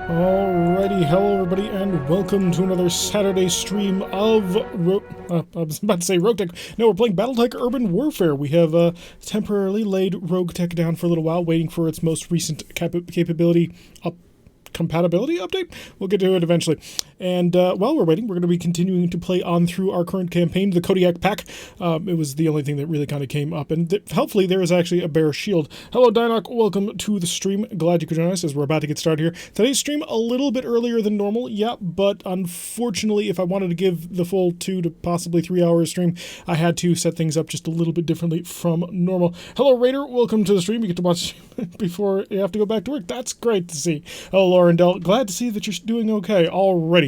Alrighty, hello everybody, and welcome to another Saturday stream of I was about to say Rogue Tech. No, we're playing Battletech Urban Warfare. We have temporarily laid Rogue Tech down for a little while, waiting for its most recent capability compatibility update. We'll get to it eventually. And while we're waiting, we're going to be continuing to play on through our current campaign, the Kodiak Pack. It was the only thing that really kind of came up. And hopefully there is actually a bear shield. Hello, Dinoc. Welcome to the stream. Glad you could join us as we're about to get started here. Today's stream a little bit earlier than normal, yeah, but unfortunately, if I wanted to give the full 2 to possibly 3 hours stream, I had to set things up just a little bit differently from normal. Hello, Raider. Welcome to the stream. You get to watch before you have to go back to work. That's great to see. Hello, Lauren Dell. Glad to see that you're doing okay already.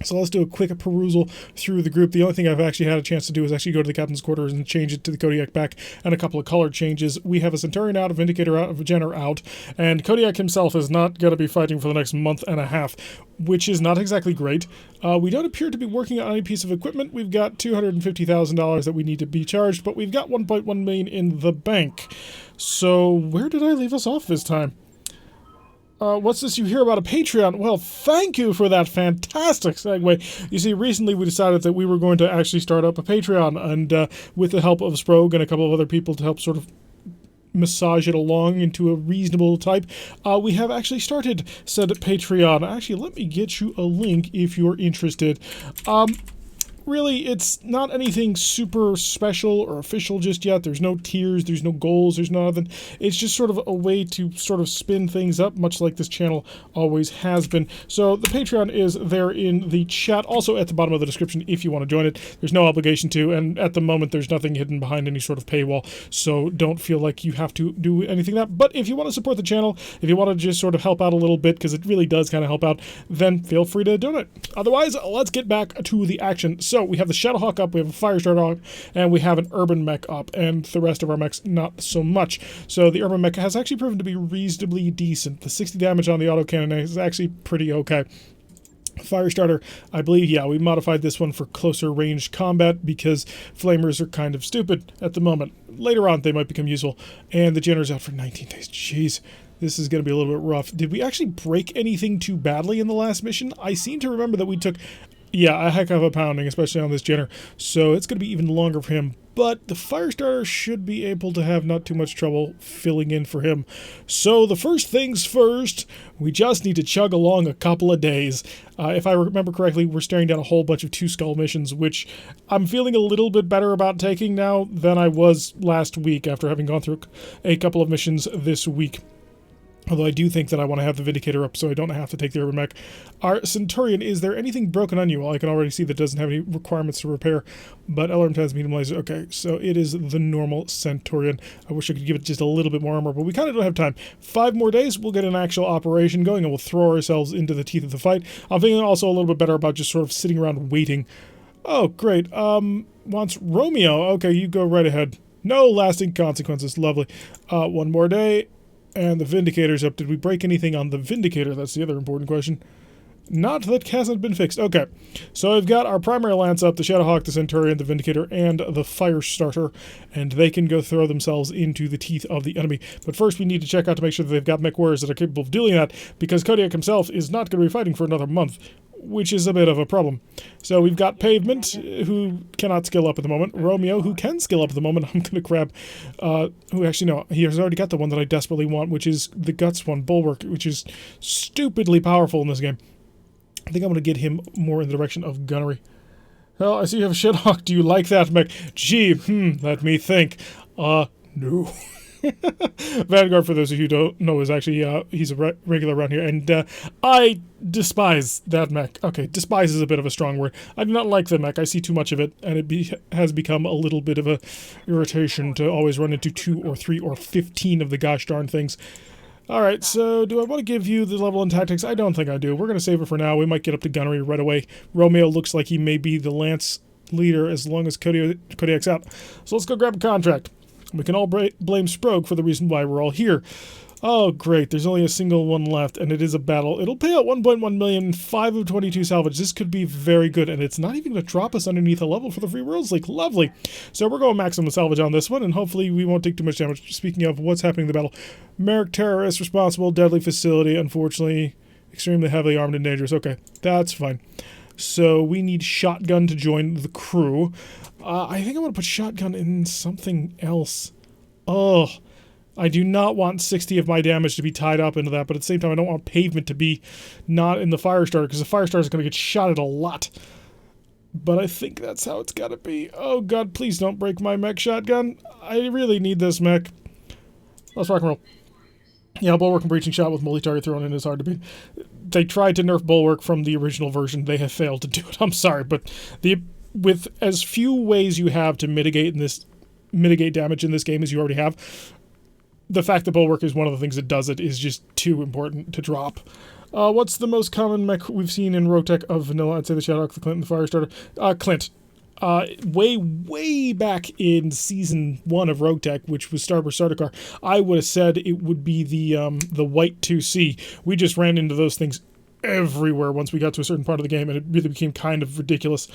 So let's do a quick perusal through the group. The only thing I've actually had a chance to do is actually go to the captain's quarters and change it to the Kodiak back and a couple of color changes. We have a Centaurian out, a Vindicator out, a Jenner out, and Kodiak himself is not going to be fighting for the next month and a half, which is not exactly great. We don't appear to be working on any piece of equipment. We've got $250,000 that we need to be charged, but we've got $1.1 million in the bank. So where did I leave us off this time? What's this you hear about a Patreon? Well, thank you for that fantastic segue. You see, recently we decided that we were going to actually start up a Patreon, and with the help of Sprog and a couple of other people to help sort of massage it along into a reasonable type, we have actually started said Patreon. Actually, let me get you a link if you're interested. Really, it's not anything super special or official just yet. There's no tiers, there's no goals, there's nothing. It's just sort of a way to sort of spin things up, much like this channel always has been. So the Patreon is there in the chat, also at the bottom of the description if you want to join it. There's no obligation to, and at the moment there's nothing hidden behind any sort of paywall, so don't feel like you have to do anything like that. But if you want to support the channel, if you want to just sort of help out a little bit, because it really does kind of help out, then feel free to donate. Otherwise, let's get back to the action. So we have the Shadowhawk up, we have a Firestarter up, and we have an Urban Mech up, and the rest of our mechs not so much. So the Urban Mech has actually proven to be reasonably decent. The 60 damage on the autocannon is actually pretty okay. Firestarter, I believe, yeah, we modified this one for closer range combat because flamers are kind of stupid at the moment. Later on, they might become useful. And the Jenner's out for 19 days. Jeez. This is going to be a little bit rough. Did we actually break anything too badly in the last mission? I seem to remember that we took, yeah, a heck of a pounding, especially on this Jenner. So it's going to be even longer for him. But the Firestarter should be able to have not too much trouble filling in for him. So the first things first, we just need to chug along a couple of days. If I remember correctly, we're staring down a whole bunch of 2 skull missions, which I'm feeling a little bit better about taking now than I was last week after having gone through a couple of missions this week. Although I do think that I want to have the Vindicator up so I don't have to take the Urban Mech. Our Centaurian, is there anything broken on you? Well, I can already see that doesn't have any requirements to repair, but LRM has medium laser. Okay, so it is the normal Centaurian. I wish I could give it just a little bit more armor, but we kind of don't have time. 5 more days, we'll get an actual operation going, and we'll throw ourselves into the teeth of the fight. I'm feeling also a little bit better about just sort of sitting around waiting. Oh, great. Wants Romeo. Okay, you go right ahead. No lasting consequences. Lovely. 1 more day. And the Vindicator's up. Did we break anything on the Vindicator? That's the other important question. Not that hasn't been fixed. Okay, so we've got our primary lance up, the Shadowhawk, the Centaurian, the Vindicator, and the Firestarter, and they can go throw themselves into the teeth of the enemy. But first we need to check out to make sure that they've got mech warriors that are capable of doing that, because Kodiak himself is not going to be fighting for another month, which is a bit of a problem. So we've got Pavement, who cannot skill up at the moment. Romeo, who can skill up at the moment. I'm going to grab, who actually, no, he has already got the one that I desperately want, which is the Guts one, Bulwark, which is stupidly powerful in this game. I think I'm going to get him more in the direction of gunnery. Well, I see you have a Shadowhawk. Do you like that mech? Gee, let me think. No. Vanguard, for those of you who don't know, is actually, he's a regular around here, and I despise that mech. Okay, despise is a bit of a strong word. I do not like the mech. I see too much of it, and it has become a little bit of a irritation to always run into 2 or 3 or 15 of the gosh darn things. Alright, so do I want to give you the level in tactics? I don't think I do. We're going to save it for now. We might get up to gunnery right away. Romeo looks like he may be the lance leader as long as Kodiak's out. So let's go grab a contract. We can all blame Sprog for the reason why we're all here. Oh, great. There's only a single one left, and it is a battle. It'll pay out 1.1 million, 5 of 22 salvage. This could be very good, and it's not even going to drop us underneath a level for the Free Worlds League. Lovely. So we're going maximum salvage on this one, and hopefully we won't take too much damage. Speaking of what's happening in the battle, Merrick terrorist responsible, deadly facility, unfortunately. Extremely heavily armed and dangerous. Okay, that's fine. So we need shotgun to join the crew. I think I'm going to put shotgun in something else. Oh, I do not want 60 of my damage to be tied up into that, but at the same time I don't want pavement to be not in the fire starter, because the fire starter is going to get shot at a lot. But I think that's how it's got to be. Oh god, please don't break my mech shotgun. I really need this mech. Let's rock and roll. Yeah, Bulwark and Breaching Shot with multi-target thrown in is hard to beat. They tried to nerf Bulwark from the original version. They have failed to do it. I'm sorry, but with as few ways you have to mitigate damage in this game as you already have, the fact that Bulwark is one of the things that does it is just too important to drop. What's the most common mech we've seen in Rogue-Tech of vanilla? I'd say the Shadowhawk, the Clint, and the Firestarter. Clint. Way back in Season 1 of Rogue-Tech, which was Starburst Sardaukar, I would have said it would be the White 2C. We just ran into those things everywhere once we got to a certain part of the game, and it really became kind of ridiculous.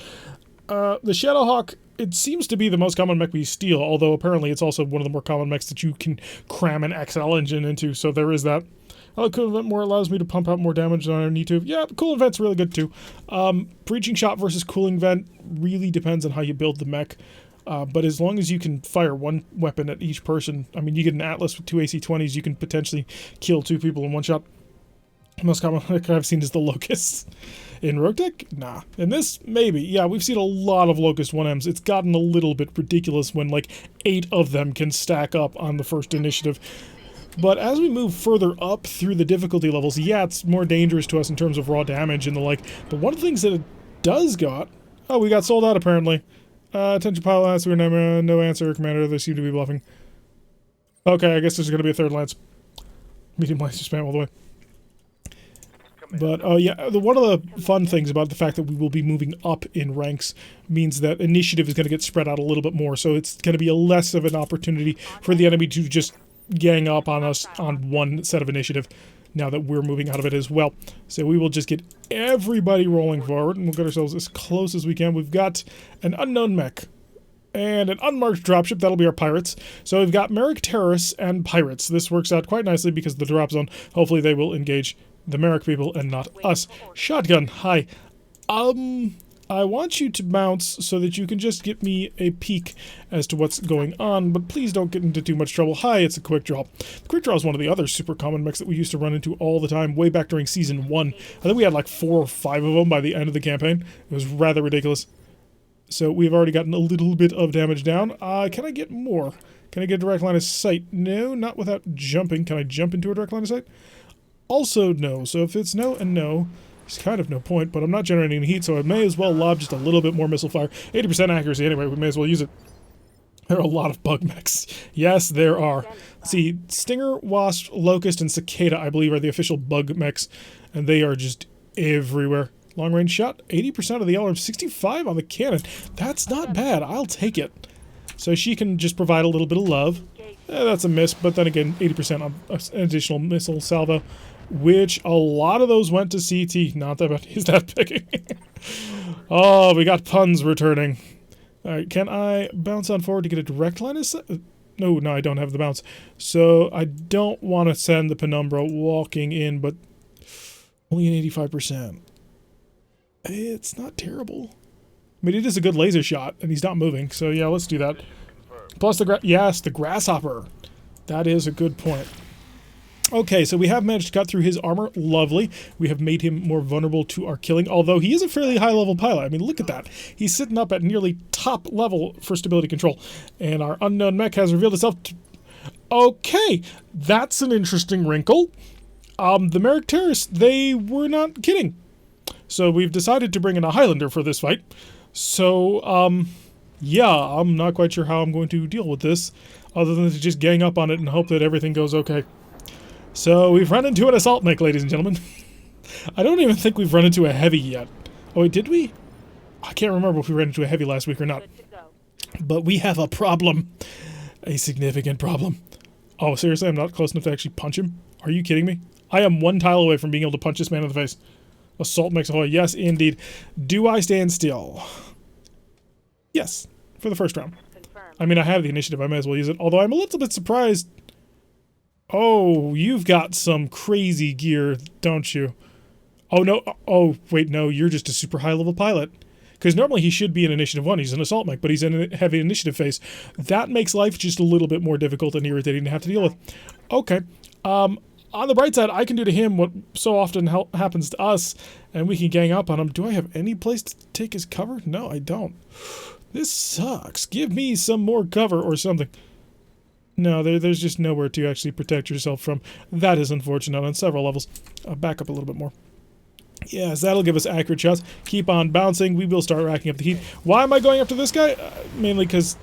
The Shadowhawk, it seems to be the most common mech we steal, although apparently it's also one of the more common mechs that you can cram an XL engine into, so there is that. Cool Event more allows me to pump out more damage than I need to. Yeah, Cool Event's really good too. Breaching Shot versus Cooling Vent really depends on how you build the mech. But as long as you can fire one weapon at each person, I mean, you get an Atlas with 2 AC-20s, you can potentially kill 2 people in one shot. The most common mech I've seen is the Locust. In Rogue-Tech? Nah. In this? Maybe. Yeah, we've seen a lot of Locust 1Ms. It's gotten a little bit ridiculous when, like, 8 of them can stack up on the first initiative. But as we move further up through the difficulty levels, yeah, it's more dangerous to us in terms of raw damage and the like. But one of the things that it does got... Oh, we got sold out, apparently. Attention pilots, we're no answer, Commander. They seem to be bluffing. Okay, I guess there's going to be a third lance. Medium laser spam all the way. But, yeah, one of the fun things about the fact that we will be moving up in ranks means that initiative is going to get spread out a little bit more. So it's going to be less of an opportunity for the enemy to just gang up on us on one set of initiative now that we're moving out of it as well. So we will just get everybody rolling forward, and we'll get ourselves as close as we can. We've got an unknown mech and an unmarked dropship. That'll be our pirates. So we've got Merrick terrorists and pirates. This works out quite nicely because of the drop zone. Hopefully they will engage the Merrick people and not us. Shotgun, hi. I want you to bounce so that you can just get me a peek as to what's going on, but please don't get into too much trouble. Hi, it's a quick draw. The quick draw is one of the other super common mechs that we used to run into all the time, way back during Season 1. I think we had like 4 or 5 of them by the end of the campaign. It was rather ridiculous. So we've already gotten a little bit of damage down. Can I get more? Can I get a direct line of sight? No, not without jumping. Can I jump into a direct line of sight? Also no. So if it's no and no, it's kind of no point, but I'm not generating any heat, so I may as well lob just a little bit more missile fire. 80% accuracy anyway, we may as well use it. There are a lot of bug mechs. Yes, there are. Let's see, Stinger, Wasp, Locust, and Cicada, I believe, are the official bug mechs, and they are just everywhere. Long range shot, 80% of the LRM, 65 on the cannon. That's not bad, I'll take it. So she can just provide a little bit of love. That's a miss, but then again, 80% on an additional missile salvo, which a lot of those went to CT. Not that bad. He's that picking. Oh, we got puns returning. Alright, can I bounce on forward to get a direct line of sight? No, I don't have the bounce. So I don't want to send the Penumbra walking in, but only an 85%. It's not terrible. I mean, it is a good laser shot, and he's not moving, so yeah, let's do that. Plus the grasshopper. That is a good point. Okay, so we have managed to cut through his armor. Lovely. We have made him more vulnerable to our killing, although he is a fairly high-level pilot. I mean, look at that. He's sitting up at nearly top level for stability control. And our unknown mech has revealed itself to... Okay, that's an interesting wrinkle. The Merrick terrorists, they were not kidding. So we've decided to bring in a Highlander for this fight. So, yeah, I'm not quite sure how I'm going to deal with this, other than to just gang up on it and hope that everything goes okay. So we've run into an assault mech, ladies and gentlemen. I don't even think we've run into a heavy yet. Oh, wait, did we? I can't remember if we ran into a heavy last week or not. But we have a problem. A significant problem. Oh, seriously? I'm not close enough to actually punch him? Are you kidding me? I am 1 tile away from being able to punch this man in the face. Assault mechs ahoy. Yes, indeed. Do I stand still? Yes, for the first round. I mean, I have the initiative. I may as well use it. Although I'm a little bit surprised... Oh, you've got some crazy gear, don't you? Oh, no. Oh, wait, no. You're just a super high-level pilot. Because normally he should be in Initiative 1. He's an assault mech, but he's in a heavy initiative phase. That makes life just a little bit more difficult and irritating to have to deal with. Okay. On the bright side, I can do to him what so often happens to us, and we can gang up on him. Do I have any place to take his cover? No, I don't. This sucks. Give me some more cover or something. No, there's just nowhere to actually protect yourself from. That is unfortunate on several levels. Back up a little bit more. Yes, that'll give us accurate shots. Keep on bouncing. We will start racking up the heat. Why am I going after this guy? Mainly because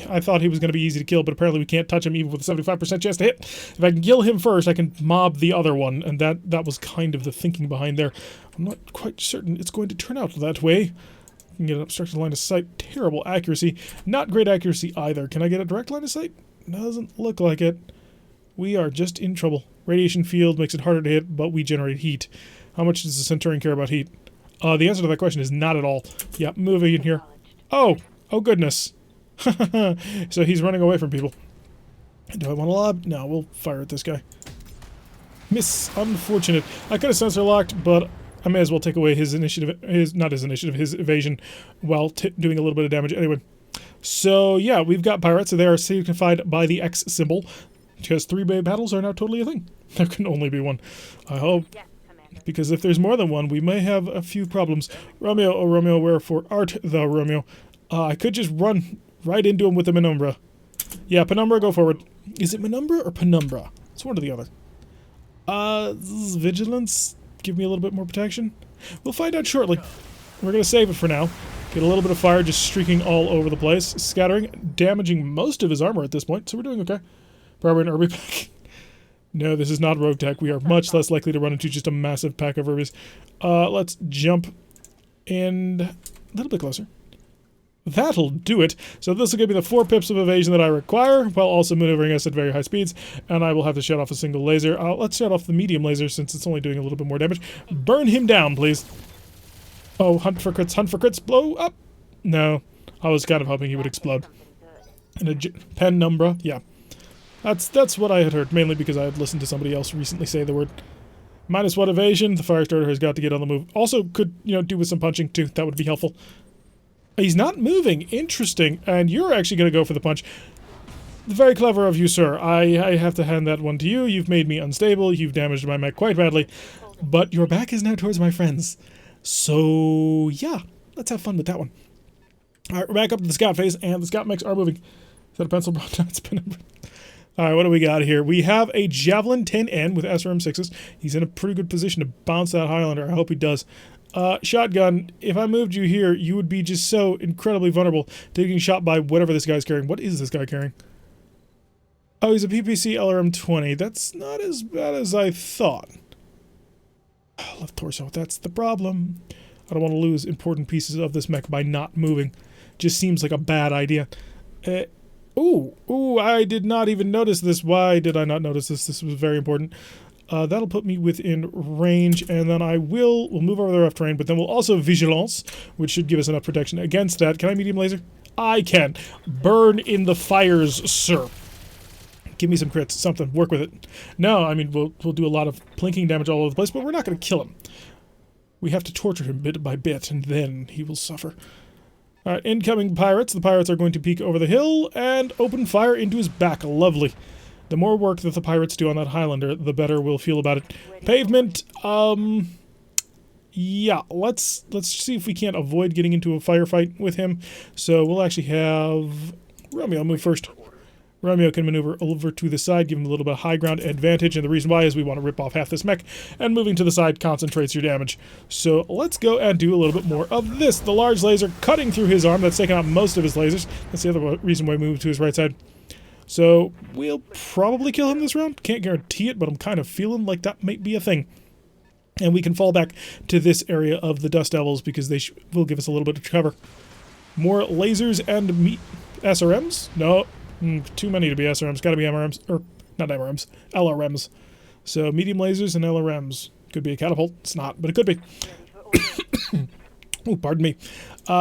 I thought he was going to be easy to kill, but apparently we can't touch him even with a 75% chance to hit. If I can kill him first, I can mob the other one, and that was kind of the thinking behind there. I'm not quite certain it's going to turn out that way. I can get an obstructed line of sight. Terrible accuracy. Not great accuracy either. Can I get a direct line of sight? Doesn't look like it. We are just in trouble. Radiation field makes it harder to hit, but we generate heat. How much does the Centurion care about heat? The answer to that question is not at all. Yeah, moving in here. Oh goodness. So he's running away from people. Do I want to lob? No, we'll fire at this guy. Miss. Unfortunate. I could have sensor locked, but I may as well take away his initiative, his evasion, while doing a little bit of damage anyway. So yeah, we've got pirates. They are signified by the X symbol, because 3-bay battles are now totally a thing. There can only be one. I hope. Because if there's more than one, we may have a few problems. Romeo, oh Romeo, wherefore art thou, Romeo? I could just run right into him with the Penumbra. Yeah, Penumbra, go forward. Is it Penumbra or Penumbra? It's one or the other. This is Vigilance. Give me a little bit more protection. We'll find out shortly. We're going to save it for now. Get a little bit of fire just streaking all over the place. Scattering, damaging most of his armor at this point, so we're doing okay. Probably an Irby pack. No, this is not Rogue Tech. We are much less likely to run into just a massive pack of Irbies. Let's jump and a little bit closer. That'll do it. So this will give me the 4 pips of evasion that I require, while also maneuvering us at very high speeds, and I will have to shut off a single laser. Let's shut off the medium laser since it's only doing a little bit more damage. Burn him down, please. Oh, hunt for crits, blow up. No, I was kind of hoping he would explode. And a Penumbra, yeah. That's what I had heard, mainly because I had listened to somebody else recently say the word. -1 evasion, the fire starter has got to get on the move. Also could, do with some punching too, that would be helpful. He's not moving, interesting, and you're actually going to go for the punch. Very clever of you, sir. I have to hand that one to you. You've made me unstable, you've damaged my mech quite badly, but your back is now towards my friends. So, yeah, let's have fun with that one. Alright, we're back up to the scout phase, and the scout mechs are moving. Is that a pencil? No, it's been Alright, what do we got here? We have a Javelin 10N with SRM6s. He's in a pretty good position to bounce that Highlander. I hope he does. Shotgun, if I moved you here, you would be just so incredibly vulnerable to getting shot by whatever this guy's carrying. What is this guy carrying? Oh, he's a PPC LRM-20. That's not as bad as I thought. Left torso, that's the problem. I don't want to lose important pieces of this mech by not moving. Just seems like a bad idea. Ooh, I did not even notice this. Why did I not notice this? This was very important. That'll put me within range, and then we'll move over the rough terrain, but then we'll also Vigilance, which should give us enough protection against that. Can I medium laser? I can. Burn in the fires, sir. Give me some crits, something. Work with it. No, I mean, we'll do a lot of plinking damage all over the place, but we're not going to kill him. We have to torture him bit by bit, and then he will suffer. Alright, incoming pirates. The pirates are going to peek over the hill and open fire into his back. Lovely. The more work that the pirates do on that Highlander, the better we'll feel about it. Pavement, yeah, let's see if we can't avoid getting into a firefight with him. So we'll actually have Romeo move first. Romeo can maneuver over to the side, give him a little bit of high ground advantage, and the reason why is we want to rip off half this mech, and moving to the side concentrates your damage. So let's go and do a little bit more of this. The large laser cutting through his arm, that's taking out most of his lasers. That's the other reason why we moved to his right side. So we'll probably kill him this round. Can't guarantee it, but I'm kind of feeling like that might be a thing. And we can fall back to this area of the Dust Devils because they will give us a little bit of cover. More lasers and SRMs? No. Too many to be SRMs. Gotta be MRMs. Or, not MRMs. LRMs. So, medium lasers and LRMs. Could be a catapult. It's not, but it could be. Oh, pardon me.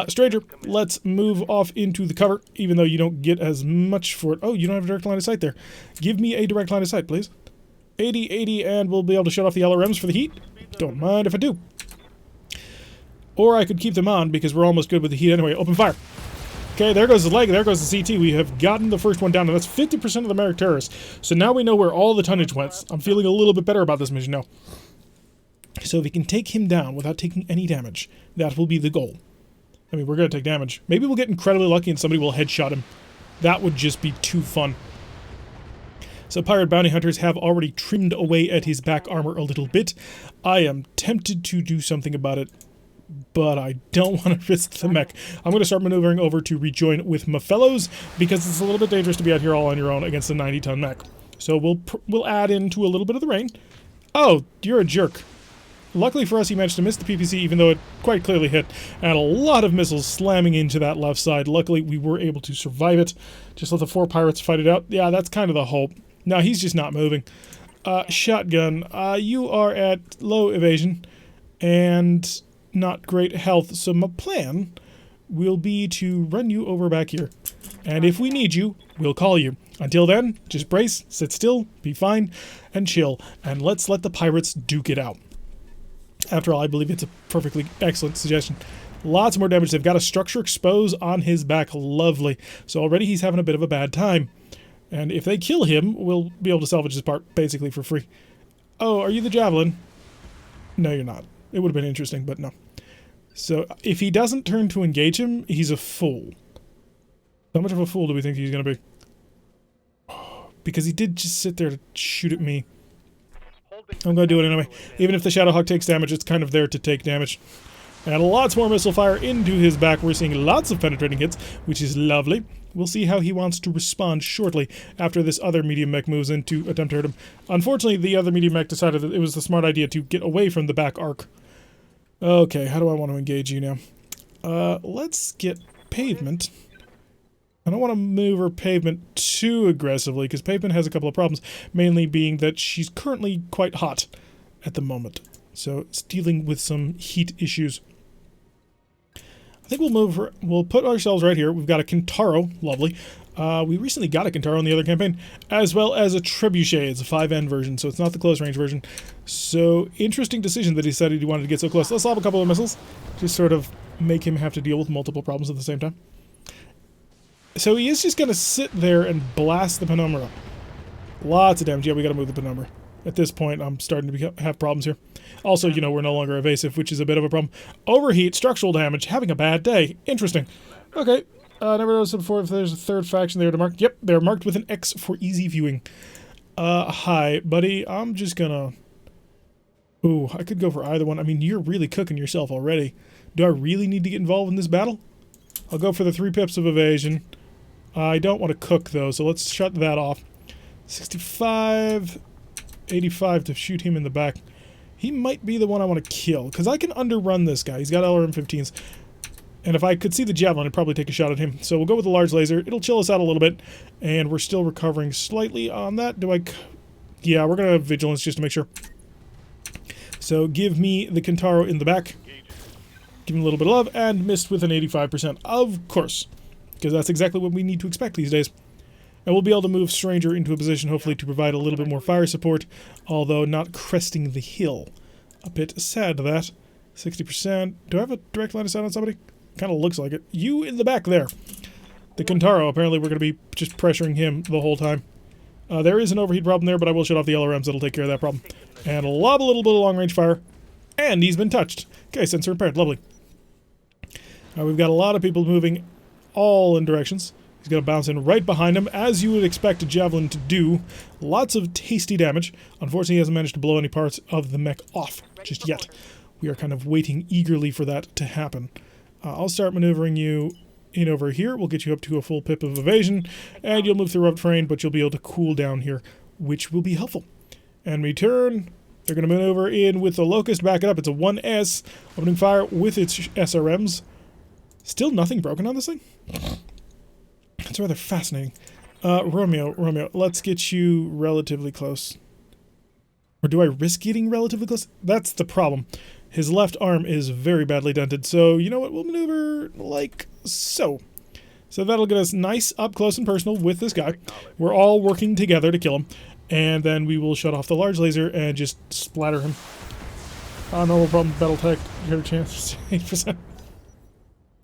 Stranger, let's move off into the cover, even though you don't get as much for it. Oh, you don't have a direct line of sight there. Give me a direct line of sight, please. 80, 80, and we'll be able to shut off the LRMs for the heat. Don't mind if I do. Or I could keep them on because we're almost good with the heat anyway. Open fire. Okay, there goes the leg, there goes the CT. We have gotten the first one down, and that's 50% of the Merrick terrorists. So now we know where all the tonnage went. I'm feeling a little bit better about this mission now. So if we can take him down without taking any damage, that will be the goal. I mean, we're going to take damage. Maybe we'll get incredibly lucky and somebody will headshot him. That would just be too fun. So pirate bounty hunters have already trimmed away at his back armor a little bit. I am tempted to do something about it, but I don't want to risk the mech. I'm going to start maneuvering over to rejoin with my fellows because it's a little bit dangerous to be out here all on your own against a 90-ton mech. So we'll add into a little bit of the rain. Oh, you're a jerk. Luckily for us, he managed to miss the PPC, even though it quite clearly hit, and a lot of missiles slamming into that left side. Luckily, we were able to survive it. Just let the 4 pirates fight it out. Yeah, that's kind of the hope. No, he's just not moving. Shotgun, you are at low evasion and not great health, so my plan will be to run you over back here. And if we need you, we'll call you. Until then, just brace, sit still, be fine, and chill. And let's let the pirates duke it out. After all, I believe it's a perfectly excellent suggestion. Lots more damage. They've got a structure expose on his back. Lovely. So already he's having a bit of a bad time. And if they kill him, we'll be able to salvage his part basically for free. Oh, are you the Javelin? No, you're not. It would have been interesting, but no. So if he doesn't turn to engage him, he's a fool. How much of a fool do we think he's going to be? Because he did just sit there to shoot at me. I'm going to do it anyway. Even if the Shadowhawk takes damage, it's kind of there to take damage. And lots more missile fire into his back. We're seeing lots of penetrating hits, which is lovely. We'll see how he wants to respond shortly after this other medium mech moves in to attempt to hurt him. Unfortunately, the other medium mech decided that it was the smart idea to get away from the back arc. Okay, how do I want to engage you now? Let's get pavement. I don't want to move her pavement too aggressively, because pavement has a couple of problems, mainly being that she's currently quite hot at the moment. So it's dealing with some heat issues. I think we'll move her, we'll put ourselves right here. We've got a Kintaro, lovely. We recently got a Kintaro in the other campaign, as well as a Trebuchet. It's a 5N version, so it's not the close range version. So, interesting decision that he decided he wanted to get so close. Let's lob a couple of missiles, just sort of make him have to deal with multiple problems at the same time. So he is just going to sit there and blast the Penumbra. Lots of damage. Yeah, we got to move the Penumbra. At this point, I'm starting to have problems here. Also, you know, we're no longer evasive, which is a bit of a problem. Overheat, structural damage, having a bad day. Interesting. Okay. Never noticed it before if there's a third faction there to mark. Yep, they're marked with an X for easy viewing. Hi, buddy. I'm just gonna... Ooh, I could go for either one. I mean, you're really cooking yourself already. Do I really need to get involved in this battle? I'll go for the 3 pips of evasion. I don't want to cook, though, so let's shut that off. 65... 85 to shoot him in the back. He might be the one I want to kill, because I can underrun this guy. He's got LRM-15s. And if I could see the Javelin, I'd probably take a shot at him. So we'll go with the large laser. It'll chill us out a little bit, and we're still recovering slightly on that. Yeah, we're going to have Vigilance just to make sure. So give me the Kintaro in the back. Give him a little bit of love, and missed with an 85%. Of course, because that's exactly what we need to expect these days. And we'll be able to move Stranger into a position, hopefully, to provide a little bit more fire support, although not cresting the hill. A bit sad to that. 60%. Do I have a direct line of sight on somebody? Kind of looks like it. You in the back there. The Kintaro, apparently we're going to be just pressuring him the whole time. There is an overheat problem there, but I will shut off the LRMs. That'll take care of that problem. And lob a little bit of long-range fire. And he's been touched. Okay, sensor impaired. Lovely. We've got a lot of people moving all in directions. He's going to bounce in right behind him, as you would expect a Javelin to do. Lots of tasty damage. Unfortunately, he hasn't managed to blow any parts of the mech off just yet. We are kind of waiting eagerly for that to happen. I'll start maneuvering you in over here. We'll get you up to a full pip of evasion, and you'll move through rough terrain, but you'll be able to cool down here, which will be helpful. And return. They're going to maneuver in with the Locust. Back it up. It's a 1S. Opening fire with its SRMs. Still nothing broken on this thing? It's rather fascinating. Romeo, let's get you relatively close. Or do I risk getting relatively close? That's the problem. His left arm is very badly dented, so you know what? We'll maneuver like so. So that'll get us nice up close and personal with this guy. We're all working together to kill him. And then we will shut off the large laser and just splatter him. Normal problem, Battletech, you had a chance, 8%.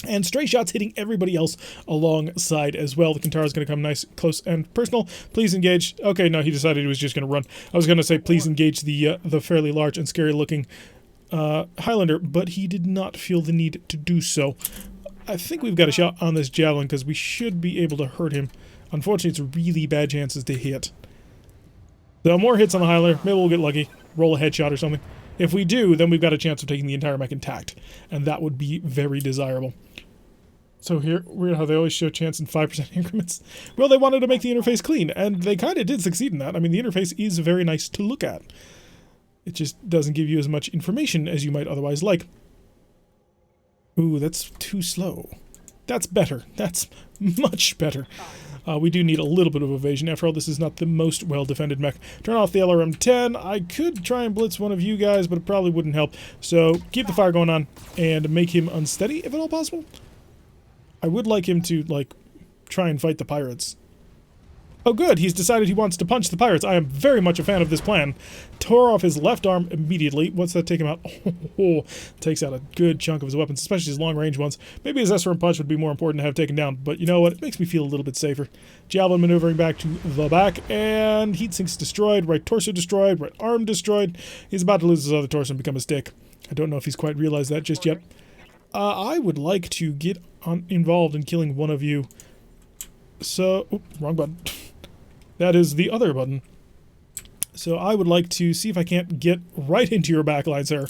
And stray shots hitting everybody else alongside as well. The Kintara's going to come nice, close, and personal. Please engage. Okay, no, he decided he was just going to run. I was going to say please engage the fairly large and scary-looking Highlander, but he did not feel the need to do so. I think we've got a shot on this Javelin because we should be able to hurt him. Unfortunately, it's really bad chances to hit. So more hits on the Highlander. Maybe we'll get lucky. Roll a headshot or something. If we do, then we've got a chance of taking the entire mech intact, and that would be very desirable. So here, weird how they always show chance in 5% increments. Well, they wanted to make the interface clean, and they kind of did succeed in that. I mean, the interface is very nice to look at. It just doesn't give you as much information as you might otherwise like. Ooh, that's too slow. That's better. That's much better. We do need a little bit of evasion. After all, this is not the most well-defended mech. Turn off the LRM-10. I could try and blitz one of you guys, but it probably wouldn't help. So keep the fire going on and make him unsteady, if at all possible. I would like him to, like, try and fight the pirates. Oh good, he's decided he wants to punch the pirates. I am very much a fan of this plan. Tore off his left arm immediately. What's that take him out? Oh, takes out a good chunk of his weapons, especially his long-range ones. Maybe his SRM punch would be more important to have taken down, but you know what? It makes me feel a little bit safer. Javelin maneuvering back to the back, and heat sinks destroyed, right torso destroyed, right arm destroyed. He's about to lose his other torso and become a stick. I don't know if he's quite realized that just yet. I would like to get involved in killing one of you. So, oh, wrong button. That is the other button. So I would like to see if I can't get right into your backline, sir.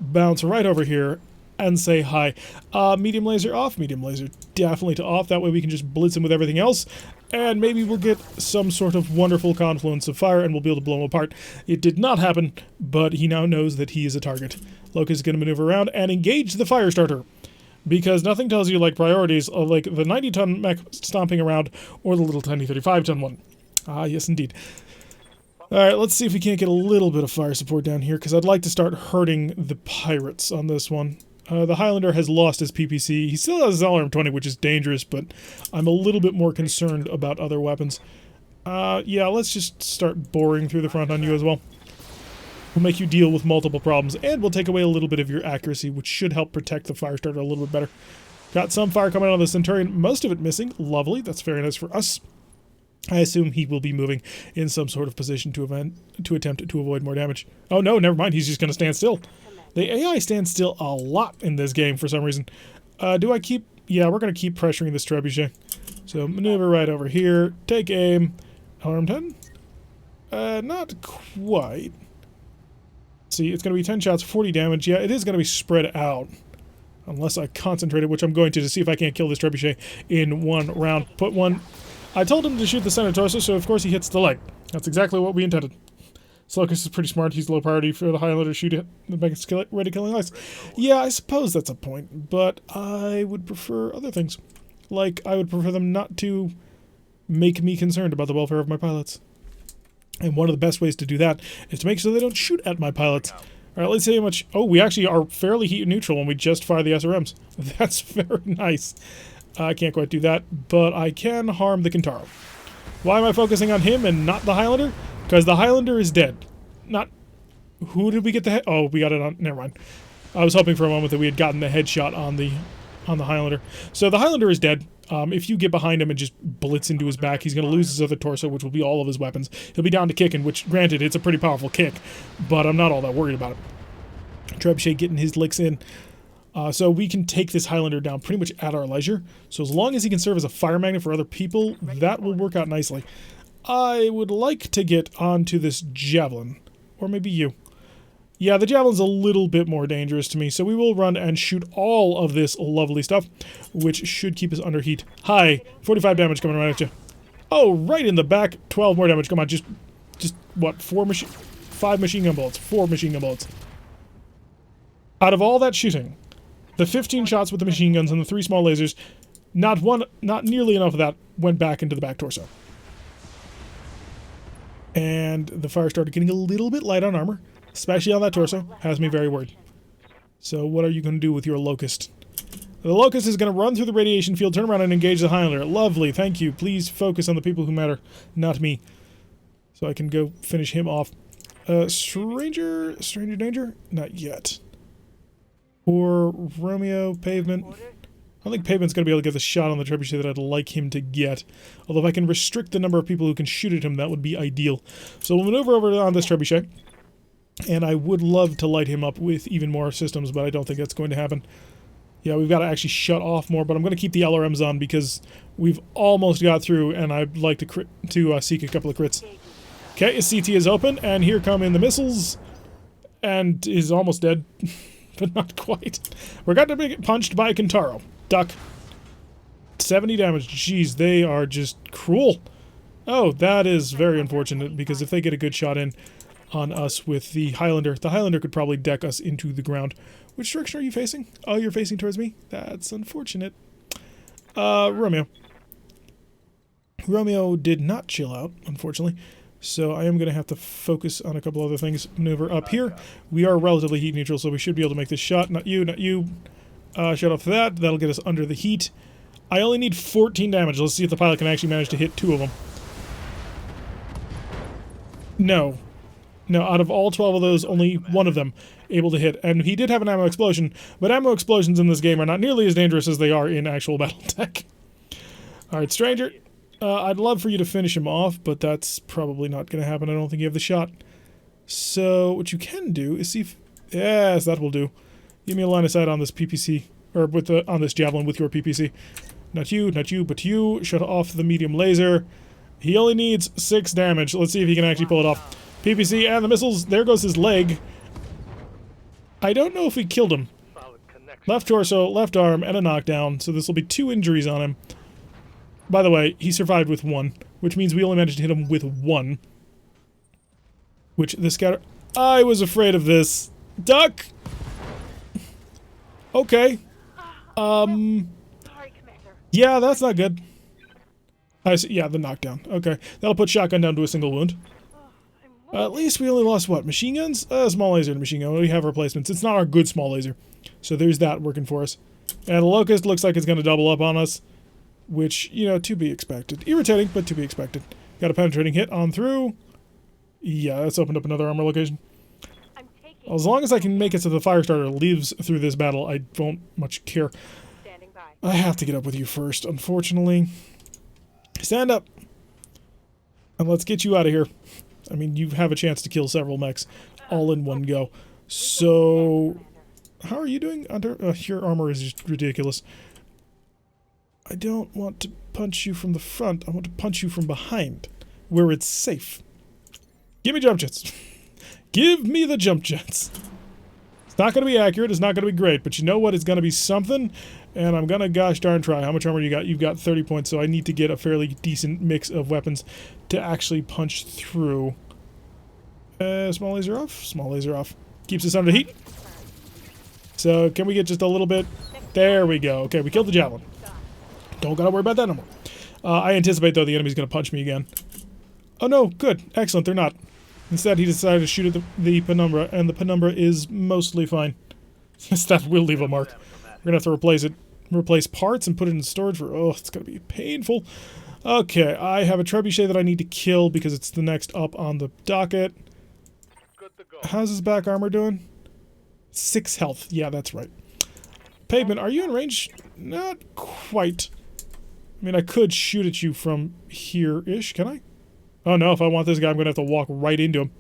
Bounce right over here and say hi. Medium laser off, medium laser definitely to off. That way we can just blitz him with everything else. And maybe we'll get some sort of wonderful confluence of fire and we'll be able to blow him apart. It did not happen, but he now knows that he is a target. Locust is going to maneuver around and engage the fire starter. Because nothing tells you like priorities of like the 90-ton mech stomping around or the little tiny 35-ton one. Ah, yes indeed. Alright, let's see if we can't get a little bit of fire support down here, because I'd like to start hurting the pirates on this one. The Highlander has lost his PPC. He still has his LRM-20, which is dangerous, but I'm a little bit more concerned about other weapons. Yeah, let's just start boring through the front on you as well. We'll make you deal with multiple problems, and we'll take away a little bit of your accuracy, which should help protect the fire starter a little bit better. Got some fire coming out of the Centurion, most of it missing. Lovely, that's very nice for us. I assume he will be moving in some sort of position to attempt to avoid more damage. Oh no, never mind, he's just going to stand still. The AI stands still a lot in this game for some reason. Do I keep... Yeah, we're going to keep pressuring this trebuchet. So maneuver right over here, take aim. LRM-10? Not quite. See, it's going to be 10 shots, 40 damage. Yeah, it is going to be spread out. Unless I concentrate it, which I'm going to see if I can't kill this trebuchet in one round. Put one... I told him to shoot the center torso, so of course he hits the leg. That's exactly what we intended. Slocus is pretty smart. He's low priority for the Highlander to shoot it. Make it ready killing ice. Yeah, I suppose that's a point, but I would prefer other things. Like, I would prefer them not to make me concerned about the welfare of my pilots. And one of the best ways to do that is to make sure they don't shoot at my pilots. Alright, let's see how much... Oh, we actually are fairly heat neutral when we just fire the SRMs. That's very nice. I can't quite do that, but I can harm the Kintaro. Why am I focusing on him and not the Highlander? Because the Highlander is dead. Not... Who did we get the head... Oh, we got it on... Never mind. I was hoping for a moment that we had gotten the headshot on the Highlander. So the Highlander is dead. If you get behind him and just blitz into his back, he's going to lose his other torso, which will be all of his weapons. He'll be down to kicking, which, granted, it's a pretty powerful kick, but I'm not all that worried about it. Trebuchet getting his licks in. So we can take this Highlander down pretty much at our leisure. So as long as he can serve as a fire magnet for other people, that will work out nicely. I would like to get onto this Javelin. Or maybe you. Yeah, the Javelin's a little bit more dangerous to me, so we will run and shoot all of this lovely stuff, which should keep us under heat. Hi, 45 damage coming right at you. Oh, right in the back, 12 more damage. Come on, just what, 5 machine gun bullets, 4 machine gun bullets. Out of all that shooting, the 15 shots with the machine guns and the 3 small lasers, not nearly enough of that went back into the back torso. And the fire started getting a little bit light on armor. Especially on that torso, has me very worried. So what are you going to do with your Locust? The Locust is going to run through the radiation field, turn around and engage the Highlander. Lovely, thank you. Please focus on the people who matter, not me. So I can go finish him off. Stranger danger? Not yet. Or Romeo, pavement. I don't think pavement's going to be able to get the shot on the trebuchet that I'd like him to get. Although if I can restrict the number of people who can shoot at him, that would be ideal. So we'll maneuver over on this trebuchet. And I would love to light him up with even more systems, but I don't think that's going to happen. Yeah, we've got to actually shut off more, but I'm going to keep the LRMs on because we've almost got through, and I'd like to seek a couple of crits. Okay, his CT is open, and here come in the missiles, and is almost dead, but not quite. We're going to be punched by Kintaro. Duck. 70 damage. Jeez, they are just cruel. Oh, that is very unfortunate, because if they get a good shot in on us with the Highlander could probably deck us into the ground. Which direction are you facing? Oh, you're facing towards me? That's unfortunate. Romeo. Romeo did not chill out, unfortunately. So I am going to have to focus on a couple other things. Maneuver up here. We are relatively heat neutral, so we should be able to make this shot. Not you, not you. Shut off that. That'll get us under the heat. I only need 14 damage. Let's see if the pilot can actually manage to hit 2 of them. No. No, out of all 12 of those, only 1 of them able to hit. And he did have an ammo explosion, but ammo explosions in this game are not nearly as dangerous as they are in actual Battletech. Alright, Stranger. I'd love for you to finish him off, but that's probably not going to happen. I don't think you have the shot. So, what you can do is see if... Yes, that will do. Give me a line of sight on this PPC, or with on this Javelin with your PPC. Not you, but you. Shut off the medium laser. He only needs 6 damage. Let's see if he can actually pull it off. PPC and the missiles. There goes his leg. I don't know if we killed him. Left torso, left arm, and a knockdown. So this will be 2 injuries on him. By the way, he survived with 1, which means we only managed to hit him with 1. Which the scatter... I was afraid of this. Duck! Okay. Yeah, that's not good. I see. Yeah, the knockdown. Okay. That'll put shotgun down to a single wound. At least we only lost, what, machine guns? Small laser and machine gun. We have replacements. It's not our good small laser. So there's that working for us. And the Locust looks like it's going to double up on us. Which, you know, to be expected. Irritating, but to be expected. Got a penetrating hit on through. Yeah, that's opened up another armor location. As long as I can make it so the Firestarter lives through this battle, I won't much care. I have to get up with you first, unfortunately. Stand up. And let's get you out of here. I mean, you have a chance to kill several mechs all in one go. So, how are you doing? Your armor is just ridiculous. I don't want to punch you from the front. I want to punch you from behind, where it's safe. Give me jump jets. Give me the jump jets. It's not going to be accurate. It's not going to be great. But you know what? It's going to be something. And I'm going to gosh darn try. How much armor you got? You've got 30 points. So I need to get a fairly decent mix of weapons to actually punch through. Small laser off. Small laser off. Keeps us under heat. So can we get just a little bit? There we go. Okay, we killed the Javelin. Don't got to worry about that no more. I anticipate, though, the enemy's going to punch me again. Oh, no. Good. Excellent. They're not. Instead, he decided to shoot at the Penumbra, and the Penumbra is mostly fine. That will leave a mark. We're going to have to replace parts and put it in storage for... Oh, it's going to be painful. Okay, I have a trebuchet that I need to kill because it's the next up on the docket. How's his back armor doing? 6 health. Yeah, that's right. Pavement, are you in range? Not quite. I mean, I could shoot at you from here-ish, can I? Oh no, if I want this guy, I'm going to have to walk right into him.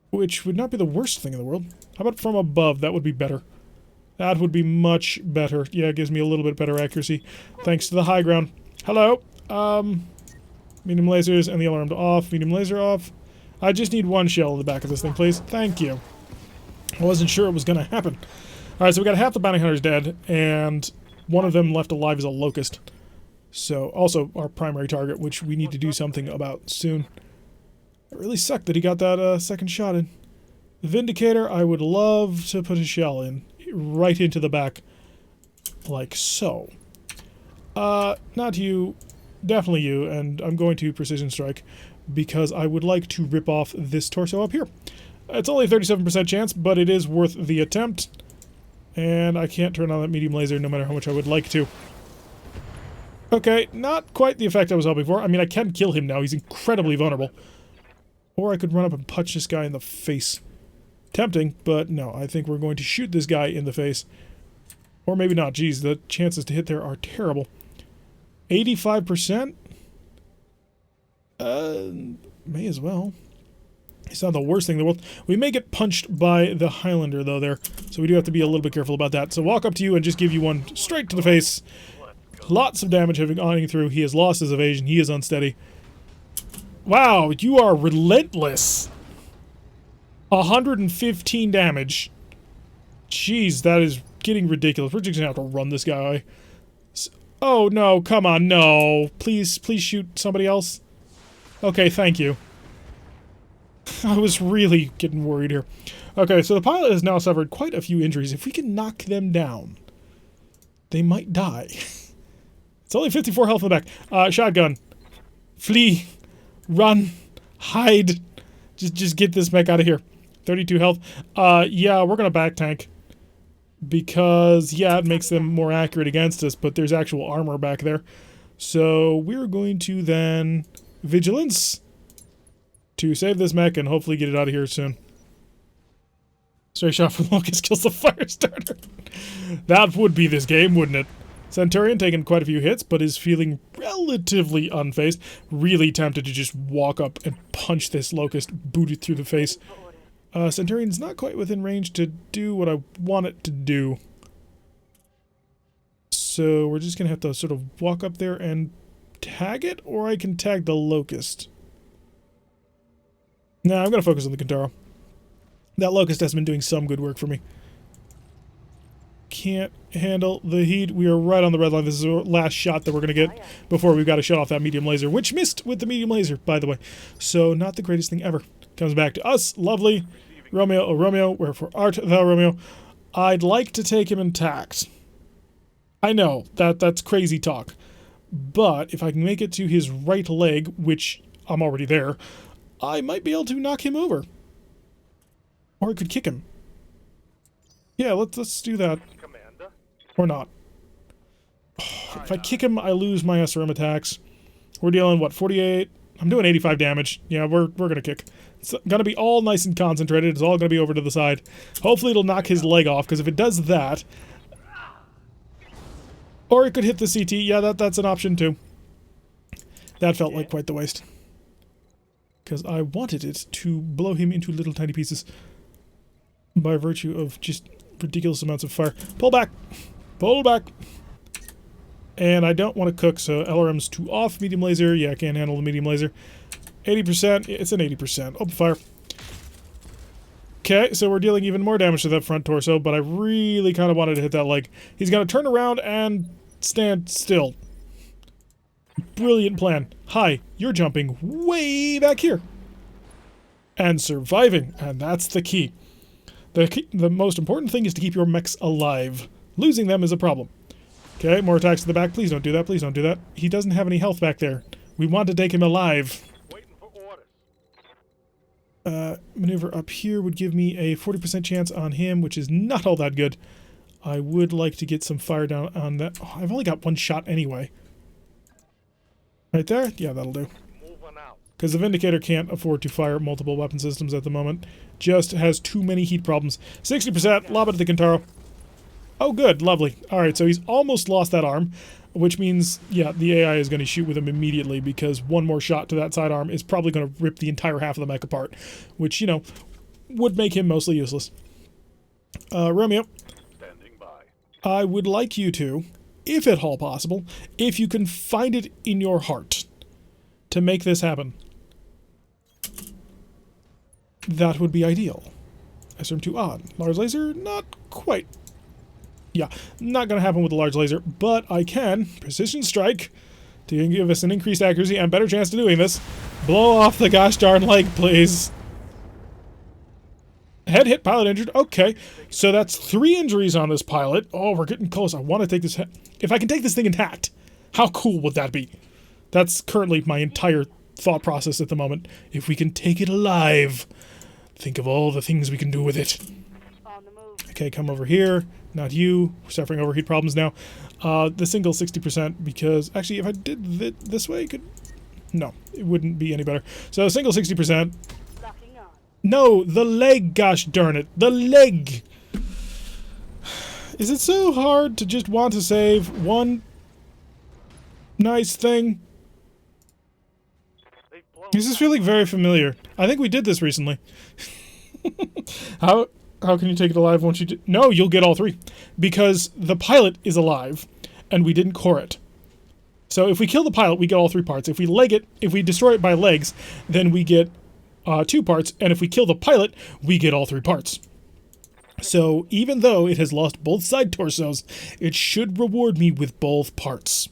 Which would not be the worst thing in the world. How about from above? That would be better. That would be much better. Yeah, it gives me a little bit better accuracy. Thanks to the high ground. Hello. Medium lasers and the alarm off. Medium laser off. I just need 1 shell in the back of this thing, please. Thank you. I wasn't sure it was going to happen. Alright, so we got half the bounty hunters dead, and one of them left alive is a Locust. So, also our primary target, which we need to do something about soon. It really sucked that he got that second shot in. The Vindicator, I would love to put a shell in. Right into the back. Like so. Not you. Definitely you, and I'm going to Precision Strike. Because I would like to rip off this torso up here. It's only a 37% chance, but it is worth the attempt. And I can't turn on that medium laser no matter how much I would like to. Okay, not quite the effect I was hoping for. I mean, I can kill him now. He's incredibly vulnerable. Or I could run up and punch this guy in the face. Tempting, but no, I think we're going to shoot this guy in the face. Or maybe not. Geez, the chances to hit there are terrible. 85%? May as well. It's not the worst thing in the world. We may get punched by the Highlander, though, there. So we do have to be a little bit careful about that. So walk up to you and just give you one straight to the face. Lots of damage having gone through. He has lost his evasion. He is unsteady. Wow, you are relentless. 115 damage. Jeez, that is getting ridiculous. We're just gonna have to run this guy. Oh, no, come on, no. Please shoot somebody else. Okay, thank you. I was really getting worried here. Okay, so the pilot has now suffered quite a few injuries. If we can knock them down, they might die. It's only 54 health in the back. Shotgun. Flee. Run. Hide. Just get this mech out of here. 32 health. Yeah, we're gonna back tank. Because, yeah, it makes them more accurate against us, but there's actual armor back there. So, we're going to then... Vigilance. To save this mech and hopefully get it out of here soon. Stray shot from Locust kills the fire starter. That would be this game, wouldn't it? Centurion taking quite a few hits, but is feeling relatively unfazed. Really tempted to just walk up and punch this Locust, boot it through the face. Centurion's not quite within range to do what I want it to do. So we're just going to have to sort of walk up there and tag it, or I can tag the Locust. Nah, I'm going to focus on the Kintaro. That Locust has been doing some good work for me. Can't handle the heat. We are right on the red line. This is the last shot that we're going to get before we've got to shut off that medium laser, which missed with the medium laser, by the way. So, not the greatest thing ever. Comes back to us. Lovely. Romeo, oh Romeo, wherefore art thou, Romeo? I'd like to take him intact. I know, that's crazy talk. But if I can make it to his right leg, which I'm already there, I might be able to knock him over. Or I could kick him. Yeah, let's do that. Or not. Oh, if I kick him, I lose my SRM attacks. We're dealing, what, 48? I'm doing 85 damage. Yeah, we're gonna kick. It's gonna be all nice and concentrated. It's all gonna be over to the side. Hopefully it'll knock his leg off, because if it does that... Or it could hit the CT. Yeah, that's an option too. That felt like quite the waste. Because I wanted it to blow him into little tiny pieces. By virtue of just ridiculous amounts of fire. Pull back! Pull back! And I don't want to cook, so LRM's 2 off. Medium laser. Yeah, I can't handle the medium laser. 80%. It's an 80%. Open fire. Okay, so we're dealing even more damage to that front torso, but I really kind of wanted to hit that leg. He's going to turn around and stand still. Brilliant plan. Hi, you're jumping way back here. And surviving, and that's the key. The most important thing is to keep your mechs alive. Losing them is a problem. Okay, more attacks to the back. Please don't do that. Please don't do that. He doesn't have any health back there. We want to take him alive. Waiting for orders. Maneuver up here would give me a 40% chance on him, which is not all that good. I would like to get some fire down on that. Oh, I've only got one shot anyway. Right there? Yeah, that'll do. Because the Vindicator can't afford to fire multiple weapon systems at the moment. Just has too many heat problems. 60%, lob it at the Kintaro. Oh, good, lovely. Alright, so he's almost lost that arm, which means, yeah, the AI is going to shoot with him immediately, because one more shot to that sidearm is probably going to rip the entire half of the mech apart, which, you know, would make him mostly useless. Romeo. Standing by. I would like you to, if at all possible, if you can find it in your heart to make this happen. That would be ideal. SRM2 on. Large laser? Not quite. Yeah, not going to happen with the large laser, but I can precision strike to give us an increased accuracy and better chance to doing this. Blow off the gosh darn leg, please. Head hit, pilot injured. Okay, so that's 3 injuries on this pilot. Oh, we're getting close. I want to take this... If I can take this thing intact, how cool would that be? That's currently my entire thought process at the moment. If we can take it alive, think of all the things we can do with it. Okay, come over here. Not you. We're suffering overheat problems now. The single 60%, because... Actually, if I did this way, it could... No, it wouldn't be any better. So, single 60%. No, the leg, gosh darn it. The leg! Is it so hard to just want to save one nice thing? This is feeling very familiar. I think we did this recently. How can you take it alive once you do? No, you'll get all three. Because the pilot is alive, and we didn't core it. So if we kill the pilot, we get all three parts. If we leg it, if we destroy it by legs, then we get 2 parts. And if we kill the pilot, we get all 3 parts. So even though it has lost both side torsos, it should reward me with both parts.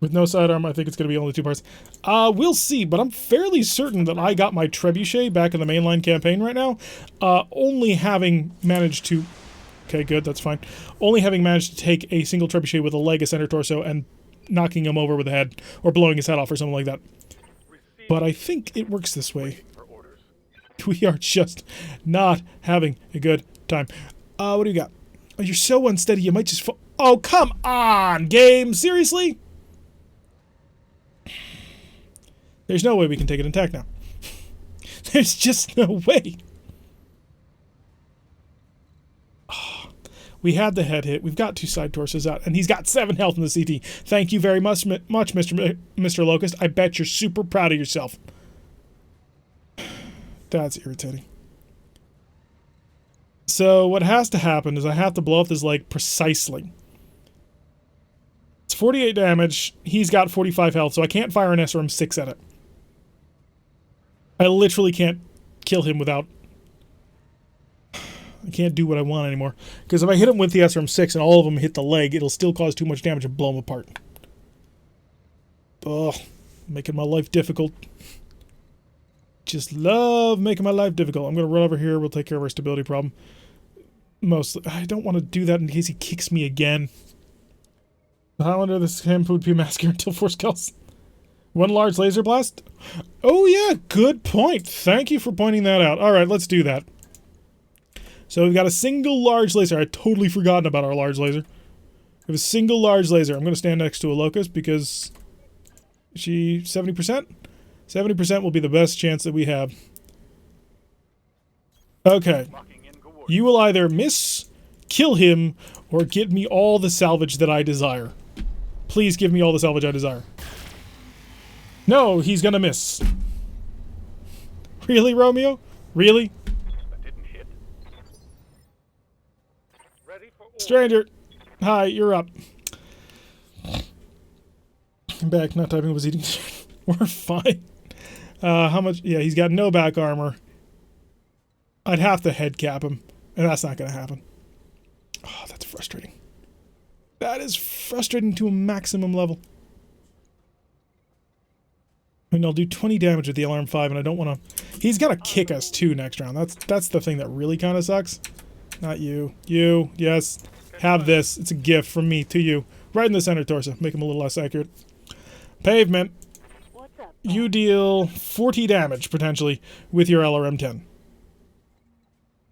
With no sidearm, I think it's going to be only 2 parts. We'll see, but I'm fairly certain that I got my trebuchet back in the mainline campaign right now, only having managed to... Okay, good, that's fine. Only having managed to take a single trebuchet with a leg, a center torso, and knocking him over with a head, or blowing his head off or something like that. But I think it works this way. We are just not having a good time. What do you got? Oh, you're so unsteady, you might just fall. Oh, come on, game! Seriously? There's no way we can take it intact now. There's just no way. Oh, we had the head hit. We've got 2 side torsos out, and he's got 7 health in the CT. Thank you very much, Mr. Locust. I bet you're super proud of yourself. That's irritating. So what has to happen is I have to blow up this leg precisely. It's 48 damage. He's got 45 health, so I can't fire an SRM-6 at it. I literally can't kill him without... I can't do what I want anymore. Because if I hit him with the SRM-6 and all of them hit the leg, it'll still cause too much damage and blow him apart. Ugh. Making my life difficult. Just love making my life difficult. I'm going to run over here. We'll take care of our stability problem. Mostly. I don't want to do that in case he kicks me again. The Highlander, this camp would be massacred until 4 skulls. 1 large laser blast? Oh yeah, good point. Thank you for pointing that out. Alright, let's do that. So we've got a single large laser. I'd totally forgotten about our large laser. We have a single large laser. I'm going to stand next to a locust because... She... 70%? 70% will be the best chance that we have. Okay. You will either miss, kill him, or get me all the salvage that I desire. Please give me all the salvage I desire. No, he's gonna miss. Really, Romeo? Really? That didn't hit. Ready for order. Stranger! Hi, you're up. I'm back, not typing, was eating. We're fine. How much? Yeah, he's got no back armor. I'd have to head cap him, and that's not gonna happen. Oh, that's frustrating. That is frustrating to a maximum level. I mean, I'll do 20 damage with the LRM-5, and I don't want to... He's gonna kick us, too, next round. That's the thing that really kind of sucks. Not you. You, yes. Have this. It's a gift from me to you. Right in the center torso. Make him a little less accurate. Pavement. You deal 40 damage, potentially, with your LRM-10.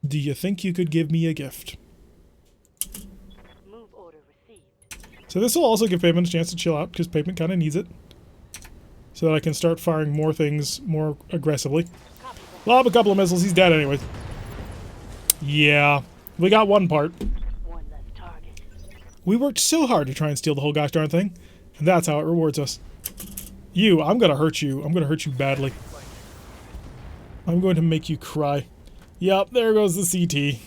Do you think you could give me a gift? Move order received. So this will also give Pavement a chance to chill out, because Pavement kind of needs it. So that I can start firing more things more aggressively. Lob a couple of missiles, he's dead anyway. Yeah, we got 1 part. One less target. We worked so hard to try and steal the whole gosh darn thing, and that's how it rewards us. You, I'm gonna hurt you. I'm gonna hurt you badly. I'm going to make you cry. Yep, there goes the CT.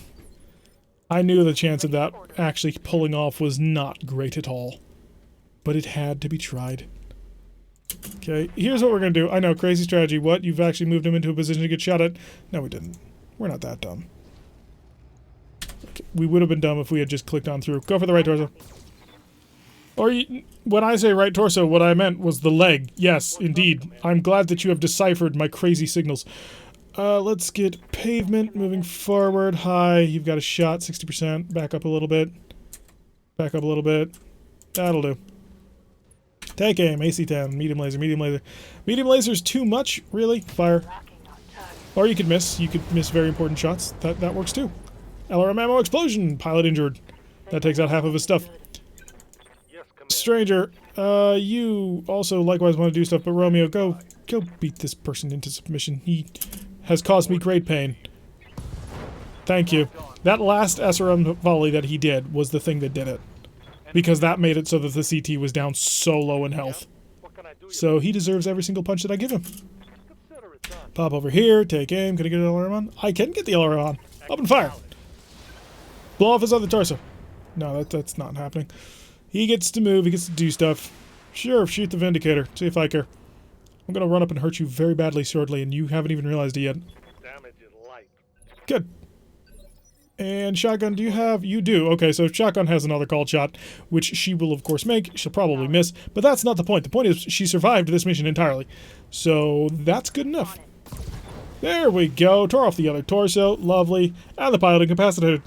I knew the chance of that actually pulling off was not great at all. But it had to be tried. Okay, here's what we're gonna do. I know, crazy strategy. What? You've actually moved him into a position to get shot at? No, we didn't. We're not that dumb. Okay, we would have been dumb if we had just clicked on through. Go for the right torso. Or, when I say right torso, what I meant was the leg. Yes, indeed. I'm glad that you have deciphered my crazy signals. Let's get Pavement moving forward. Hi, you've got a shot, 60%. Back up a little bit. Back up a little bit. That'll do. Take aim, AC-10, medium laser, medium laser. Medium laser's too much, really. Fire. Or you could miss. You could miss very important shots. That works too. LRM ammo explosion. Pilot injured. That takes out half of his stuff. Yes, Commander. Stranger, you also likewise want to do stuff, but Romeo, go beat this person into submission. He has caused me great pain. Thank you. That last SRM volley that he did was the thing that did it. Because that made it so that the CT was down so low in health. What can I do? So he deserves every single punch that I give him. Consider it done. Pop over here, take aim. Can I get the LRM on? I can get the LRM on. Open fire. Blow off his other torso. No, that's not happening. He gets to move, he gets to do stuff. Sure, shoot the Vindicator. See if I care. I'm gonna run up and hurt you very badly shortly, and you haven't even realized it yet. Damage is light. Good. And shotgun, do you have? You do. Okay, so shotgun has another called shot, which she will of course make. She'll probably miss, but that's not the point. The point is she survived this mission entirely. So that's good enough. There we go. Tore off the other torso. Lovely. And the pilot incapacitated.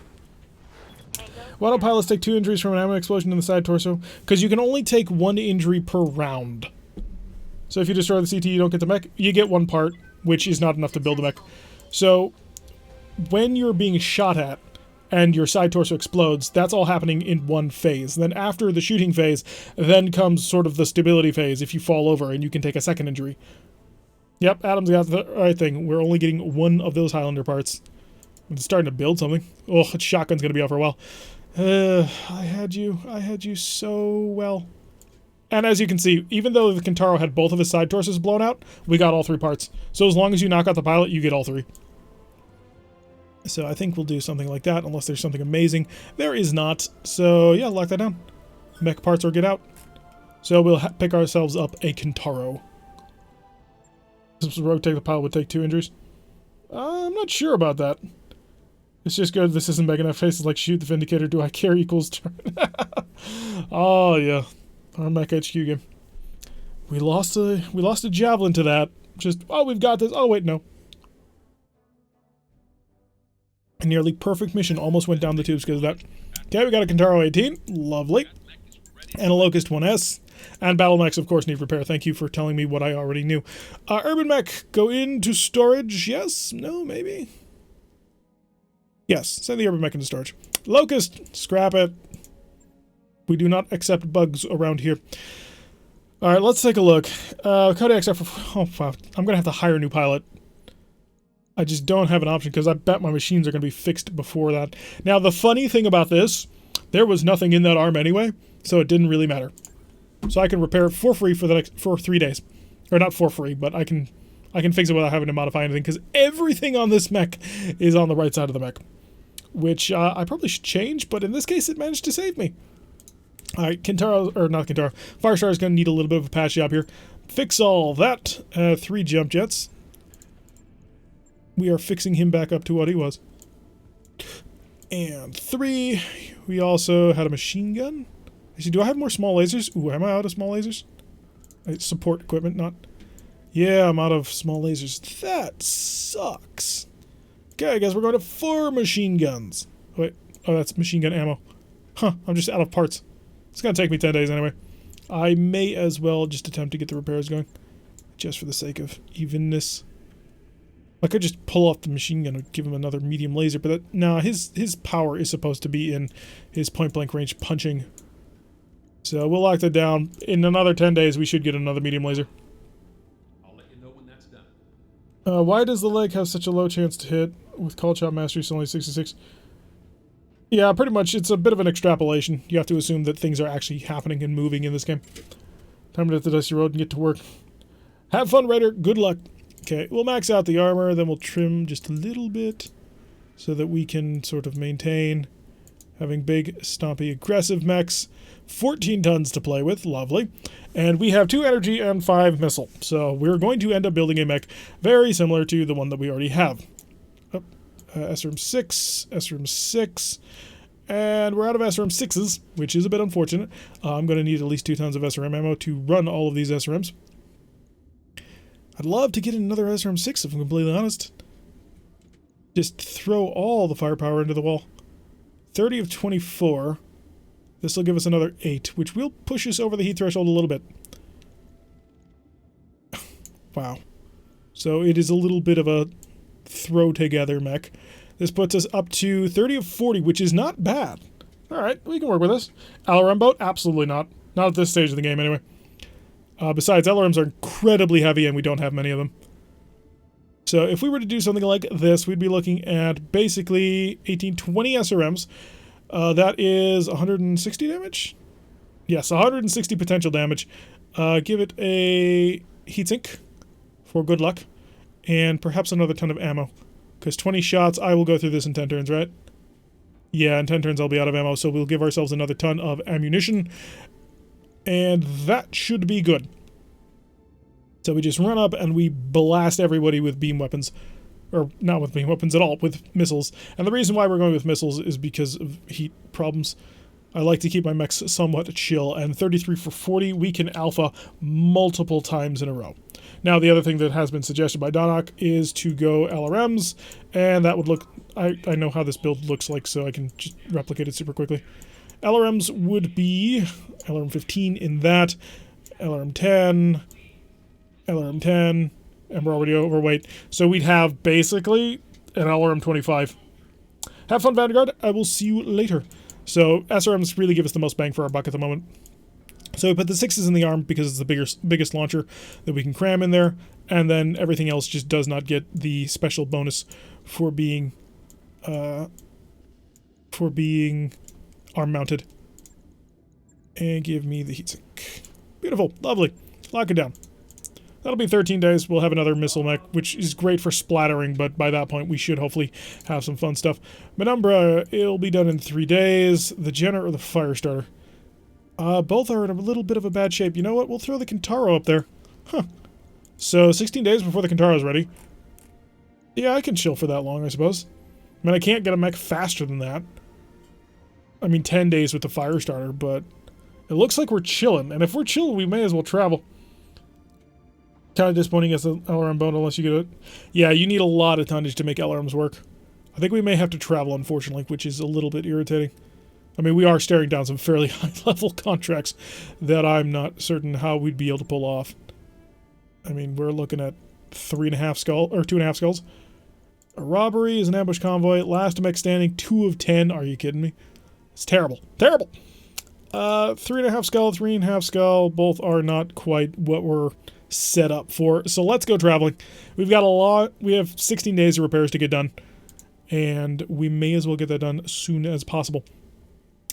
Why don't pilots take 2 injuries from an ammo explosion in the side torso? Because you can only take 1 injury per round. So if you destroy the CT, you don't get the mech. You get 1 part, which is not enough to build the mech. So when you're being shot at and your side torso explodes, that's all happening in 1 phase. Then after the shooting phase, then comes sort of the stability phase if you fall over and you can take a 2nd injury. Yep, Adam's got the right thing. We're only getting 1 of those Highlander parts. I'm starting to build something. Oh, shotgun's going to be out for a while. I had you so well. And as you can see, even though the Kintaro had both of his side torsos blown out, we got all 3 parts. So as long as you knock out the pilot, you get all 3. So I think we'll do something like that, unless there's something amazing. There is not. So yeah, lock that down. Mech parts or get out. So we'll pick ourselves up a Kintaro. This rotate the pilot would take 2 injuries. I'm not sure about that. It's just good. This isn't big enough. Faces like shoot the Vindicator. Do I care equals turn? Oh yeah, our Mech HQ game. We lost a javelin to that. Just we've got this. Oh wait, no. A nearly perfect mission almost went down the tubes because of that. Okay, we got a Kintaro 18. Lovely. And a Locust 1S. And battle mechs, of course, need repair. Thank you for telling me what I already knew. Urban mech, go into storage. Yes? No? Maybe? Yes, send the urban mech into storage. Locust, scrap it. We do not accept bugs around here. Alright, let's take a look. Kodiak's up for... Oh, fuck. I'm gonna have to hire a new pilot. I just don't have an option because I bet my machines are gonna be fixed before that. Now, the funny thing about this, there was nothing in that arm anyway, so it didn't really matter. So I can repair it for free for 3 days. Or not for free, but I can fix it without having to modify anything because everything on this mech is on the right side of the mech. Which I probably should change, but in this case it managed to save me. Alright, Kintaro, or not Kintaro, Firestar is going to need a little bit of a patch job here. Fix all that. 3 jump jets. We are fixing him back up to what he was. And 3. We also had a machine gun. Actually, do I have more small lasers? Ooh, am I out of small lasers? Support equipment, not... Yeah, I'm out of small lasers. That sucks. Okay, I guess we're going to 4 machine guns. Wait, oh, that's machine gun ammo. Huh, I'm just out of parts. It's going to take me 10 days anyway. I may as well just attempt to get the repairs going. Just for the sake of evenness. I could just pull off the machine gun and give him another medium laser, but nah, his power is supposed to be in his point-blank range punching. So we'll lock that down. In another 10 days, we should get another medium laser. I'll let you know when that's done. Why does the leg have such a low chance to hit? With call shot mastery, it's only 66. Yeah, pretty much. It's a bit of an extrapolation. You have to assume that things are actually happening and moving in this game. Time to hit the dusty road and get to work. Have fun, Raider. Good luck. Okay, we'll max out the armor, then we'll trim just a little bit so that we can sort of maintain having big, stompy, aggressive mechs. 14 tons to play with. Lovely. And we have 2 energy and 5 missile. So we're going to end up building a mech very similar to the one that we already have. SRM 6, SRM 6, and we're out of SRM 6s, which is a bit unfortunate. I'm going to need at least 2 tons of SRM ammo to run all of these SRMs. I'd love to get another SRM 6 if I'm completely honest. Just throw all the firepower into the wall. 30 of 24. This will give us another 8, which will push us over the heat threshold a little bit. Wow. So it is a little bit of a throw together mech. This puts us up to 30 of 40, which is not bad. Alright, we can work with this. LRM boat? Absolutely not. Not at this stage of the game, anyway. Besides, LRMs are incredibly heavy, and we don't have many of them. So if we were to do something like this, we'd be looking at basically 1820 SRMs. That is 160 damage? Yes, 160 potential damage. Give it a heatsink for good luck. And perhaps another ton of ammo. Because 20 shots, I will go through this in 10 turns, right? Yeah, in 10 turns I'll be out of ammo, so we'll give ourselves another ton of ammunition. And that should be good. So we just run up and we blast everybody with beam weapons. Or not with beam weapons at all, with missiles. And the reason why we're going with missiles is because of heat problems. I like to keep my mechs somewhat chill, and 33 for 40, we can alpha multiple times in a row. Now, the other thing that has been suggested by Donok is to go LRMs, and that would look... I know how this build looks like, so I can just replicate it super quickly. LRMs would be LRM 15 in that, LRM 10, LRM 10, and we're already overweight. So we'd have basically an LRM 25. Have fun, Vanguard. I will see you later. So SRMs really give us the most bang for our buck at the moment. So we put the 6s in the arm because it's the biggest launcher that we can cram in there, and then everything else just does not get the special bonus for being arm mounted. And give me the heatsink. Beautiful, lovely. Lock it down. That'll be 13 days. We'll have another missile mech, which is great for splattering, but by that point we should hopefully have some fun stuff. Penumbra, it'll be done in 3 days. The Jenner or the Firestarter. Both are in a little bit of a bad shape. You know what? We'll throw the Kintaro up there. Huh. So 16 days before the Kintaro's ready. Yeah, I can chill for that long, I suppose. I mean, I can't get a mech faster than that. I mean, 10 days with the Firestarter, but it looks like we're chilling. And if we're chilling, we may as well travel. Kind of disappointing as an LRM bone unless you get it. Yeah, you need a lot of tonnage to make LRMs work. I think we may have to travel, unfortunately, which is a little bit irritating. I mean, we are staring down some fairly high-level contracts that I'm not certain how we'd be able to pull off. I mean, we're looking at 3.5 skull, or 2.5 skulls. A robbery is an ambush convoy. Last mech standing, 2 of 10. Are you kidding me? It's terrible. Terrible! 3.5 skull, 3.5 skull. Both are not quite what we're set up for. So let's go traveling. We've got a lot. We have 16 days of repairs to get done. And we may as well get that done as soon as possible.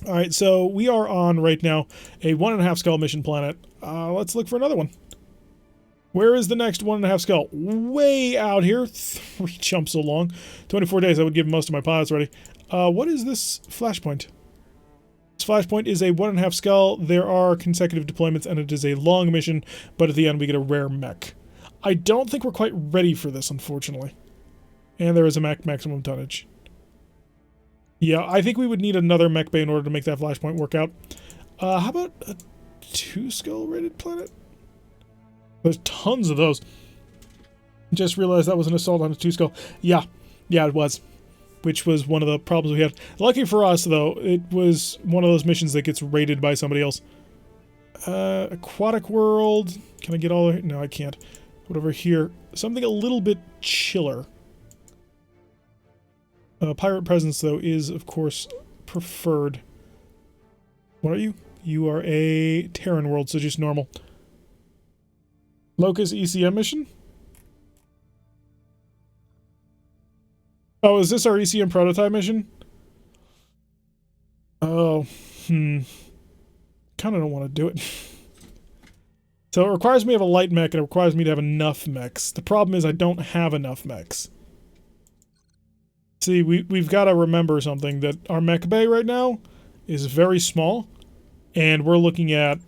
Alright, so we are on right now a 1.5 skull mission planet. Let's look for another one. Where is the next 1.5 skull? Way out here. 3 jumps along. 24 days. I would give most of my pilots ready. What is this flashpoint? This flashpoint is a 1.5 skull. There are consecutive deployments, and it is a long mission, but at the end we get a rare mech. I don't think we're quite ready for this, unfortunately. And there is a mech maximum tonnage. Yeah, I think we would need another mech bay in order to make that flashpoint work out. How about a 2 skull rated planet? There's tons of those. Just realized that was an assault on a 2 skull. Yeah, it was. Which was one of the problems we had. Lucky for us, though, it was one of those missions that gets raided by somebody else. Aquatic World. Can I get all of... No, I can't. But over here, something a little bit chiller. Pirate presence, though, is, of course, preferred. What are you? You are a Terran world, so just normal. Locus ECM mission? Oh, is this our ECM prototype mission? Oh, Kind of don't want to do it. So it requires me to have a light mech, and it requires me to have enough mechs. The problem is I don't have enough mechs. See, we've got to remember something, that our mech bay right now is very small, and we're looking at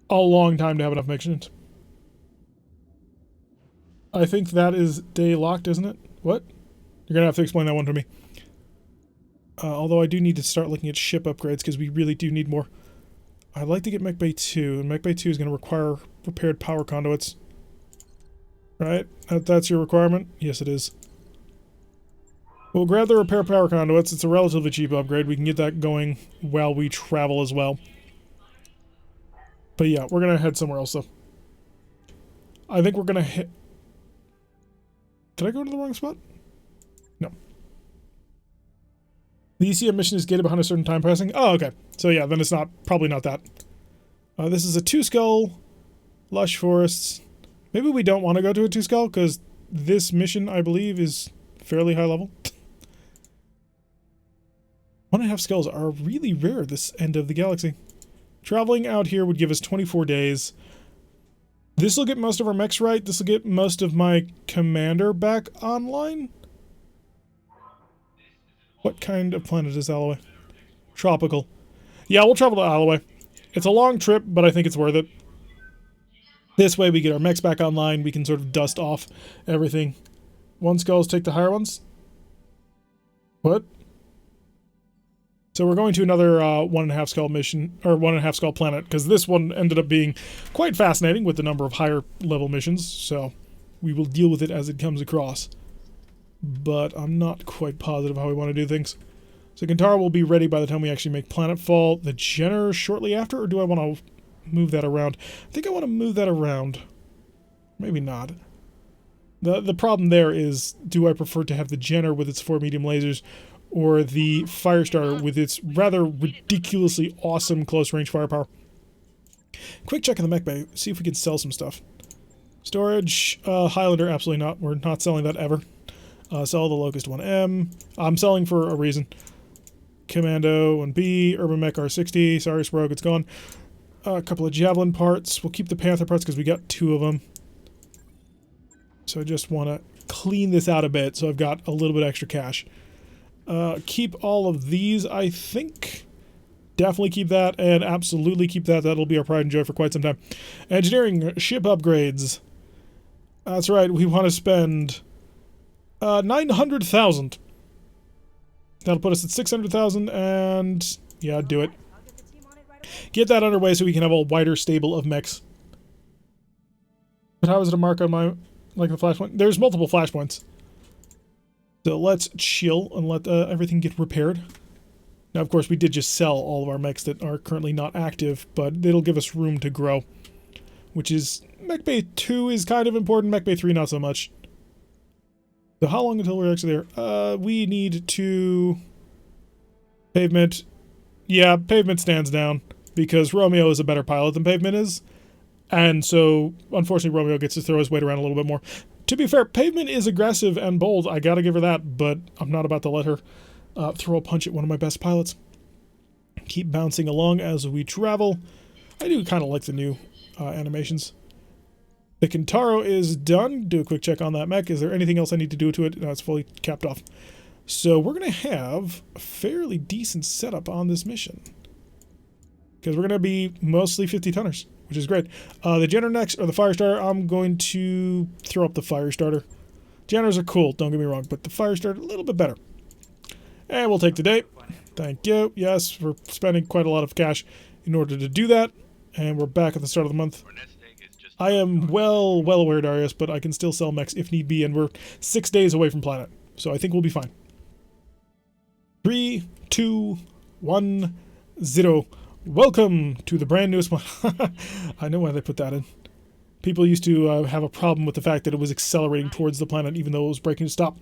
a long time to have enough missions. I think that is day locked, isn't it? What? You're going to have to explain that one to me. Although I do need to start looking at ship upgrades, because we really do need more. I'd like to get Mech Bay 2, and Mech Bay 2 is going to require repaired power conduits. Right? That's your requirement? Yes, it is. We'll grab the repair power conduits. It's a relatively cheap upgrade. We can get that going while we travel as well. But yeah, we're going to head somewhere else, though. I think we're going to hit... Did I go to the wrong spot? No. The ECM mission is gated behind a certain time passing. Oh, okay. So yeah, then it's not probably not that. This is a 2 skull, lush forests. Maybe we don't want to go to a 2 skull because this mission, I believe, is fairly high level. 1.5 skulls are really rare this end of the galaxy. Traveling out here would give us 24 days. This will get most of our mechs right. This will get most of my commander back online. What kind of planet is Alloway? Tropical. Yeah, we'll travel to Alloway. It's a long trip, but I think it's worth it. This way we get our mechs back online. We can sort of dust off everything. 1 skulls take the higher ones. What? So we're going to another 1.5 skull mission, or 1.5 skull planet, because this one ended up being quite fascinating with the number of higher level missions, so we will deal with it as it comes across. But I'm not quite positive how we want to do things. So Kintara will be ready by the time we actually make planetfall. The Jenner shortly after, or do I want to move that around? I think I want to move that around. Maybe not. The problem there is, do I prefer to have the Jenner with its 4 medium lasers, or the Firestarter with its rather ridiculously awesome close-range firepower? Quick check in the mech bay, see if we can sell some stuff. Storage, Highlander, absolutely not. We're not selling that ever. Sell the Locust 1M. I'm selling for a reason. Commando 1B, Urban Mech R60, sorry Rogue, it's gone. A couple of Javelin parts. We'll keep the Panther parts because we got 2 of them. So I just want to clean this out a bit so I've got a little bit extra cash. Keep all of these, I think. Definitely keep that, and absolutely keep that. That'll be our pride and joy for quite some time. Engineering, ship upgrades. That's right, we want to spend 900,000. That'll put us at 600,000, and yeah, do it. Get that underway so we can have a wider stable of mechs. But how is it a mark on my, like the flashpoint? There's multiple flashpoints. So let's chill and let everything get repaired. Now, of course, we did just sell all of our mechs that are currently not active, but it'll give us room to grow. Which is, Mech Bay 2 is kind of important, Mech Bay 3 not so much. So how long until we're actually there? We need to... Pavement. Yeah, Pavement stands down, because Romeo is a better pilot than Pavement is. And so, unfortunately, Romeo gets to throw his weight around a little bit more. To be fair, Pavement is aggressive and bold, I gotta give her that, but I'm not about to let her throw a punch at one of my best pilots. Keep bouncing along as we travel. I do kind of like the new animations. The Kintaro is done. Do a quick check on that mech. Is there anything else I need to do to it? No, it's fully capped off. So we're going to have a fairly decent setup on this mission. Because we're going to be mostly 50-tonners, which is great. The Jenner next, or the Firestarter, I'm going to throw up the Firestarter. Jenners are cool, don't get me wrong, but the Firestarter, a little bit better. And we'll take the date. Thank you. Yes, we're spending quite a lot of cash in order to do that. And we're back at the start of the month. I am well aware, Darius, but I can still sell mechs if need be, and we're 6 days away from planet. So I think we'll be fine. 3, 2, 1, 0. Welcome to the brand newest one. I know why they put that in. People used to have a problem with the fact that it was accelerating towards the planet, even though it was breaking to stop.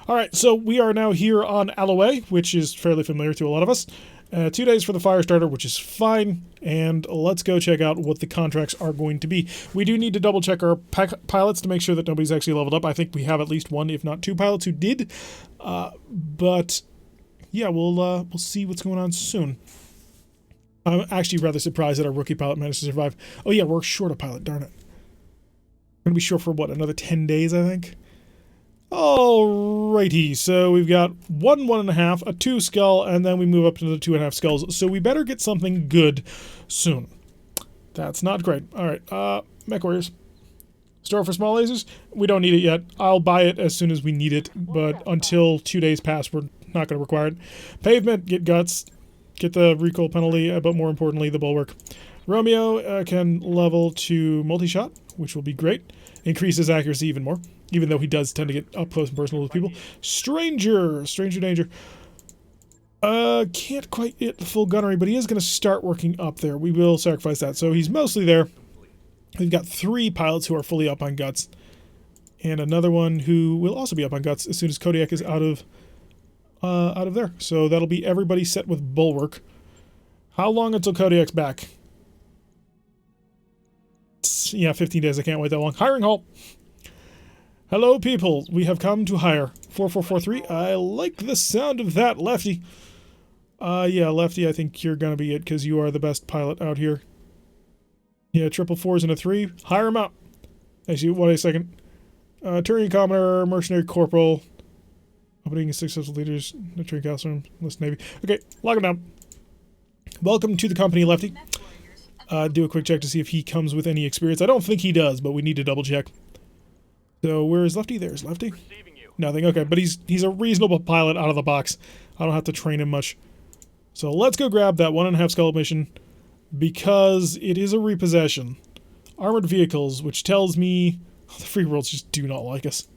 Alright, so we are now here on Alloway, which is fairly familiar to a lot of us. 2 days for the Firestarter, which is fine, and let's go check out what the contracts are going to be. We do need to double check our pilots to make sure that nobody's actually leveled up. I think we have at least 1, if not 2 pilots who did, but yeah, we'll see what's going on soon. I'm actually rather surprised that our rookie pilot managed to survive. Oh yeah, we're short a pilot, darn it. We're going to be short for what, another 10 days, I think? Alrighty, so we've got 1 1.5, a 2 skull, and then we move up to the 2.5 skulls. So we better get something good soon. That's not great. Alright, Mech Warriors. Store for small lasers? We don't need it yet. I'll buy it as soon as we need it, but until 2 days pass, we're not going to require it. Pavement, get guts. Get the recoil penalty, but more importantly, the bulwark. Romeo can level to multi-shot, which will be great. Increases accuracy even more, even though he does tend to get up close and personal with people. Stranger danger. Can't quite hit the full gunnery, but he is going to start working up there. We will sacrifice that. So he's mostly there. We've got 3 pilots who are fully up on guts, and another one who will also be up on guts as soon as Kodiak is out of there. So that'll be everybody set with bulwark. How long until Kodiak's back? Yeah, 15 days. I can't wait that long. Hiring halt. Hello, people. We have come to hire 4443. I like the sound of that, Lefty. Yeah, Lefty, I think you're gonna be it because you are the best pilot out here. Yeah, 444s and a 3. Hire him out. Actually, wait a second. Touring Commoner, Mercenary Corporal. Opening successful leaders, Touring Counselor, List Navy. Okay, lock him down. Welcome to the company, Lefty. Do a quick check to see if he comes with any experience. I don't think he does, but we need to double check. So, where is Lefty? There's Lefty. Nothing. Okay, but he's a reasonable pilot out of the box. I don't have to train him much. So let's go grab that 1.5 skull mission because it is a repossession. Armored vehicles, which tells me the free worlds just do not like us.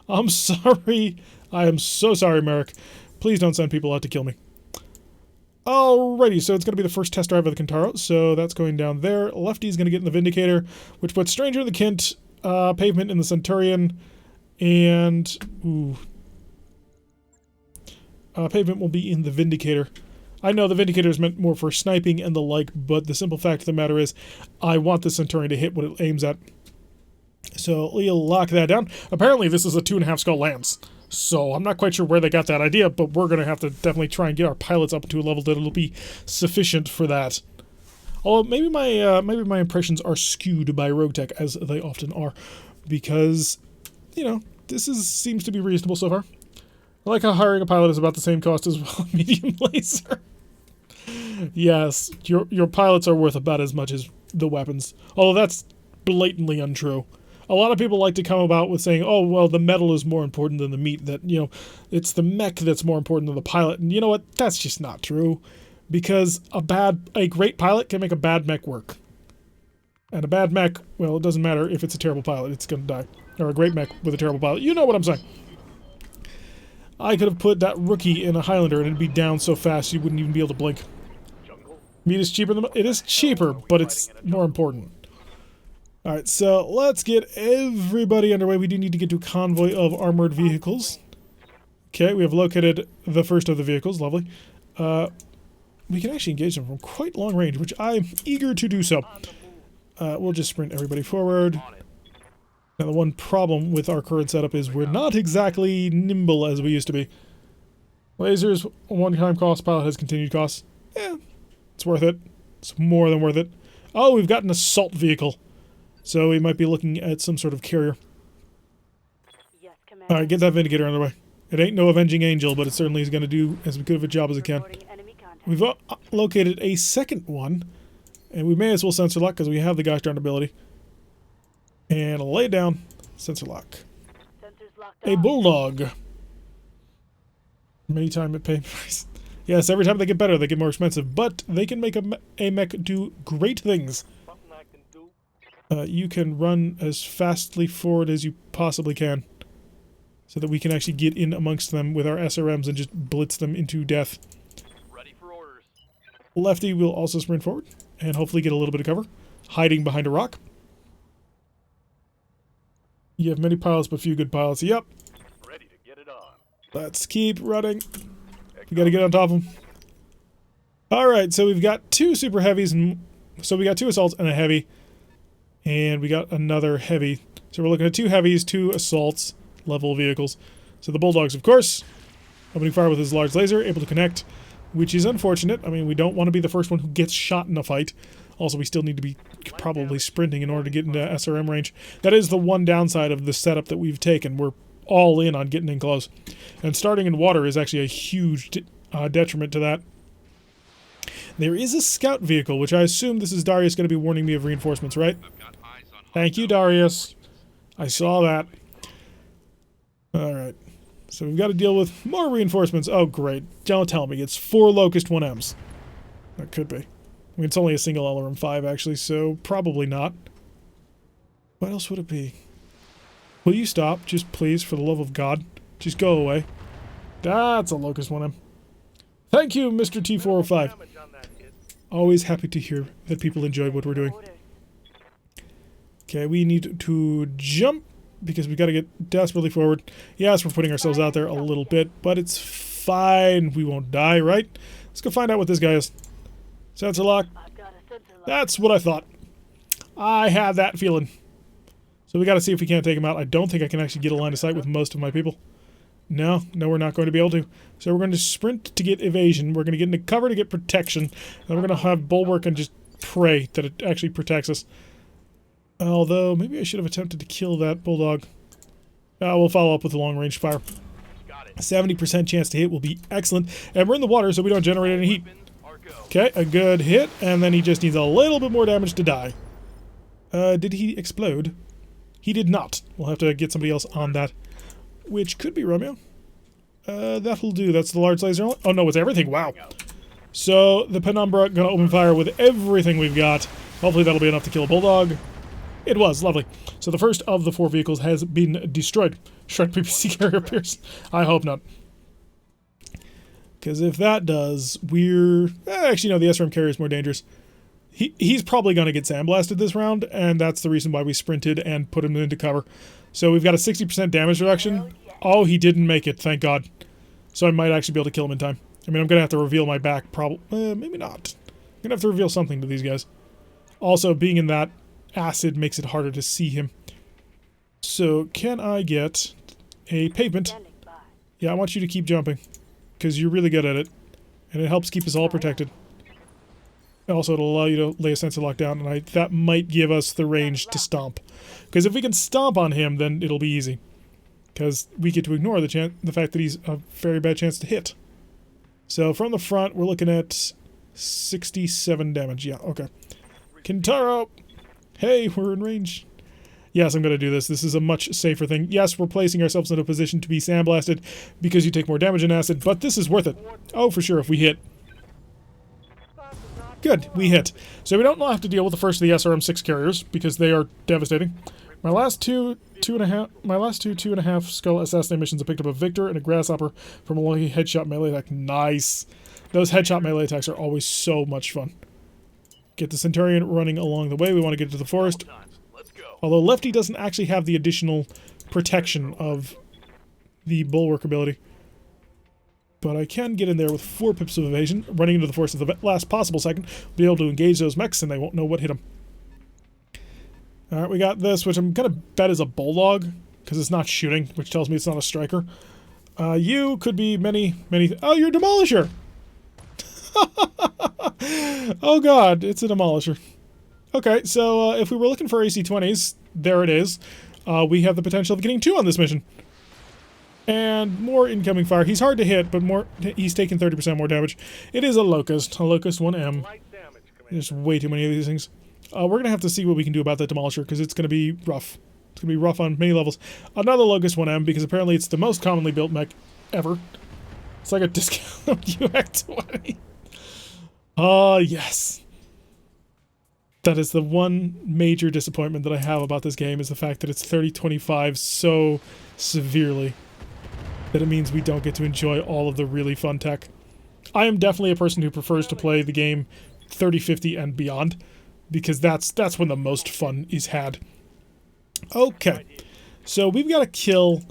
I'm sorry. I am so sorry, Merrick. Please don't send people out to kill me. Alrighty, so it's going to be the first test drive of the Kintaro, so that's going down there. Lefty's going to get in the Vindicator, which puts Stranger in the Kint, Pavement in the Centurion, and... ooh. Pavement will be in the Vindicator. I know the Vindicator is meant more for sniping and the like, but the simple fact of the matter is I want the Centurion to hit what it aims at. So we'll lock that down. Apparently this is a 2.5 skull lance, so I'm not quite sure where they got that idea, but we're going to have to definitely try and get our pilots up to a level that it'll be sufficient for that. Although maybe my impressions are skewed by RogueTech, as they often are, because, you know, this seems to be reasonable so far. I like how hiring a pilot is about the same cost as well, medium laser. Yes, your pilots are worth about as much as the weapons. Although that's blatantly untrue. A lot of people like to come about with saying, oh, well, the metal is more important than the meat. That, you know, it's the mech that's more important than the pilot. And you know what? That's just not true. Because a great pilot can make a bad mech work. And a bad mech, well, it doesn't matter if it's a terrible pilot. It's going to die. Or a great mech with a terrible pilot. You know what I'm saying. I could have put that rookie in a Highlander and it'd be down so fast you wouldn't even be able to blink. Meat is cheaper than... it is cheaper, but it's more important. Alright, so let's get everybody underway. We do need to get to a convoy of armored vehicles. Okay, we have located the first of the vehicles. Lovely. We can actually engage them from quite long range, which I'm eager to do so. We'll just sprint everybody forward. Now, the one problem with our current setup is we're not exactly nimble as we used to be. Lasers, one-time cost, pilot has continued costs. Eh, it's worth it. It's more than worth it. Oh, we've got an assault vehicle. So we might be looking at some sort of carrier. Yes, Commander. Alright, get that Vindicator underway. It ain't no avenging angel, but it certainly is going to do as good of a job as it can. Reporting enemy contact. We've located a second one, and we may as well sensor lock because we have the gosh darn ability. And lay down, sensor lock. Sensors locked A on. bulldog. Many time it pay price. Yes, every time they get better, they get more expensive, but they can make a mech do great things. Something I can do. You can run as fastly forward as you possibly can, so that we can actually get in amongst them with our SRMs and just blitz them into death. Ready for orders. Lefty will also sprint forward and hopefully get a little bit of cover, hiding behind a rock. You have many pilots, but few good pilots. Yep. Ready to get it on. Let's keep running. We gotta get on top of them. Alright, so we've got 2 super heavies, and so we got 2 assaults and a heavy. And we got another heavy. So we're looking at 2 heavies, 2 assaults level vehicles. So the Bulldogs, of course, opening fire with his large laser, able to connect, which is unfortunate. I mean, we don't want to be the first one who gets shot in a fight. Also, we still need to be probably sprinting in order to get into SRM range. That is the one downside of the setup that we've taken. We're all in on getting in close. And starting in water is actually a huge detriment to that. There is a scout vehicle, which I assume this is Darius going to be warning me of reinforcements, right? Thank you, Darius. I saw that. Alright. So we've got to deal with more reinforcements. Oh, great. Don't tell me. It's 4 Locust 1Ms. That could be. I mean, it's only a single LRM-5, actually, so probably not. What else would it be? Will you stop? Just please, for the love of God. Just go away. That's a Locust 1M. Thank you, Mr. T405. Damage on that hit. Always happy to hear that people enjoy what we're doing. Orders. Okay, we need to jump because we got to get desperately forward. Yes, we're putting ourselves out there a little bit, but it's fine. We won't die, right? Let's go find out what this guy is. Sensor lock. I've got a sensor lock. That's what I thought. I had that feeling. So we got to see if we can't take him out. I don't think I can actually get a line of sight with most of my people. No, we're not going to be able to. So we're going to sprint to get evasion. We're going to get into cover to get protection. And we're going to have bulwark and just pray that it actually protects us. Although, maybe I should have attempted to kill that bulldog. We'll follow up with the long-range fire. 70% chance to hit will be excellent. And we're in the water, so we don't generate any heat. Okay, a good hit. And then he just needs a little bit more damage to die. Did he explode? He did not. We'll have to get somebody else on that. Which could be Romeo. That'll do. That's the large laser. Oh no, it's everything. Wow. So the Penumbra gonna open fire with everything we've got. Hopefully that'll be enough to kill a bulldog. It was. Lovely. So the first of the 4 vehicles has been destroyed. Shrek PPC carrier appears. I hope not. Because if that does, we're... actually, no, the SRM carrier is more dangerous. He's probably going to get sandblasted this round, and that's the reason why we sprinted and put him into cover. So we've got a 60% damage reduction. Oh, he didn't make it, thank God. So I might actually be able to kill him in time. I mean, I'm going to have to reveal my back, probably. Maybe not. I'm going to have to reveal something to these guys. Also, being in that acid makes it harder to see him. So, can I get a pavement? Yeah, I want you to keep jumping. Because you're really good at it. And it helps keep us all protected. Also, it'll allow you to lay a sensor lock down, and that might give us the range to stomp. Because if we can stomp on him, then it'll be easy. Because we get to ignore the fact that he's a very bad chance to hit. So, from the front, we're looking at 67 damage. Yeah, okay. Kintaro! Hey, we're in range. Yes, I'm going to do this. This is a much safer thing. Yes, we're placing ourselves in a position to be sandblasted because you take more damage in acid, but this is worth it. Oh, for sure, if we hit. Good, we hit. So we don't have to deal with the first of the SRM-6 carriers because they are devastating. My last two 2.5 Skull Assassinate missions have picked up a Victor and a Grasshopper from a lucky headshot melee attack. Nice. Those headshot melee attacks are always so much fun. Get the Centurion running along the way. We want to get to the forest. Although Lefty doesn't actually have the additional protection of the bulwark ability. But I can get in there with 4 pips of evasion, running into the forest at the last possible second, be able to engage those mechs and they won't know what hit them. Alright, we got this, which I'm going to bet is a bulldog, because it's not shooting, which tells me it's not a striker. You could be many... Oh, you're a demolisher! Oh god, it's a demolisher. Okay, so if we were looking for AC-20s, there it is. We have the potential of getting 2 on this mission. And more incoming fire. He's hard to hit, but he's taking 30% more damage. It is a Locust 1M. There's way too many of these things. We're going to have to see what we can do about that Demolisher, because it's going to be rough. It's going to be rough on many levels. Another Locust 1M, because apparently it's the most commonly built mech ever. It's like a discount UX-20. Yes. That is the one major disappointment that I have about this game, is the fact that it's 3025 so severely that it means we don't get to enjoy all of the really fun tech. I am definitely a person who prefers to play the game 3050 and beyond, because that's when the most fun is had. Okay, so we've got to kill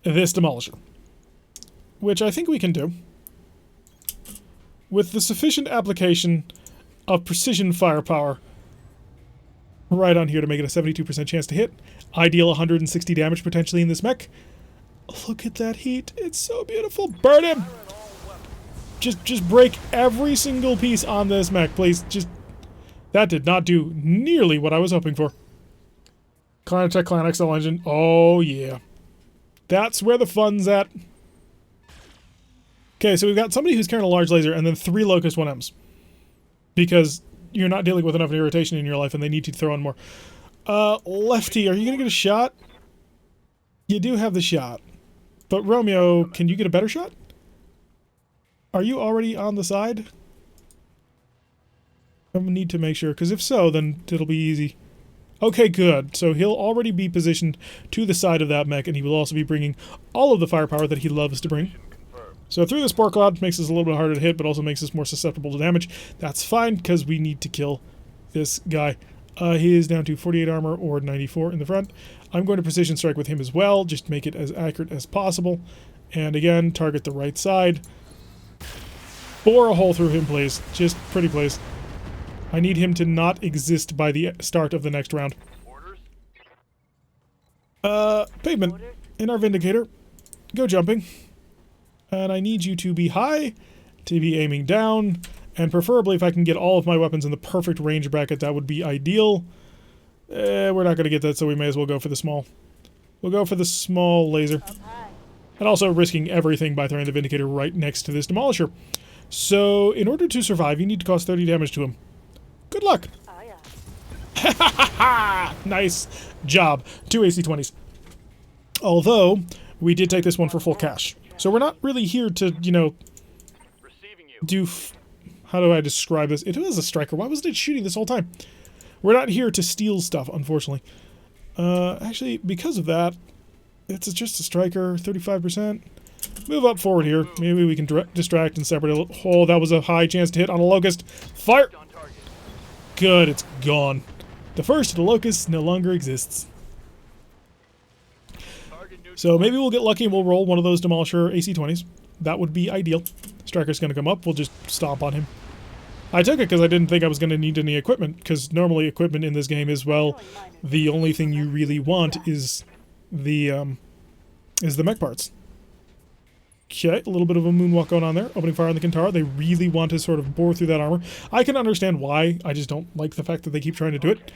this Demolisher, which I think we can do with the sufficient application of precision firepower right on here to make it a 72% chance to hit. Ideal 160 damage potentially in this mech. Look at that heat. It's so beautiful. Burn him! Just break every single piece on this mech, please. That did not do nearly what I was hoping for. Battletech Clan XL engine. Oh, yeah. That's where the fun's at. Okay, so we've got somebody who's carrying a large laser and then 3 Locust 1Ms. Because you're not dealing with enough irritation in your life and they need to throw in more. Lefty, are you going to get a shot? You do have the shot. But Romeo, can you get a better shot? Are you already on the side? I need to make sure, because if so, then it'll be easy. Okay, good. So he'll already be positioned to the side of that mech, and he will also be bringing all of the firepower that he loves to bring. So through the Spore Cloud makes us a little bit harder to hit, but also makes us more susceptible to damage. That's fine, because we need to kill this guy. He is down to 48 armor or 94 in the front. I'm going to precision strike with him as well, just to make it as accurate as possible. And again, target the right side. Bore a hole through him, please. Just pretty please. I need him to not exist by the start of the next round. Pavement. Orders? In our Vindicator. Go jumping. And I need you to be high, to be aiming down, and preferably if I can get all of my weapons in the perfect range bracket, that would be ideal. We're not going to get that, so we may as well go for the small. We'll go for the small laser. Up high. And also risking everything by throwing the Vindicator right next to this Demolisher. So, in order to survive, you need to cause 30 damage to him. Good luck! Aye, aye. Nice job. 2 AC-20s. Although, we did take this one for full cash. So we're not really here to, you know, Receiving you. do... how do I describe this? It was a striker. Why wasn't it shooting this whole time? We're not here to steal stuff, unfortunately. Actually, because of that, it's just a striker, 35%. Move up forward here. Maybe we can distract and separate a little. Oh, that was a high chance to hit on a locust. Fire! On target. Good, it's gone. The first of the locusts no longer exists. Target neutral. So maybe we'll get lucky and we'll roll one of those Demolisher AC-20s. That would be ideal. Striker's going to come up. We'll just stomp on him. I took it because I didn't think I was going to need any equipment, because normally equipment in this game is, well, the only thing you really want is the mech parts. Okay, a little bit of a moonwalk going on there. Opening fire on the Kintara. They really want to sort of bore through that armor. I can understand why. I just don't like the fact that they keep trying to do it.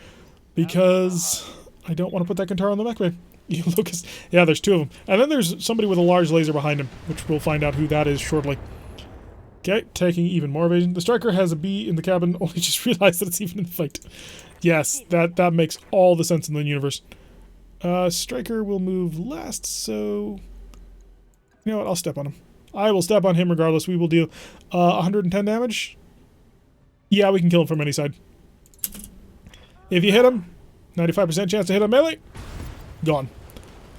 Because I don't want to put that Kintara on the mech bay. You Lucas. Yeah, there's two of them. And then there's somebody with a large laser behind him, which we'll find out who that is shortly. Okay, taking even more evasion. The striker has a bee in the cabin. Only just realized that it's even in fight. Yes, that makes all the sense in the universe. Striker will move last, so... You know what? I'll step on him. I will step on him regardless. We will deal 110 damage. Yeah, we can kill him from any side. If you hit him, 95% chance to hit him melee. Gone.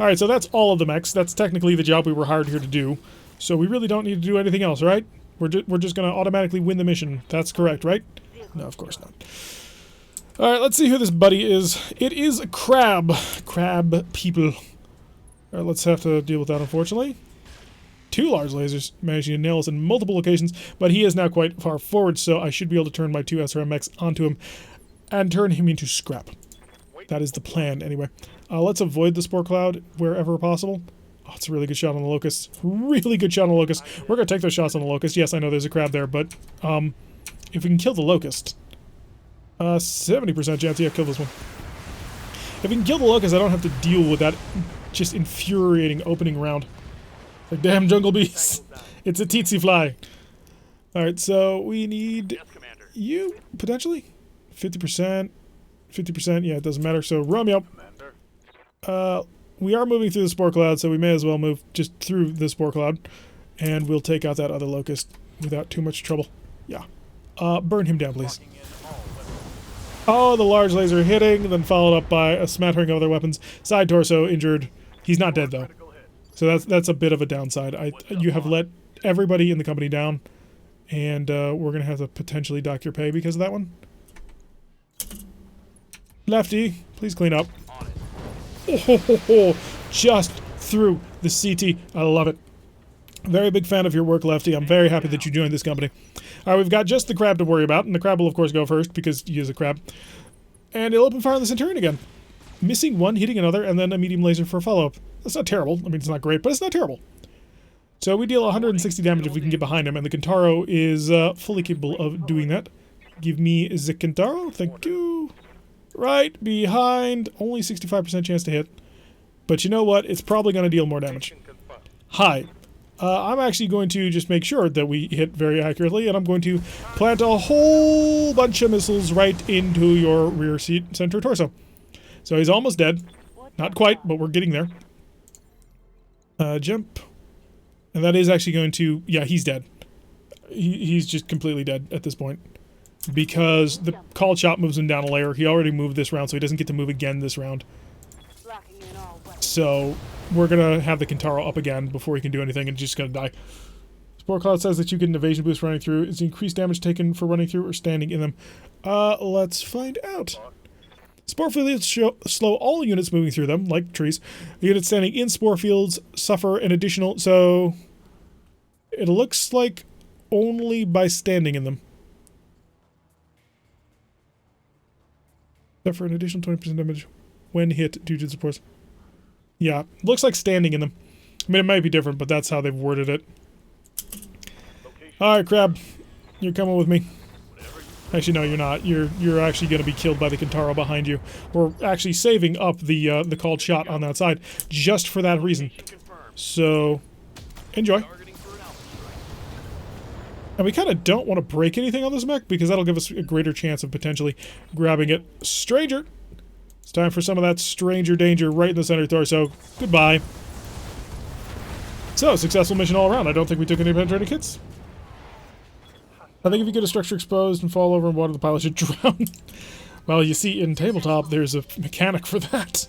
Alright, so that's all of the mechs. That's technically the job we were hired here to do. So we really don't need to do anything else, right? We're just going to automatically win the mission. That's correct, right? No, of course not. Alright, let's see who this buddy is. It is Crab. Crab people. Alright, let's have to deal with that, unfortunately. 2 large lasers managing to nail us in multiple locations, but he is now quite far forward, so I should be able to turn my 2 SRMX onto him and turn him into scrap. That is the plan, anyway. Let's avoid the Spore Cloud wherever possible. Oh, it's a really good shot on the Locust. Really good shot on the Locust. We're going to take those shots on the Locust. Yes, I know there's a crab there, but if we can kill the Locust... 70% chance, yeah, kill this one. If we can kill the Locust, I don't have to deal with that just infuriating opening round. Like, damn jungle bees. It's a tsetse fly. Alright, so we need Yes, Commander. you, potentially? 50%. 50%, yeah, it doesn't matter. So, Romeo. Commander. We are moving through the Spore Cloud, so we may as well move just through the Spore Cloud. And we'll take out that other Locust without too much trouble. Yeah. Burn him down, please. Locking in all weapons. Oh, the large laser hitting, then followed up by a smattering of other weapons. Side torso injured. He's not dead, though. Critical hit. So that's a bit of a downside. You have let everybody in the company down, and we're going to have to potentially dock your pay because of that one. Lefty, please clean up. On it. Oh, ho, ho, ho. Just through the CT. I love it. Very big fan of your work, Lefty. I'm very happy that you joined this company. All right, we've got just the crab to worry about, and the crab will, of course, go first because he is a crab. And he'll open fire on the Centurion again. Missing one, hitting another, and then a medium laser for a follow-up. That's not terrible. I mean, it's not great, but it's not terrible. So we deal 160 damage if we can get behind him, and the Kintaro is fully capable of doing that. Give me the Kintaro. Thank you. Right behind. Only 65% chance to hit. But you know what? It's probably going to deal more damage. Mission confirmed. Hi. I'm actually going to just make sure that we hit very accurately, and I'm going to plant a whole bunch of missiles right into your rear seat center torso. So he's almost dead. Not quite, but we're getting there. Jump. And that is actually going to... Yeah, he's dead. He's just completely dead at this point. Because the call chop moves him down a layer. He already moved this round, so he doesn't get to move again this round. Locking in all weapons. So we're going to have the Kintaro up again before he can do anything and just going to die. Spore Cloud says that you get an evasion boost running through. Is the increased damage taken for running through or standing in them? Let's find out. Spore fields slow all units moving through them, like trees. The units standing in spore fields suffer an additional... So it looks like only by standing in them. Suffer an additional 20% damage when hit due to the spores. Yeah, looks like standing in them. I mean, it might be different, but that's how they've worded it. Alright, Crab. You're coming with me. Actually, no, you're not. You're actually going to be killed by the Kintaro behind you. We're actually saving up the called shot on that side, just for that reason. So, enjoy. And we kind of don't want to break anything on this mech, because that'll give us a greater chance of potentially grabbing it. Stranger! It's time for some of that stranger danger right in the center torso. Goodbye. So, successful mission all around. I don't think we took any penetrating kits. I think if you get a structure exposed and fall over in water, the pilot should drown. Well, you see, in tabletop, there's a mechanic for that.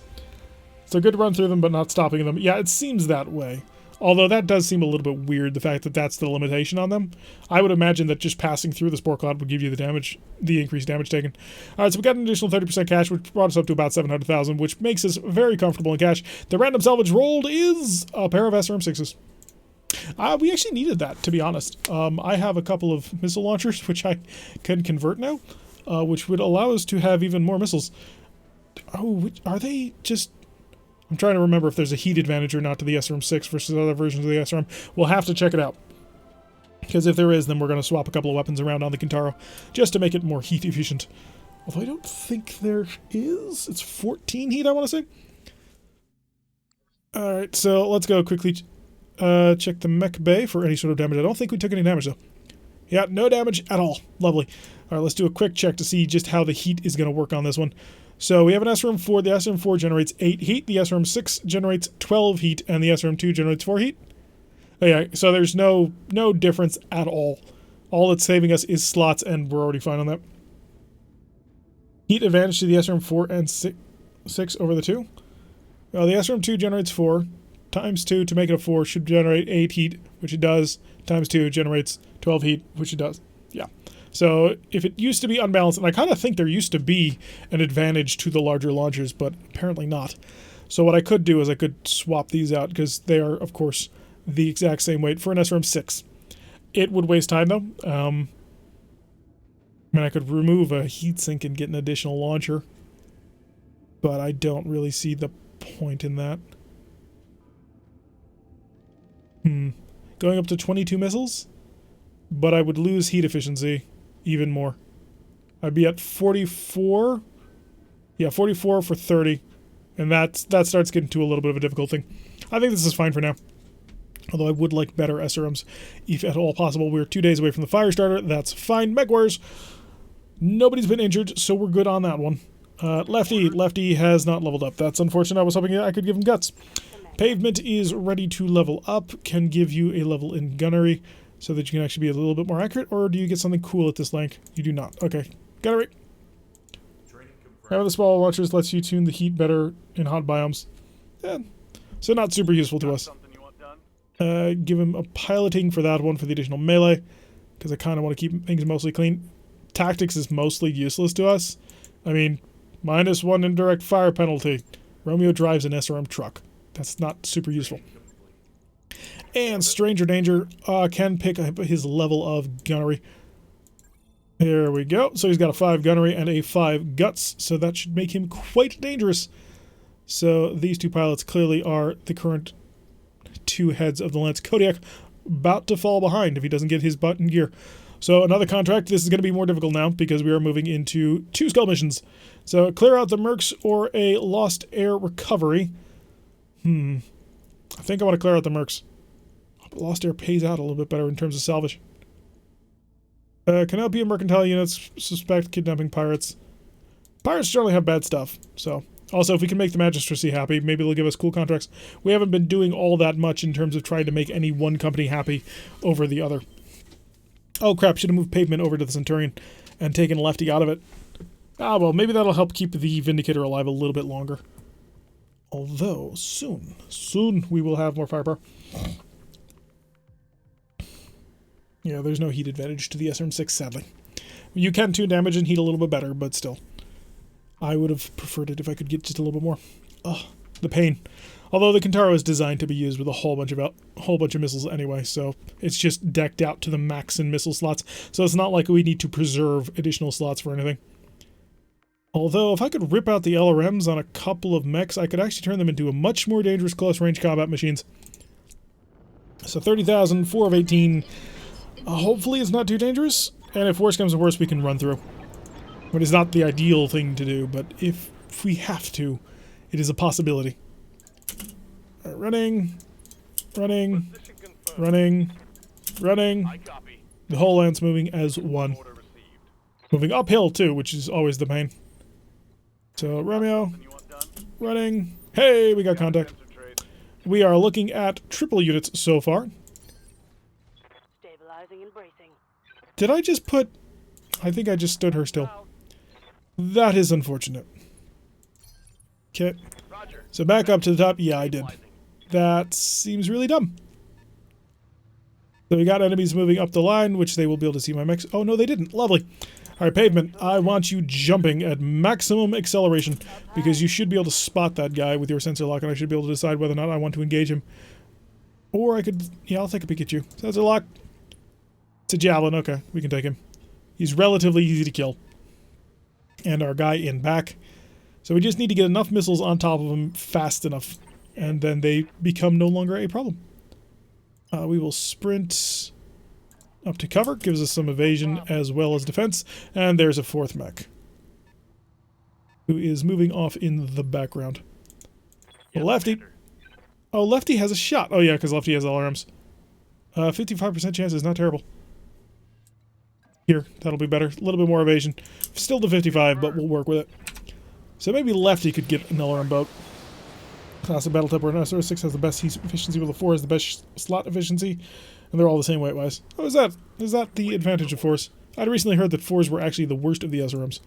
So good to run through them, but not stopping them. Yeah, it seems that way. Although that does seem a little bit weird, the fact that that's the limitation on them. I would imagine that just passing through the spore cloud would give you the damage, the increased damage taken. Alright, so we got an additional 30% cash, which brought us up to about 700,000, which makes us very comfortable in cash. The random salvage rolled is a pair of SRM-6s. We actually needed that, to be honest. I have a couple of missile launchers, which I can convert now, which would allow us to have even more missiles. Oh, are they just... I'm trying to remember if there's a heat advantage or not to the SRM-6 versus other versions of the SRM. We'll have to check it out. Because if there is, then we're going to swap a couple of weapons around on the Kintaro, just to make it more heat efficient. Although I don't think there is. It's 14 heat, I want to say. Alright, so let's go quickly... check the mech bay for any sort of damage. I don't think we took any damage, though. Yeah, no damage at all. Lovely. Alright, let's do a quick check to see just how the heat is going to work on this one. So we have an SRM-4. The SRM-4 generates 8 heat. The SRM-6 generates 12 heat. And the SRM-2 generates 4 heat. Oh, yeah, so there's no difference at all. All that's saving us is slots, and we're already fine on that. Heat advantage to the SRM-4 and 6 over the 2. Well, the SRM-2 generates 4. Times 2 to make it a 4 should generate 8 heat, which it does. Times 2 generates 12 heat, which it does. Yeah. So if it used to be unbalanced, and I kind of think there used to be an advantage to the larger launchers, but apparently not. So what I could do is I could swap these out, because they are, of course, the exact same weight for an SRM-6. It would waste time, though. I mean, I could remove a heatsink and get an additional launcher, but I don't really see the point in that. Going up to 22 missiles, but I would lose heat efficiency even more. I'd be at 44. Yeah, 44 for 30, and that starts getting to a little bit of a difficult thing. I think this is fine for now. Although I would like better SRMs, if at all possible. We're 2 days away from the fire starter. That's fine. Megwars. Nobody's been injured, so we're good on that one. Lefty has not leveled up. That's unfortunate. I was hoping I could give him guts. Pavement is ready to level up, can give you a level in gunnery, so that you can actually be a little bit more accurate, or do you get something cool at this rank? You do not. Okay. Gunnery. Having the small launchers lets you tune the heat better in hot biomes. Yeah. So not super useful to us. Give him a piloting for that one for the additional melee, because I kind of want to keep things mostly clean. Tactics is mostly useless to us. I mean, -1 indirect fire penalty. Romeo drives an SRM truck. That's not super useful. And Stranger Danger can pick up his level of gunnery. There we go. So he's got a 5 gunnery and a 5 guts, so that should make him quite dangerous. So these two pilots clearly are the current 2 heads of the Lance. Kodiak about to fall behind if he doesn't get his butt in gear. So another contract. This is going to be more difficult now because we are moving into 2 skull missions. So clear out the mercs or a lost air recovery. I think I want to clear out the mercs. Lost air pays out a little bit better in terms of salvage. Cannot be a mercantile units. Suspect kidnapping pirates. Pirates generally have bad stuff. So also, if we can make the magistracy happy, maybe they'll give us cool contracts. We haven't been doing all that much in terms of trying to make any one company happy over the other. Oh crap! Should have moved pavement over to the Centurion and taken Lefty out of it. Ah well, maybe that'll help keep the Vindicator alive a little bit longer. Although, soon we will have more firepower. Yeah, there's no heat advantage to the SRM-6, sadly. You can tune damage and heat a little bit better, but still. I would have preferred it if I could get just a little bit more. Ugh, the pain. Although the Kintaro is designed to be used with a whole bunch of missiles anyway, so it's just decked out to the max in missile slots. So it's not like we need to preserve additional slots for anything. Although, if I could rip out the LRMs on a couple of mechs, I could actually turn them into a much more dangerous close-range combat machines. So 30,000, 4 of 18. Hopefully it's not too dangerous, and if worse comes to worse, we can run through. I mean, it's not the ideal thing to do, but if we have to, it is a possibility. All right, running, running, Position confirmed. running, running. I copy. The whole land's moving as one. Order received. Moving uphill, too, which is always the pain. So, Romeo, You want done? running. Hey, we got contact. Concentrate. We are looking at triple units so far. Stabilizing and bracing. Did I just put... I think I just stood her still. Out. That is unfortunate. Okay. Roger. So back up to the top. Yeah, I did. Stabilizing. That seems really dumb. So we got enemies moving up the line, which they will be able to see my mechs. Oh, no, they didn't. Lovely. All right, pavement. I want you jumping at maximum acceleration because you should be able to spot that guy with your sensor lock, and I should be able to decide whether or not I want to engage him. Or I could... Yeah, I'll take a peek at you. Sensor lock. It's a javelin. Okay, we can take him. He's relatively easy to kill. And our guy in back. So we just need to get enough missiles on top of him fast enough. And then they become no longer a problem. We will sprint up to cover. Gives us some evasion as well as defense. And there's a fourth mech. Who is moving off in the background. Yes, Lefty. Commander. Oh, Lefty has a shot. Oh yeah, because Lefty has LRMs. 55% chance is not terrible. Here, that'll be better. A little bit more evasion. Still to 55, but we'll work with it. So maybe Lefty could get an LRM boat. Classic Battletech where an SR6 has the best heat efficiency, while the 4 has the best slot efficiency, and they're all the same weight-wise. Oh, is that the advantage of 4s? I'd recently heard that 4s were actually the worst of the SRMs.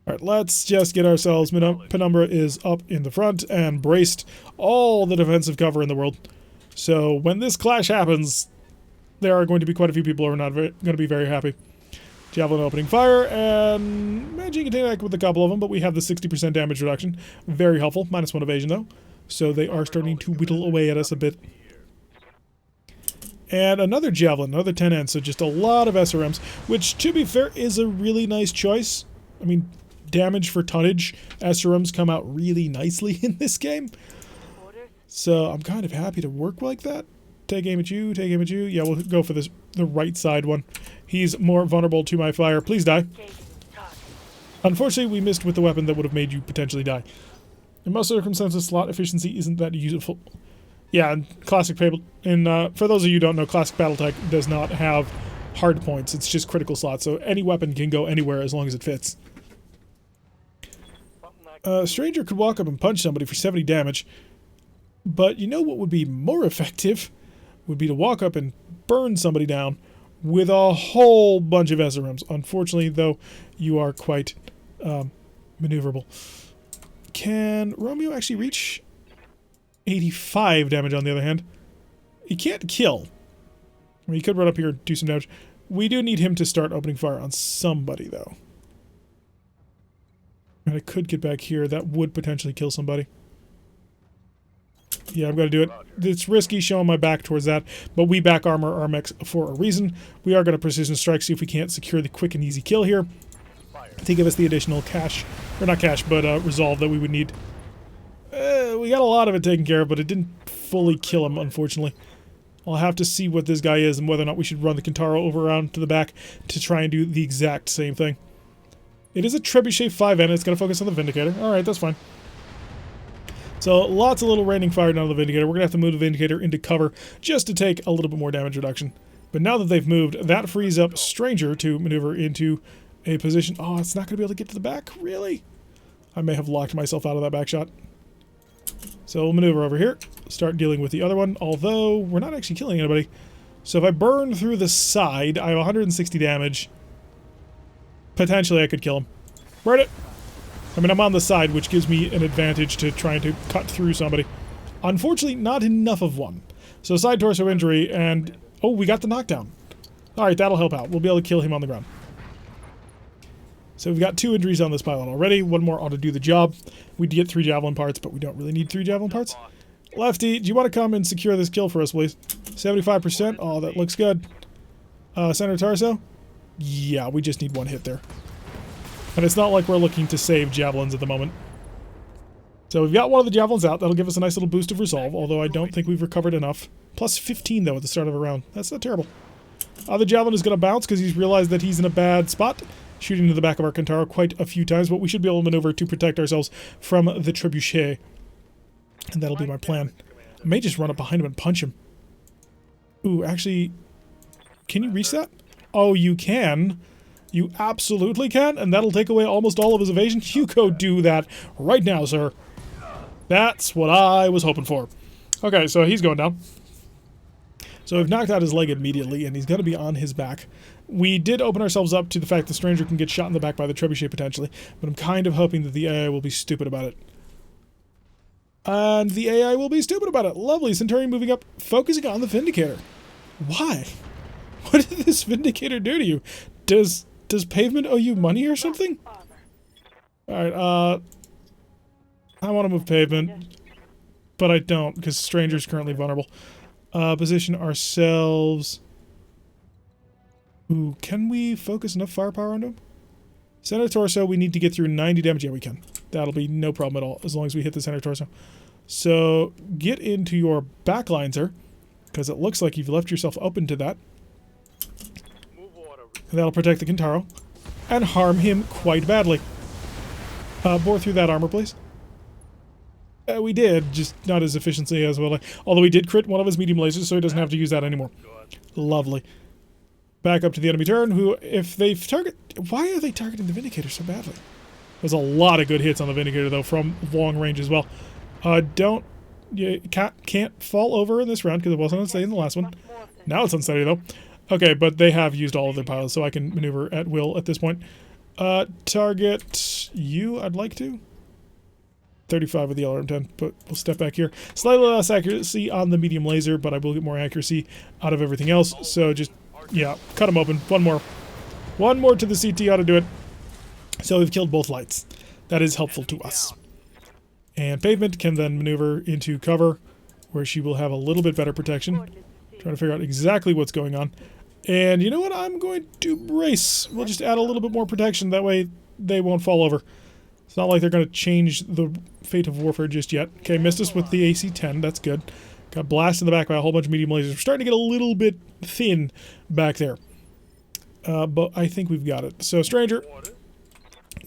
Alright, let's just get ourselves... Penumbra is up in the front and braced all the defensive cover in the world. So when this clash happens, there are going to be quite a few people who are not going to be very happy. Javelin opening fire, and managing to take with a couple of them, but we have the 60% damage reduction. Very helpful. -1 evasion, though. So they are starting to whittle away at us a bit. And another Javelin, another 10N, so just a lot of SRMs, which, to be fair, is a really nice choice. I mean, damage for tonnage, SRMs come out really nicely in this game. Orders. So I'm kind of happy to work like that. Take aim at you, take aim at you. Yeah, we'll go for this, the right side one. He's more vulnerable to my fire. Please die. Changing target. Unfortunately, we missed with the weapon that would have made you potentially die. In most circumstances, slot efficiency isn't that useful. Yeah, and classic for those of you who don't know, classic Battletech does not have hard points. It's just critical slots, so any weapon can go anywhere as long as it fits. Stranger could walk up and punch somebody for 70 damage, but you know what would be more effective? Would be to walk up and burn somebody down with a whole bunch of SRMs. Unfortunately, though, you are quite maneuverable. Can Romeo actually reach 85 damage on the other hand? He can't kill. I mean, he could run up here and do some damage. We do need him to start opening fire on somebody, though. And I could get back here. That would potentially kill somebody. Yeah, I'm going to do it. It's risky showing my back towards that, but we back armor our mechs for a reason. We are going to precision strike, see if we can't secure the quick and easy kill here to give us the additional cash, or not cash, but resolve that we would need. We got a lot of it taken care of, but it didn't fully kill him, unfortunately. I'll have to see what this guy is and whether or not we should run the Kintaro over around to the back to try and do the exact same thing. It is a Trebuchet 5N, it's going to focus on the Vindicator. Alright, that's fine. So, lots of little raining fire down to the Vindicator. We're going to have to move the Vindicator into cover just to take a little bit more damage reduction. But now that they've moved, that frees up Stranger to maneuver into a position... Oh, it's not going to be able to get to the back? Really? I may have locked myself out of that back shot. So, we'll maneuver over here. Start dealing with the other one, although we're not actually killing anybody. So, if I burn through the side, I have 160 damage. Potentially, I could kill him. Burn it! I mean, I'm on the side, which gives me an advantage to trying to cut through somebody. Unfortunately, not enough of one. So side torso injury, and... Oh, we got the knockdown. Alright, that'll help out. We'll be able to kill him on the ground. So we've got 2 injuries on this pilot already. 1 more ought to do the job. We get 3 javelin parts, but we don't really need 3 javelin parts. Lefty, do you want to come and secure this kill for us, please? 75%? Oh, that looks good. Center torso? Yeah, we just need 1 hit there. And it's not like we're looking to save javelins at the moment. So we've got one of the javelins out. That'll give us a nice little boost of resolve, although I don't think we've recovered enough. Plus 15, though, at the start of a round. That's not terrible. The javelin is going to bounce because he's realized that he's in a bad spot, shooting to the back of our Kentaro quite a few times, but we should be able to maneuver to protect ourselves from the trebuchet. And that'll be my plan. I may just run up behind him and punch him. Ooh, actually, can you reach that? Oh, you can. You absolutely can, and that'll take away almost all of his evasion. You go do that right now, sir. That's what I was hoping for. Okay, so he's going down. So we've knocked out his leg immediately, and he's going to be on his back. We did open ourselves up to the fact the stranger can get shot in the back by the trebuchet potentially, but I'm kind of hoping that the AI will be stupid about it. And the AI will be stupid about it. Lovely. Centurion moving up, focusing on the Vindicator. Why? What did this Vindicator do to you? Does Pavement owe you money or something? Alright, I want to move Pavement, but I don't, because Stranger's currently vulnerable. Position ourselves. Ooh, can we focus enough firepower on him? Center torso, we need to get through 90 damage. Yeah, we can. That'll be no problem at all, as long as we hit the center torso. So, get into your backline, sir, because it looks like you've left yourself open to that. And that'll protect the Kentaro, and harm him quite badly. Bore through that armor, please. We did, just not as efficiently as well. Although we did crit one of his medium lasers, so he doesn't have to use that anymore. Lovely. Back up to the enemy turn, who, if they target... Why are they targeting the Vindicator so badly? There's a lot of good hits on the Vindicator, though, from long range as well. You can't fall over in this round, because it wasn't unsteady in the last one. Now it's unsteady, though. Okay, but they have used all of their pilots, so I can maneuver at will at this point. Target you, I'd like to. 35 with the LRM-10, but we'll step back here. Slightly less accuracy on the medium laser, but I will get more accuracy out of everything else. So just, yeah, cut him open. One more. One more to the CT ought to do it. So we've killed both lights. That is helpful to us. And Pavement can then maneuver into cover, where she will have a little bit better protection. Trying to figure out exactly what's going on. And you know what? I'm going to brace. We'll just add a little bit more protection. That way they won't fall over. It's not like they're going to change the fate of warfare just yet. Okay, missed us with the AC-10. That's good. Got blasted in the back by a whole bunch of medium lasers. We're starting to get a little bit thin back there. But I think we've got it. So, Stranger,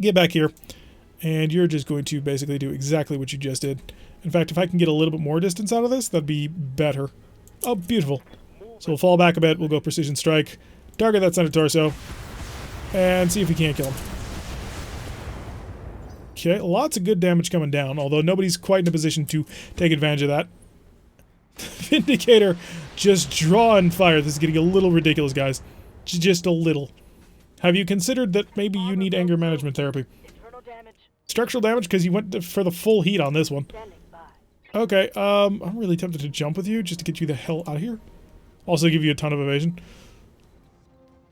get back here. And you're just going to basically do exactly what you just did. In fact, if I can get a little bit more distance out of this, that'd be better. Oh, beautiful. So we'll fall back a bit. We'll go Precision Strike. Target that center torso. And see if we can't kill him. Okay, lots of good damage coming down, although nobody's quite in a position to take advantage of that. Vindicator just drawing fire. This is getting a little ridiculous, guys. Just a little. Have you considered that maybe you need anger management therapy? Structural damage, because you went for the full heat on this one. Okay, I'm really tempted to jump with you just to get you the hell out of here. Also give you a ton of evasion.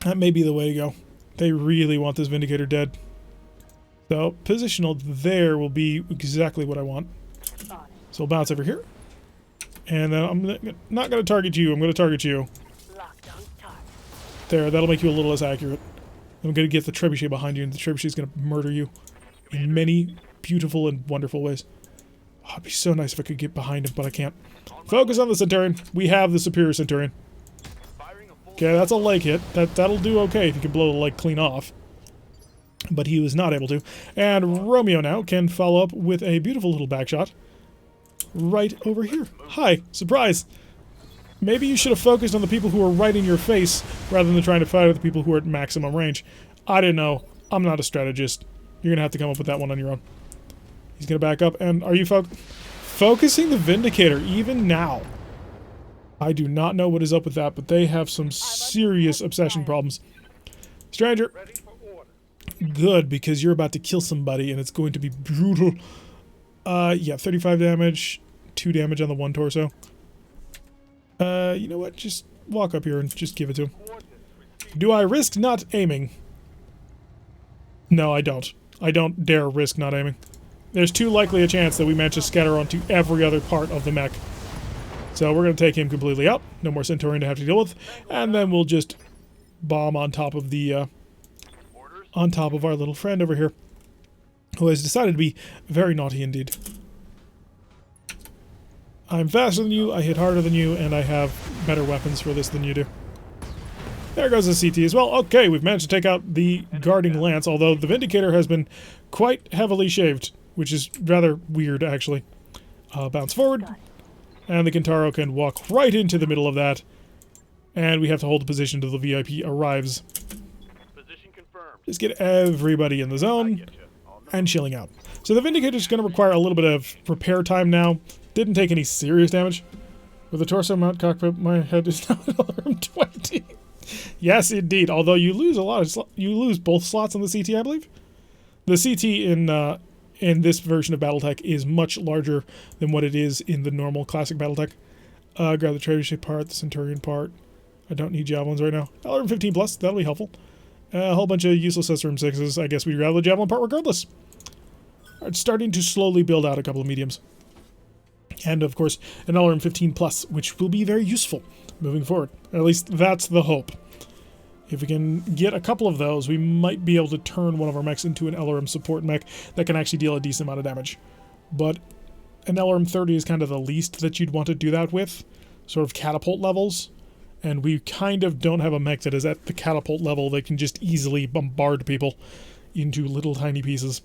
That may be the way to go. They really want this Vindicator dead. So, positional there will be exactly what I want. So, we'll bounce over here. And then I'm not going to target you, I'm going to target you. There, that'll make you a little less accurate. I'm going to get the trebuchet behind you, and the trebuchet is going to murder you in many beautiful and wonderful ways. Oh, it'd be so nice if I could get behind him, but I can't. Focus on the Centurion. We have the superior Centurion. Okay, that's a leg hit. That'll do okay if you can blow the leg clean off. But he was not able to. And Romeo now can follow up with a beautiful little backshot right over here. Hi, surprise. Maybe you should have focused on the people who are right in your face rather than trying to fight with the people who are at maximum range. I didn't know. I'm not a strategist. You're going to have to come up with that one on your own. He's going to back up. And are you focusing the Vindicator even now? I do not know what is up with that, but they have some serious obsession problems. Stranger. Good, because you're about to kill somebody, and it's going to be brutal. Yeah, 35 damage, 2 damage on the one torso. You know what? Just walk up here and just give it to him. Do I risk not aiming? No, I don't. I don't dare risk not aiming. There's too likely a chance that we manage to scatter onto every other part of the mech. So we're going to take him completely out. No more Centurion to have to deal with. And then we'll just bomb on top of the on top of our little friend over here, who has decided to be very naughty indeed. I'm faster than you, I hit harder than you, and I have better weapons for this than you do. There goes the CT as well. Okay, we've managed to take out the guarding lance, although the Vindicator has been quite heavily shaved, which is rather weird, actually. Bounce forward, and the Kintaro can walk right into the middle of that, and we have to hold the position till the VIP arrives. Position confirmed. Just get everybody in the zone and chilling out. So the Vindicator is going to require a little bit of repair time now. Didn't take any serious damage. With the torso mount cockpit, my head is now at alarm 20. Yes, indeed. Although you lose a lot of you lose both slots on the CT, I believe. The CT in this version of Battletech is much larger than what it is in the normal classic Battletech. Grab the trader ship part, the Centurion part. I don't need javelins right now. LRM 15 plus, that'll be helpful. A whole bunch of useless SRM 6s. I guess we'd grab the javelin part regardless. It's starting to slowly build out a couple of mediums. And of course, an LRM 15 plus, which will be very useful moving forward. At least that's the hope. If we can get a couple of those, we might be able to turn one of our mechs into an LRM support mech that can actually deal a decent amount of damage. But an LRM 30 is kind of the least that you'd want to do that with, sort of catapult levels. And we kind of don't have a mech that is at the catapult level that can just easily bombard people into little tiny pieces.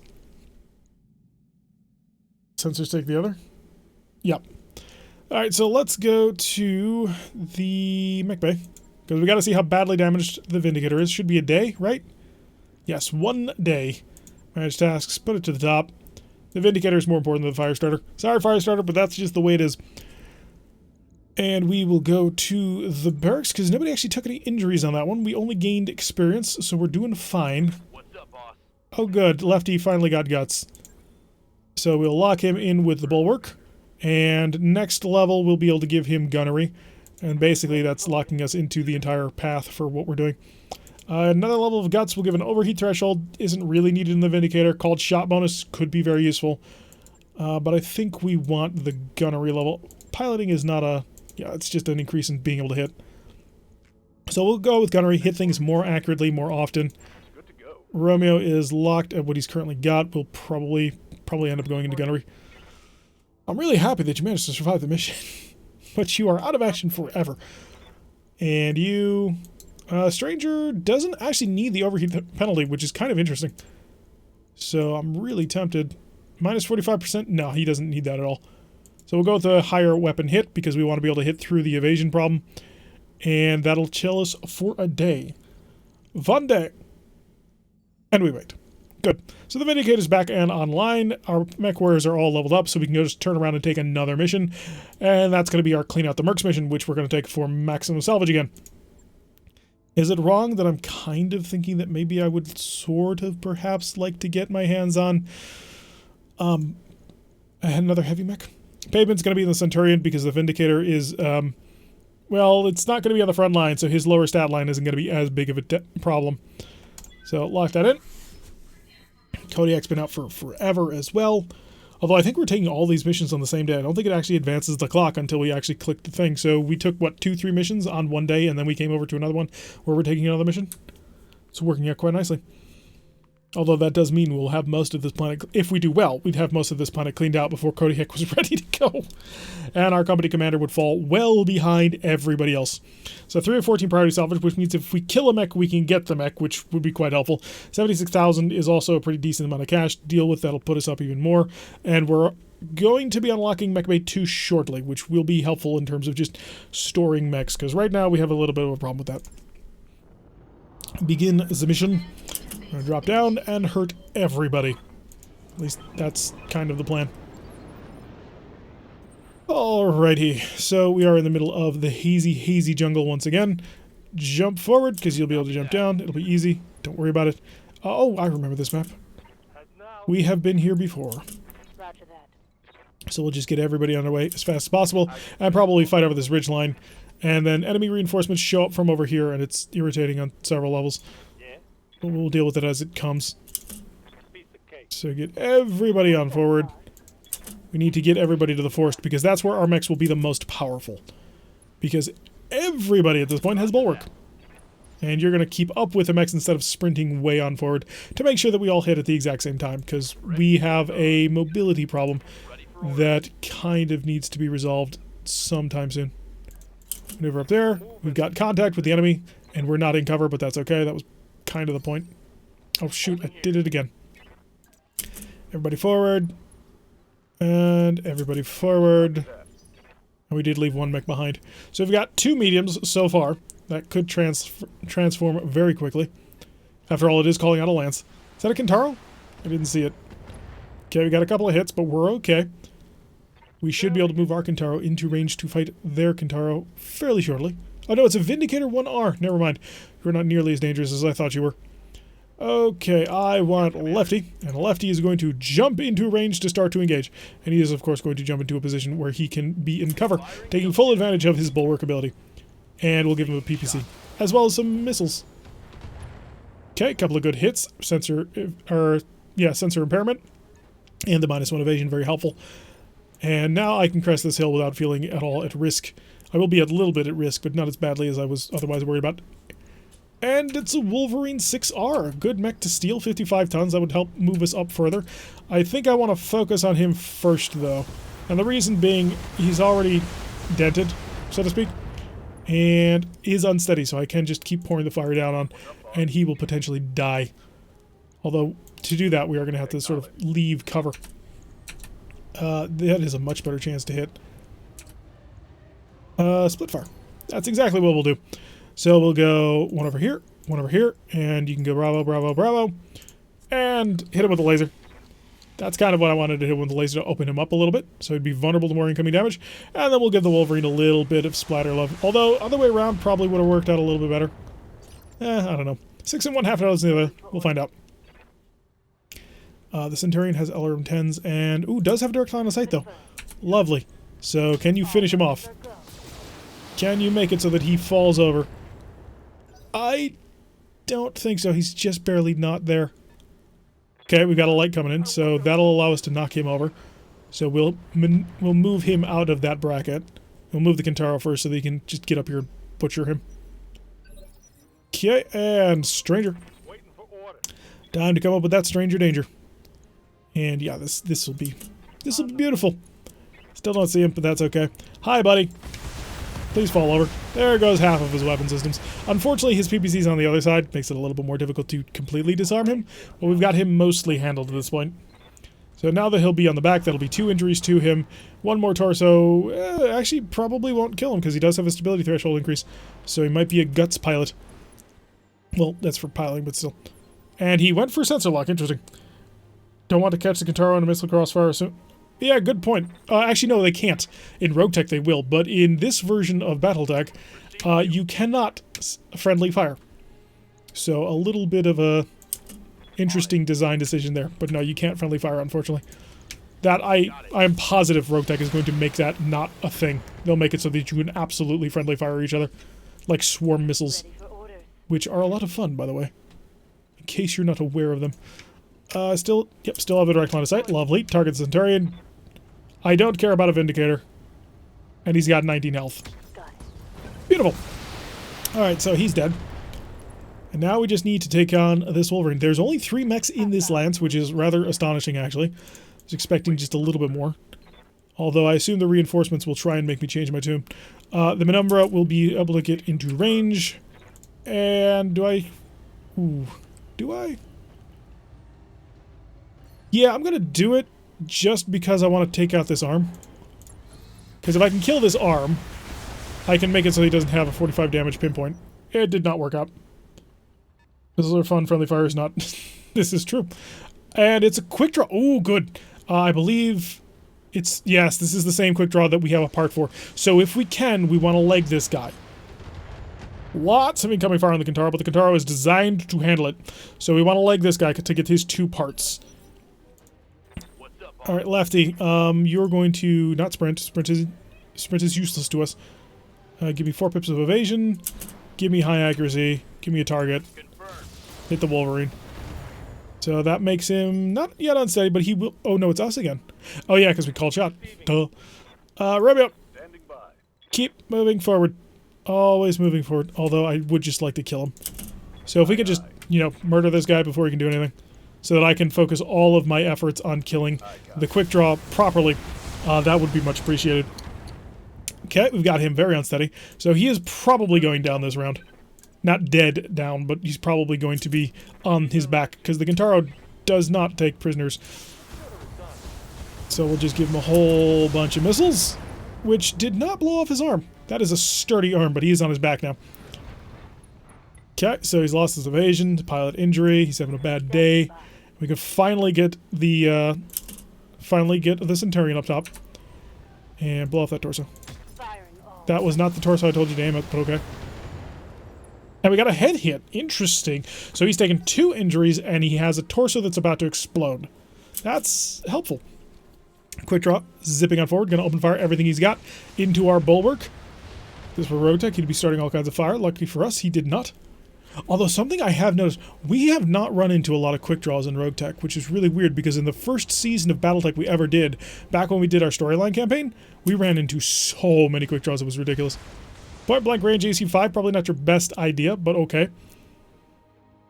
Sensors take the other? Yep. Alright, so let's go to the mech bay. Because we got to see how badly damaged the Vindicator is. Should be a day, right? Yes, 1 day. Manage tasks, put it to the top. The Vindicator is more important than the Firestarter. Sorry, Firestarter, but that's just the way it is. And we will go to the barracks, because nobody actually took any injuries on that one. We only gained experience, so we're doing fine. What's up, boss? Oh good, Lefty finally got guts. So we'll lock him in with the bulwark. And next level, we'll be able to give him gunnery. And basically, that's locking us into the entire path for what we're doing. Another level of guts will give an overheat threshold. Isn't really needed in the Vindicator. Called shot bonus could be very useful. But I think we want the gunnery level. Piloting is not a... Yeah, it's just an increase in being able to hit. So we'll go with gunnery. Hit things more accurately, more often. Good to go. Romeo is locked at what he's currently got. We'll probably end up going into gunnery. I'm really happy that you managed to survive the mission. But you are out of action forever. And you... Stranger doesn't actually need the overheat penalty, which is kind of interesting. So I'm really tempted. Minus 45%? No, he doesn't need that at all. So we'll go with a higher weapon hit, because we want to be able to hit through the evasion problem. And that'll chill us for a day. Fun day. And we wait. Good. So the Vindicator's back and online. Our mech warriors are all leveled up, so we can just turn around and take another mission. And that's going to be our Clean Out the Mercs mission, which we're going to take for maximum salvage again. Is it wrong that I'm kind of thinking that maybe I would sort of perhaps like to get my hands on another heavy mech? Pavement's going to be in the Centurion because the Vindicator is, well, it's not going to be on the front line, so his lower stat line isn't going to be as big of a problem. So lock that in. Kodiak's been out for forever as well. Although I think we're taking all these missions on the same day. I don't think it actually advances the clock until we actually click the thing. So we took, what, 2-3 missions on one day, and then we came over to another one where we're taking another mission. It's working out quite nicely. Although that does mean we'll have most of this planet, if we do well, we'd have most of this planet cleaned out before Kodiak was ready to go. And our company commander would fall well behind everybody else. So 3 of 14 priority salvage, which means if we kill a mech, we can get the mech, which would be quite helpful. 76,000 is also a pretty decent amount of cash to deal with. That'll put us up even more. And we're going to be unlocking Mech Bay 2 shortly, which will be helpful in terms of just storing mechs, because right now we have a little bit of a problem with that. Begin the mission. I'm going to drop down and hurt everybody. At least that's kind of the plan. Alrighty, so we are in the middle of the hazy jungle once again. Jump forward, because you'll be able to jump down. It'll be easy. Don't worry about it. Oh, I remember this map. We have been here before. Roger that. So we'll just get everybody on their way as fast as possible, and probably fight over this ridge line. And then enemy reinforcements show up from over here, and it's irritating on several levels. But we'll deal with it as it comes. So get everybody on forward. We need to get everybody to the forest, because that's where our mechs will be the most powerful. Because everybody at this point has bulwark. And you're going to keep up with the mechs instead of sprinting way on forward to make sure that we all hit at the exact same time, because we have a mobility problem that kind of needs to be resolved sometime soon. Maneuver up there. We've got contact with the enemy, and we're not in cover, but that's okay. That was kind of the point. Oh shoot, I did it again. Everybody forward. And everybody forward. And we did leave one mech behind. So we've got 2 mediums so far. That could transform very quickly. After all, it is calling out a lance. Is that a Kintaro? I didn't see it. Okay, we got a couple of hits, but we're okay. We should be able to move our Kintaro into range to fight their Kintaro fairly shortly. Oh no, it's a Vindicator 1R. Never mind. You're not nearly as dangerous as I thought you were. Okay, I want Lefty, and Lefty is going to jump into range to start to engage. And he is, of course, going to jump into a position where he can be in cover, taking full advantage of his bulwark ability. And we'll give him a PPC, as well as some missiles. Okay, a couple of good hits. Sensor impairment. And the -1 evasion, very helpful. And now I can crest this hill without feeling at all at risk. I will be a little bit at risk, but not as badly as I was otherwise worried about. And it's a Wolverine 6R. Good mech to steal, 55 tons. That would help move us up further. I think I want to focus on him first, though. And the reason being, he's already dented, so to speak, and is unsteady, so I can just keep pouring the fire down on, and he will potentially die. Although, to do that, we are going to have to sort of leave cover. That is a much better chance to hit. Split fire. That's exactly what we'll do. So we'll go one over here, and you can go bravo, bravo, bravo, and hit him with a laser. That's kind of what I wanted to hit with the laser, to open him up a little bit, so he'd be vulnerable to more incoming damage, and then we'll give the Wolverine a little bit of splatter love. Although, other way around probably would have worked out a little bit better. I don't know. 6 and 1, half a dozen the other. We'll find out. The Centurion has LRM 10s, and, ooh, does have direct line of sight, though. Lovely. So, can you finish him off? Can you make it so that he falls over? I don't think so. He's just barely not there. Okay, we've got a light coming in, so that'll allow us to knock him over. So we'll move him out of that bracket. We'll move the Kintaro first so that he can just get up here and butcher him. Okay, and Stranger. Time to come up with that Stranger danger. And yeah, this will be beautiful. Still don't see him, but that's okay. Hi, buddy. Please fall over. There goes half of his weapon systems. Unfortunately, his PPC's on the other side. Makes it a little bit more difficult to completely disarm him. But we've got him mostly handled at this point. So now that he'll be on the back, that'll be 2 injuries to him. 1 more torso. Actually, probably won't kill him because he does have a stability threshold increase. So he might be a guts pilot. Well, that's for piloting, but still. And he went for sensor lock. Interesting. Don't want to catch the Kintaro in a missile crossfire soon. Yeah, good point. Actually, no, they can't. In RogueTech, they will. But in this version of Battletech, you cannot friendly fire. So a little bit of a interesting design decision there. But no, you can't friendly fire, unfortunately. That I am positive RogueTech is going to make that not a thing. They'll make it so that you can absolutely friendly fire each other. Like swarm missiles. Which are a lot of fun, by the way. In case you're not aware of them. Still have a direct line of sight. Lovely. Target the Centurion. I don't care about a Vindicator. And he's got 19 health. Beautiful. Alright, so he's dead. And now we just need to take on this Wolverine. There's only 3 mechs in this lance, which is rather astonishing, actually. I was expecting just a little bit more. Although I assume the reinforcements will try and make me change my tune. The Penumbra will be able to get into range. And do I... Ooh. Do I? Yeah, I'm going to do it just because I want to take out this arm. Because if I can kill this arm, I can make it so he doesn't have a 45 damage pinpoint. It did not work out. Missiles are fun, friendly fire is not. This is true. And it's a quick draw. Oh, good. I believe it's... Yes, this is the same quick draw that we have a part for. So if we can, we want to leg this guy. Lots of incoming fire on the Kintaro, but the Kintaro is designed to handle it. So we want to leg this guy to get his 2 parts. Alright, Lefty, you're going to not sprint. Sprint is useless to us. Give me 4 pips of evasion. Give me high accuracy. Give me a target. Hit the Wolverine. So that makes him not yet unsteady, but he will... Oh, no, it's us again. Oh, yeah, because we called shot. Duh. Romeo. Keep moving forward. Always moving forward, although I would just like to kill him. So if we could just, you know, murder this guy before he can do anything, so that I can focus all of my efforts on killing the quick draw properly, that would be much appreciated. Okay, we've got him very unsteady, so he is probably going down this round. Not dead down, but he's probably going to be on his back, because the Kintaro does not take prisoners. So we'll just give him a whole bunch of missiles, which did not blow off his arm. That is a sturdy arm, but he is on his back now. Okay, so he's lost his evasion, pilot injury, he's having a bad day. We could finally get the Centurion up top. And blow off that torso. That was not the torso I told you to aim at, but okay. And we got a head hit. Interesting. So he's taken 2 injuries, and he has a torso that's about to explode. That's helpful. Quick draw, zipping on forward, gonna open fire everything he's got into our bulwark. This for Rogue Tech, he'd be starting all kinds of fire. Lucky for us, he did not. Although something I have noticed, we have not run into a lot of quick draws in Rogue Tech, which is really weird because in the first season of Battletech we ever did, back when we did our storyline campaign, we ran into so many quick draws, it was ridiculous. Point blank range AC-5, probably not your best idea, but okay.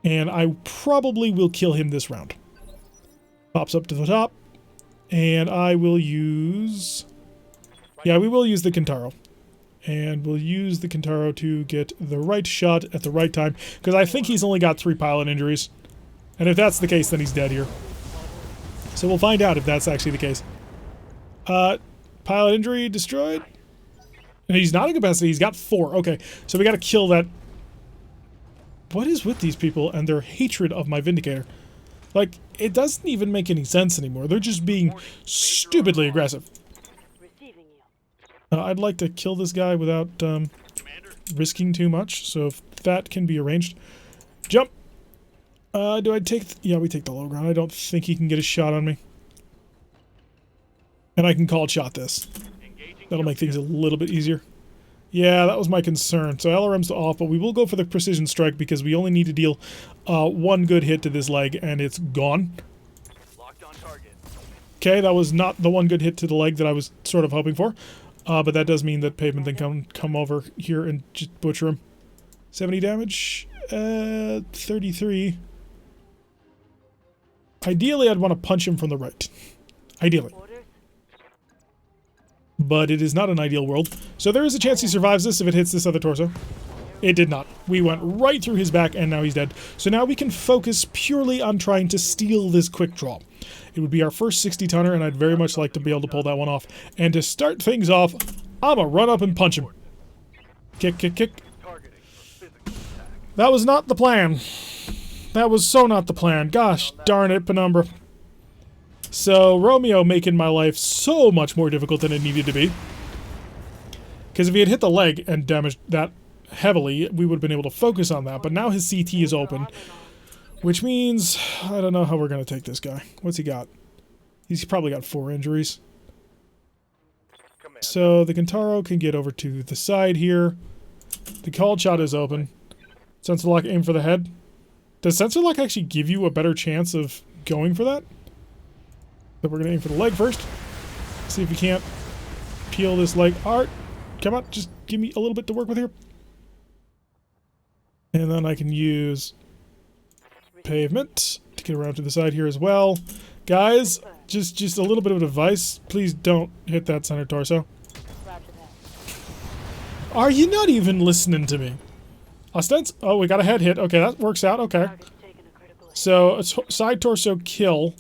And I probably will kill him this round. Pops up to the top, and I will use... Yeah, we will use the Kintaro. And we'll use the Kintaro to get the right shot at the right time, because I think he's only got 3 pilot injuries. And if that's the case, then he's dead here. So we'll find out if that's actually the case. Pilot injury destroyed. And he's not in capacity, he's got 4. Okay, so we gotta kill that. What is with these people and their hatred of my Vindicator? Like, it doesn't even make any sense anymore. They're just being stupidly aggressive. I'd like to kill this guy without risking too much, so if that can be arranged. Jump! Do I take... Yeah, we take the low ground. I don't think he can get a shot on me. And I can call shot this. That'll make things a little bit easier. Yeah, that was my concern. So LRM's off, but we will go for the precision strike because we only need to deal 1 good hit to this leg, and it's gone. Okay, that was not the 1 good hit to the leg that I was sort of hoping for. But that does mean that Pavement then can come over here and just butcher him. 70 damage. 33. Ideally, I'd want to punch him from the right. Ideally. But it is not an ideal world. So there is a chance he survives this if it hits this other torso. It did not. We went right through his back and now he's dead. So now we can focus purely on trying to steal this quick draw. It would be our first 60-tonner, and I'd very much like to be able to pull that one off. And to start things off, I'm gonna run up and punch him. Kick, kick, kick. That was not the plan. That was so not the plan. Gosh darn it, Penumbra. So, Romeo making my life so much more difficult than it needed to be. Because if he had hit the leg and damaged that heavily, we would have been able to focus on that. But now his CT is open. Which means, I don't know how we're going to take this guy. What's he got? He's probably got 4 injuries. So the Kintaro can get over to the side here. The called shot is open. Sensor lock, aim for the head. Does sensor lock actually give you a better chance of going for that? So we're going to aim for the leg first. See if we can't peel this leg. Art, come on, just give me a little bit to work with here. And then I can use Pavement to get around to the side here as well. Guys, just a little bit of advice. Please don't hit that center torso. Are you not even listening to me? Ostens? Oh, we got a head hit. Okay, that works out. Okay. So, a side torso kill.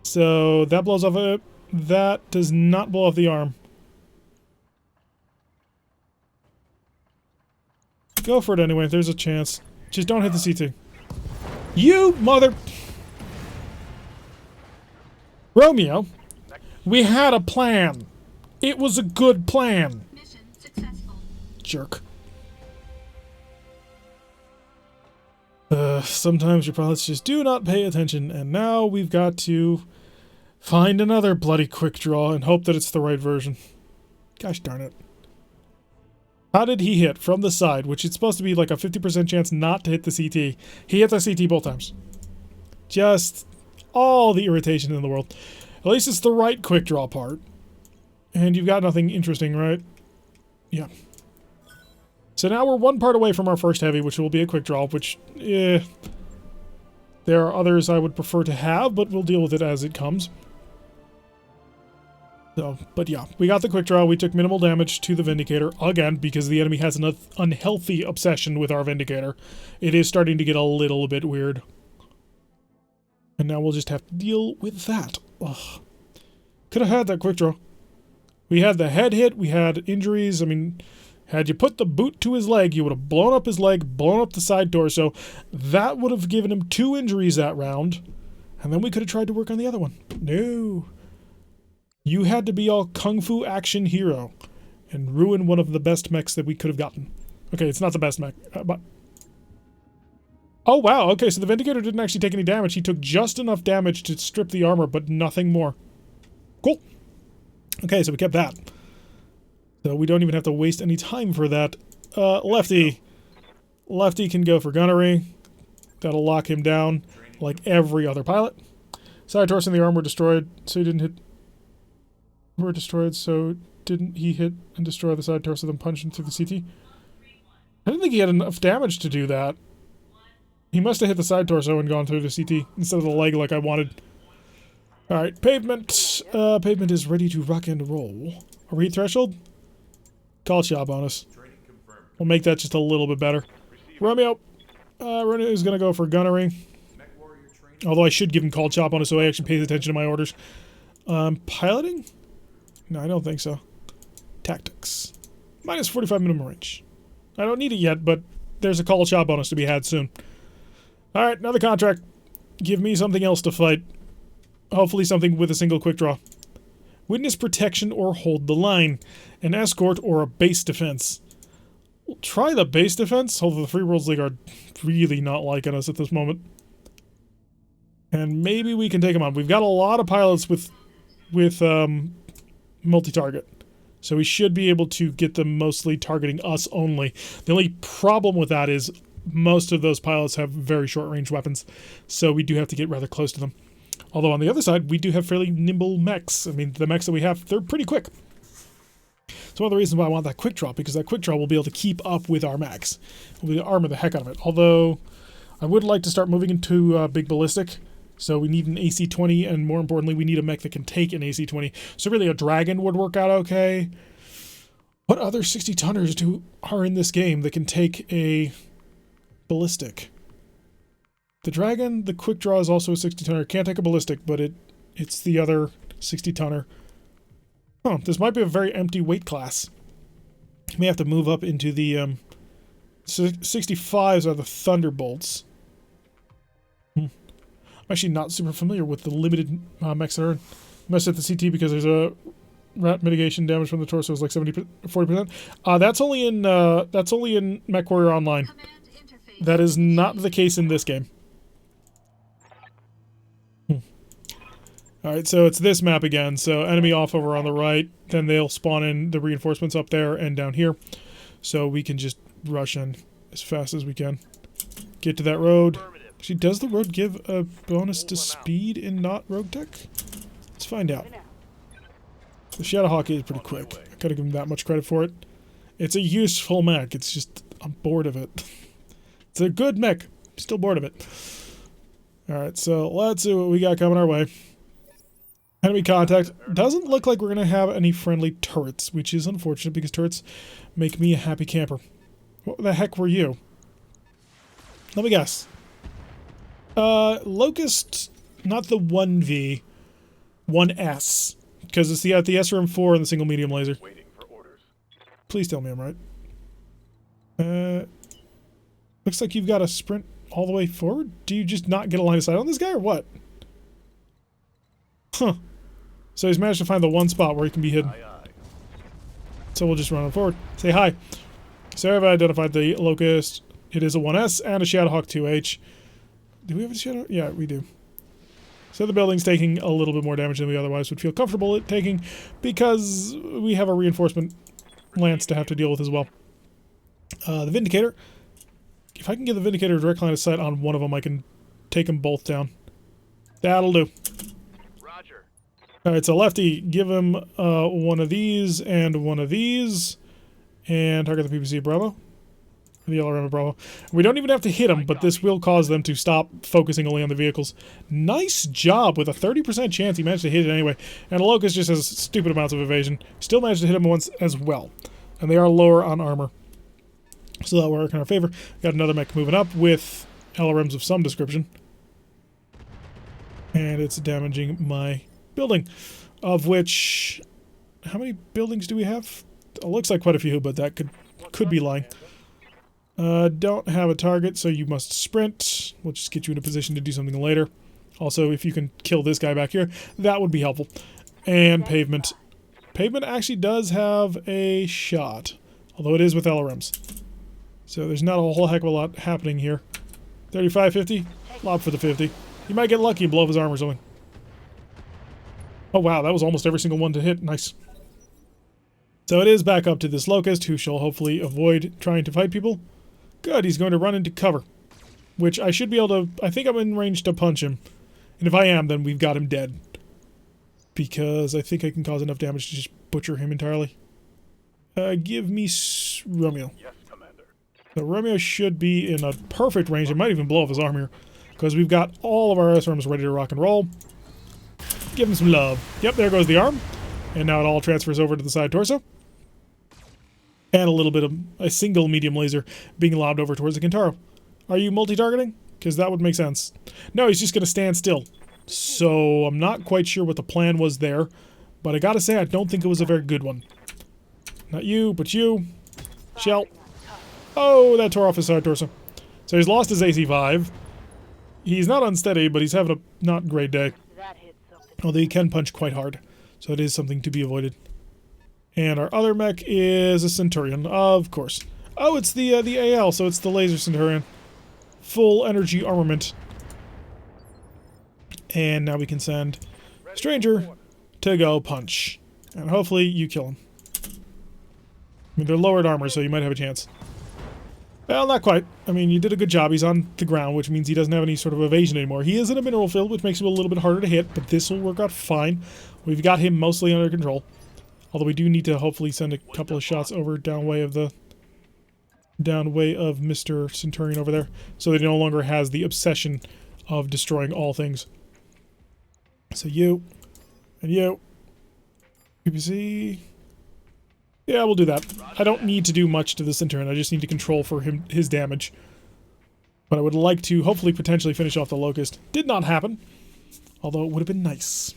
So, that blows off it. That does not blow off the arm. Go for it anyway. There's a chance. Just don't hit the CT. You mother... Romeo, we had a plan. It was a good plan. Mission successful. Jerk. Sometimes your pilots just do not pay attention, and now we've got to find another bloody quick draw and hope that it's the right version. Gosh darn it. How did he hit? From the side, which is supposed to be like a 50% chance not to hit the CT. He hit the CT both times. Just all the irritation in the world. At least it's the right quick draw part. And you've got nothing interesting, right? Yeah. So now we're one part away from our first heavy, which will be a quick draw, which, there are others I would prefer to have, but we'll deal with it as it comes. So, but yeah, we got the quick draw. We took minimal damage to the Vindicator, again, because the enemy has an unhealthy obsession with our Vindicator. It is starting to get a little bit weird. And now we'll just have to deal with that. Ugh. Could have had that quick draw. We had the head hit, we had injuries. I mean, had you put the boot to his leg, you would have blown up his leg, blown up the side torso. That would have given him 2 injuries that round. And then we could have tried to work on the other one. No. You had to be all kung fu action hero and ruin one of the best mechs that we could have gotten. Okay, it's not the best mech, but... Oh, wow, okay, so the Vindicator didn't actually take any damage. He took just enough damage to strip the armor, but nothing more. Cool. Okay, so we kept that. So we don't even have to waste any time for that. Lefty. Lefty can go for gunnery. That'll lock him down like every other pilot. Side torso and the arm were destroyed, so he didn't hit... Were destroyed, so didn't he hit and destroy the side torso, then punch him through the CT? I didn't think he had enough damage to do that. He must have hit the side torso and gone through the CT instead of the leg like I wanted. Alright, pavement. Pavement is ready to rock and roll. Are we threshold? Call shot bonus. We'll make that just a little bit better. Romeo. Romeo is going to go for gunnery. Although I should give him call shot bonus so he actually pays attention to my orders. Piloting? No, I don't think so. Tactics. Minus 45 minimum range. I don't need it yet, but there's a call shot bonus to be had soon. Alright, another contract. Give me something else to fight. Hopefully something with a single quick draw. Witness protection or hold the line. An escort or a base defense. We'll try the base defense, although the Free Worlds League are really not liking us at this moment. And maybe we can take them on. We've got a lot of pilots with multi-target. So we should be able to get them mostly targeting us only. The only problem with that is most of those pilots have very short-range weapons, so we do have to get rather close to them. Although on the other side, we do have fairly nimble mechs. I mean, the mechs that we have, they're pretty quick. It's one of the reasons why I want that quick draw, because that quick draw will be able to keep up with our mechs. We'll armor the heck out of it. Although, I would like to start moving into big ballistic. So we need an AC-20, and more importantly, we need a mech that can take an AC-20. So really, a Dragon would work out okay. What other 60-tonners are in this game that can take a ballistic? The Dragon, the quick draw is also a 60-tonner. Can't take a ballistic, but it's the other 60-tonner. Oh, this might be a very empty weight class. You may have to move up into the 65s are the Thunderbolts. I'm actually not super familiar with the limited mechs that are in. Messed at the CT because there's a rat mitigation damage from the torso is like 40%. That's only in MechWarrior Online. That is not the case in this game. Alright, so it's this map again. So enemy off over on the right, then they'll spawn in the reinforcements up there and down here. So we can just rush in as fast as we can. Get to that road. Actually, does the road give a bonus to speed in not rogue tech? Let's find out. The Shadowhawk is pretty quick. I gotta give him that much credit for it. It's a useful mech, it's just, I'm bored of it. It's a good mech, I'm still bored of it. Alright, so let's see what we got coming our way. Enemy contact. Doesn't look like we're gonna have any friendly turrets, which is unfortunate because turrets make me a happy camper. What the heck were you? Let me guess. Locust, not the 1V, 1S, because it's the SRM-4 and the single medium laser. Waiting for orders. Please tell me I'm right. Looks like you've got to sprint all the way forward. Do you just not get a line of sight on this guy, or what? Huh. So he's managed to find the one spot where he can be hidden. Aye, aye. So we'll just run him forward. Say hi. So I've identified the Locust. It is a 1S and a Shadowhawk 2H. Do we have a Shadow? Yeah, we do. So the building's taking a little bit more damage than we otherwise would feel comfortable at taking because we have a reinforcement lance to have to deal with as well. The Vindicator. If I can get the Vindicator direct line of sight on one of them, I can take them both down. That'll do. Roger. Alright, so Lefty, give him one of these and one of these. And target the PPC Bravo. The LRM Bravo. We don't even have to hit them, but this will cause them to stop focusing only on the vehicles. Nice job. With a 30% chance, he managed to hit it anyway. And the Locust just has stupid amounts of evasion. Still managed to hit him once as well. And they are lower on armor. So that'll work in our favor. Got another mech moving up with LRMs of some description. And it's damaging my building. Of which... How many buildings do we have? It looks like quite a few, but that could be lying. Don't have a target, so you must sprint. We'll just get you in a position to do something later. Also, if you can kill this guy back here, that would be helpful. And pavement. Pavement actually does have a shot, although it is with LRMs. So there's not a whole heck of a lot happening here. 35, 50? Lob for the 50. You might get lucky and blow up his armor or something. Oh wow, that was almost every single one to hit. Nice. So it is back up to this Locust, who shall hopefully avoid trying to fight people. Good, he's going to run into cover. Which I should be able to... I think I'm in range to punch him. And if I am, then we've got him dead. Because I think I can cause enough damage to just butcher him entirely. Give me Romeo. Yes, Commander. So Romeo should be in a perfect range. It might even blow off his arm here. Because we've got all of our SRMs ready to rock and roll. Give him some love. Yep, there goes the arm. And now it all transfers over to the side torso. And a little bit of a single medium laser being lobbed over towards the Kintaro. Are you multi-targeting? Because that would make sense. No, he's just going to stand still. So I'm not quite sure what the plan was there. But I gotta say, I don't think it was a very good one. Not you, but you. Shell. Oh, that tore off his side torso. So he's lost his AC-5. He's not unsteady, but he's having a not great day. That hit something. Although he can punch quite hard. So it is something to be avoided. And our other mech is a Centurion, of course. Oh, it's the AL, so it's the Laser Centurion. Full energy armament. And now we can send Stranger to go punch. And hopefully you kill him. I mean, they're lowered armor, so you might have a chance. Well, not quite. I mean, you did a good job. He's on the ground, which means he doesn't have any sort of evasion anymore. He is in a mineral field, which makes him a little bit harder to hit, but this will work out fine. We've got him mostly under control. Although we do need to hopefully send a couple of shots over downway of Mr. Centurion over there, so that he no longer has the obsession of destroying all things. So you, and you, PPC. Yeah, we'll do that. I don't need to do much to the Centurion. I just need to control for his damage. But I would like to hopefully potentially finish off the Locust. Did not happen, although it would have been nice.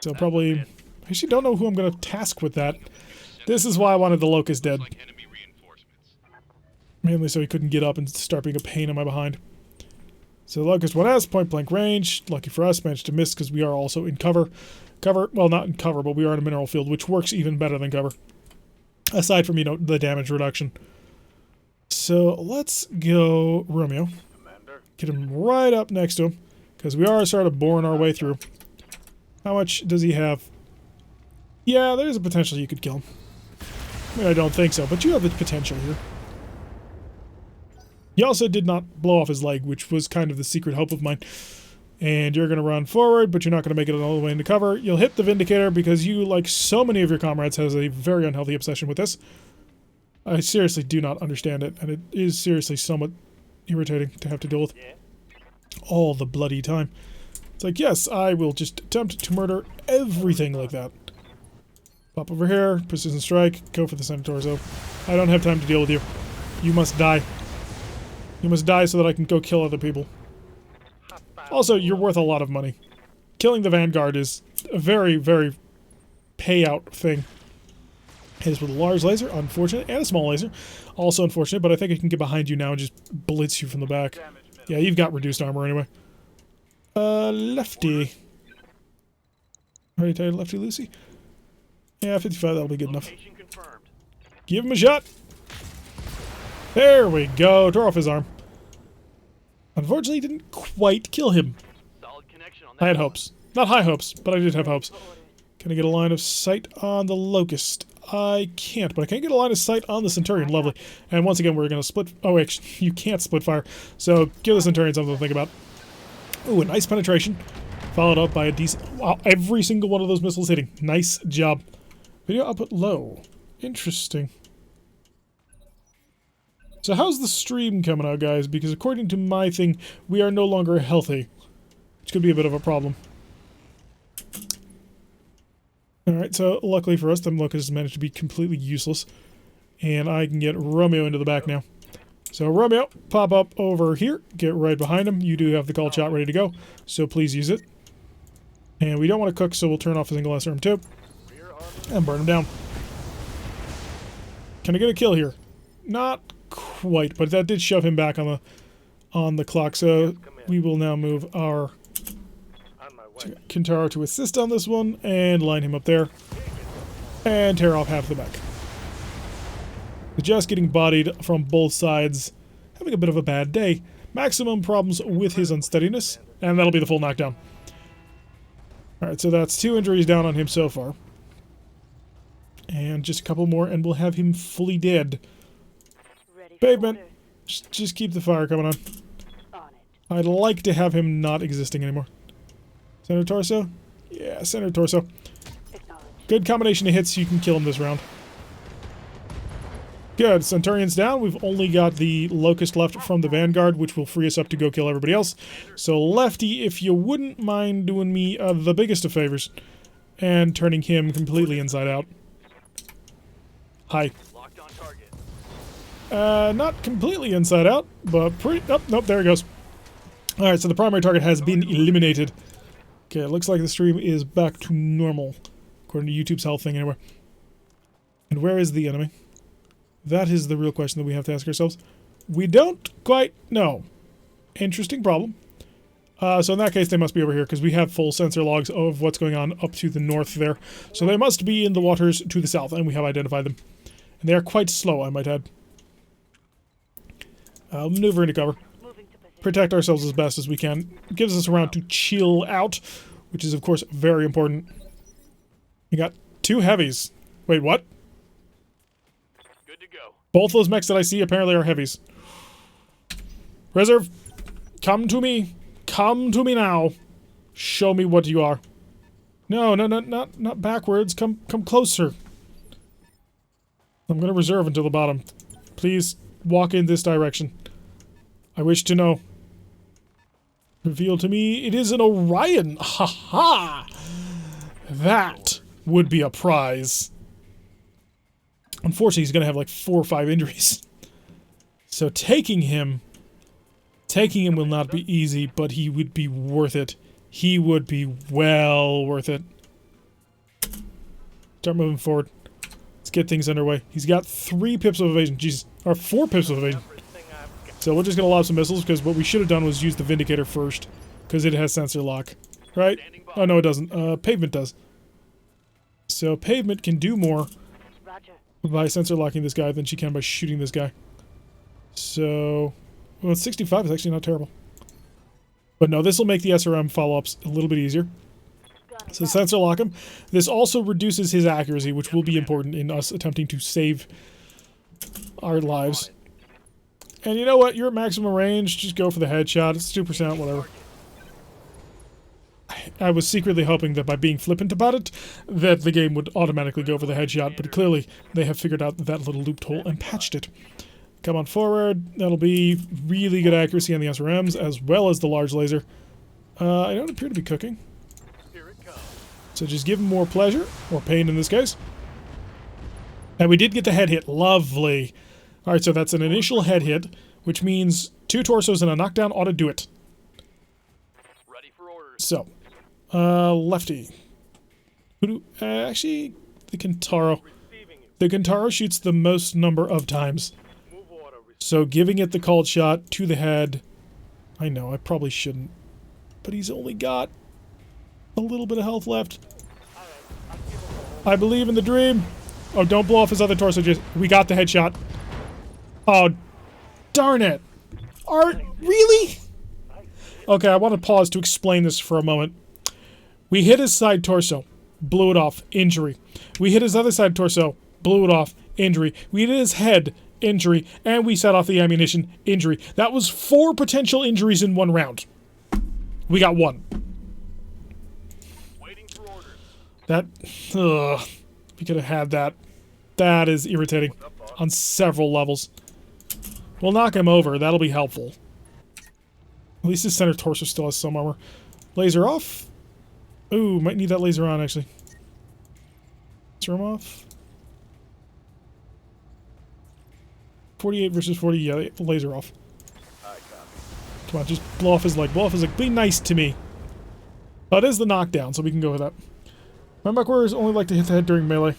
So probably. I actually don't know who I'm going to task with that. This is why I wanted the Locust dead. Mainly so he couldn't get up and start being a pain in my behind. So Locust 1S, point blank range. Lucky for us, managed to miss because we are also in cover. Well, not in cover, but we are in a mineral field, which works even better than cover. Aside from, the damage reduction. So let's go Romeo. Commander. Get him right up next to him. Because we are sort of boring our way through. How much does he have? Yeah, there's a potential you could kill him. I mean, I don't think so, but you have the potential here. He also did not blow off his leg, which was kind of the secret hope of mine. And you're going to run forward, but you're not going to make it all the way into cover. You'll hit the Vindicator because you, like so many of your comrades, has a very unhealthy obsession with this. I seriously do not understand it, and it is seriously somewhat irritating to have to deal with all the bloody time. It's like, yes, I will just attempt to murder everything like that. Pop over here, precision strike, go for the center torso. I don't have time to deal with you. You must die. You must die so that I can go kill other people. Also, you're worth a lot of money. Killing the Vanguard is a very, very payout thing. Hit us with a large laser, unfortunate, and a small laser. Also unfortunate, but I think I can get behind you now and just blitz you from the back. Yeah, you've got reduced armor anyway. Lefty. Ready to Lefty Lucy? Yeah, 55, that'll be good enough. Location confirmed. Give him a shot! There we go, tore off his arm. Unfortunately, didn't quite kill him. Solid connection on that. I had hopes. Not high hopes, but I did have hopes. Can I get a line of sight on the Locust? I can't, but I can get a line of sight on the Centurion. Lovely. And once again, we're going to split... Oh, actually, you can't split fire. So give the Centurion something to think about. Ooh, a nice penetration. Followed up by a decent... Wow, every single one of those missiles hitting. Nice job. Video output low. Interesting. So how's the stream coming out, guys? Because according to my thing, we are no longer healthy. Which could be a bit of a problem. Alright, so luckily for us, the Locust has managed to be completely useless. And I can get Romeo into the back now. So Romeo, pop up over here. Get right behind him. You do have the call shot ready to go. So please use it. And we don't want to cook, so we'll turn off a single SRM2. And burn him down. Can I get a kill here? Not quite, but that did shove him back on the clock. So we will now move our Kintaro to assist on this one and line him up there. And tear off half the back. Just getting bodied from both sides. Having a bit of a bad day. Maximum problems with his unsteadiness. And that'll be the full knockdown. Alright, so that's 2 injuries down on him so far. And just a couple more and we'll have him fully dead. Pavement. Just keep the fire coming on. I'd like to have him not existing anymore. Center torso? Yeah, center torso. Good combination of hits, you can kill him this round. Good, Centurion's down. We've only got the Locust left from the Vanguard, which will free us up to go kill everybody else. So Lefty, if you wouldn't mind doing me the biggest of favors and turning him completely inside out. Hi. Not completely inside out, but pretty... Oh, nope, there it goes. Alright, so the primary target has been eliminated. Okay, it looks like the stream is back to normal, according to YouTube's health thing anyway. And where is the enemy? That is the real question that we have to ask ourselves. We don't quite know. Interesting problem. So in that case, they must be over here, because we have full sensor logs of what's going on up to the north there. So they must be in the waters to the south, and we have identified them. And they are quite slow, I might add. Maneuver into cover. Protect ourselves as best as we can. It gives us a round to chill out, which is, of course, very important. We got 2 heavies. Wait, what? Good to go. Both those mechs that I see apparently are heavies. Reserve, come to me. Come to me now. Show me what you are. No, not backwards. Come closer. I'm gonna reserve until the bottom. Please walk in this direction. I wish to know. Reveal to me it is an Orion. Ha ha! That would be a prize. Unfortunately, he's gonna have like 4 or 5 injuries. So taking him will not be easy, but he would be worth it. He would be well worth it. Start moving forward. Let's get things underway. He's got 3 pips of evasion. Jesus. Or 4 pips of evasion. So we're just going to lob some missiles, because what we should have done was use the Vindicator first. Because it has sensor lock. Right? Oh, no, it doesn't. Pavement does. So Pavement can do more by sensor locking this guy than she can by shooting this guy. So... Well, 65 is actually not terrible. But no, this will make the SRM follow-ups a little bit easier. So sensor lock him. This also reduces his accuracy, which will be important in us attempting to save our lives. And you know what? You're at maximum range. Just go for the headshot. It's 2%, whatever. I was secretly hoping that by being flippant about it, that the game would automatically go for the headshot, but clearly they have figured out that little loophole and patched it. Come on forward. That'll be really good accuracy on the SRMs, as well as the large laser. I don't appear to be cooking. So just give him more pleasure, or pain in this case. And we did get the head hit. Lovely. Alright, so that's an initial head hit, which means 2 torsos and a knockdown ought to do it. Ready for orders. So, Lefty. Actually, the Kintaro. The Kintaro shoots the most number of times. So giving it the called shot to the head. I know, I probably shouldn't. But he's only got a little bit of health left. I believe in the dream. Oh, don't blow off his other torso. Just we got the headshot. Oh, darn it. Really? Okay, I want to pause to explain this for a moment. We hit his side torso. Blew it off. Injury. We hit his other side torso. Blew it off. Injury. We hit his head. Injury. And we set off the ammunition. Injury. That was 4 potential injuries in 1 round. We got 1. That, ugh, we could have had that. That is irritating on several levels. We'll knock him over. That'll be helpful. At least his center torso still has some armor. Laser off. Ooh, might need that laser on, actually. Laser him off. 48 versus 40. Yeah, laser off. Come on, just blow off his leg. Blow off his leg. Be nice to me. That is the knockdown, so we can go with that. My mech warriors only like to hit the head during melee.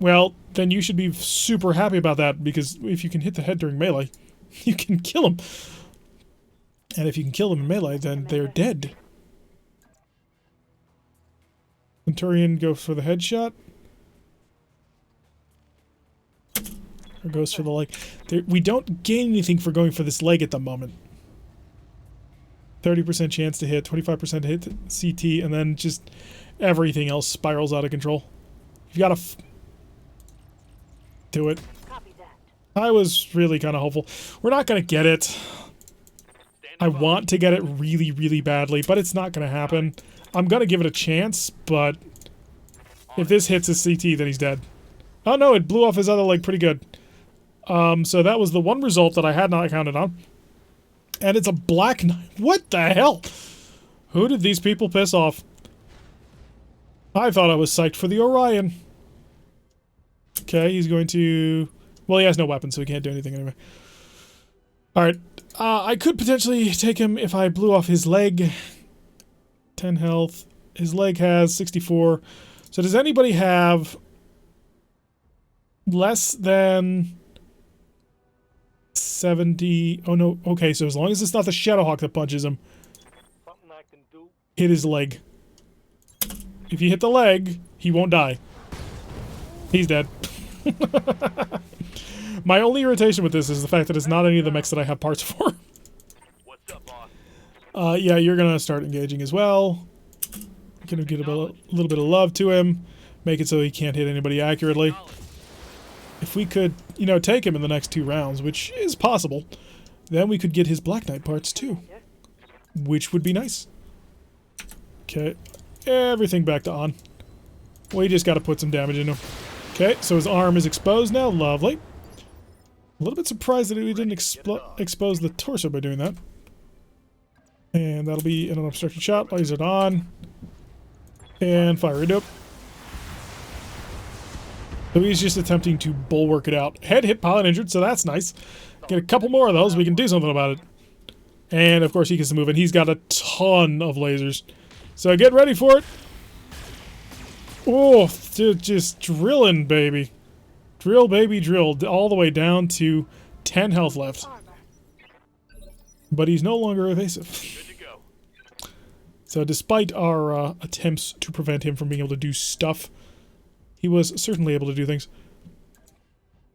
Well, then you should be super happy about that, because if you can hit the head during melee, you can kill him. And if you can kill them in melee, then they're dead. Centurion goes for the headshot. Or goes for the leg. We don't gain anything for going for this leg at the moment. 30% chance to hit, 25% to hit CT, and then just everything else spirals out of control. You've got to do it. Copy that. I was really kind of hopeful. We're not going to get it. I want to get it really, really badly, but it's not going to happen. I'm going to give it a chance, but if this hits his CT, then he's dead. Oh no, it blew off his other leg pretty good. So that was the one result that I had not counted on. And it's a black knight. What the hell? Who did these people piss off? I thought I was psyched for the Orion. Okay, he's going to... Well, he has no weapon, so he can't do anything anyway. Alright. I could potentially take him if I blew off his leg. 10 health. His leg has 64. So does anybody have less than 70? Oh no, okay, so as long as it's not the Shadowhawk that punches him, hit his leg. If you hit the leg, he won't die. He's dead. My only irritation with this is the fact that it's not any of the mechs that I have parts for. What's up, boss? Yeah, you're gonna start engaging as well. Gonna get a little bit of love to him. Make it so he can't hit anybody accurately. If we could, you know, take him in the next 2 rounds, which is possible, then we could get his Black Knight parts too. Which would be nice. Okay. Everything back to on. We just gotta put some damage into him. Okay, so his arm is exposed now. Lovely. A little bit surprised that we didn't expose the torso by doing that. And that'll be an unobstructed shot. Laser it on. And fire into it. So he's just attempting to bulwark it out. Head hit, pilot injured, so that's nice. Get a couple more of those, we can do something about it. And of course he gets to move, and he's got a ton of lasers. So get ready for it. Oh, just drilling, baby. Drill, baby, drill. All the way down to 10 health left. But he's no longer evasive. Good to go. So despite our attempts to prevent him from being able to do stuff, he was certainly able to do things.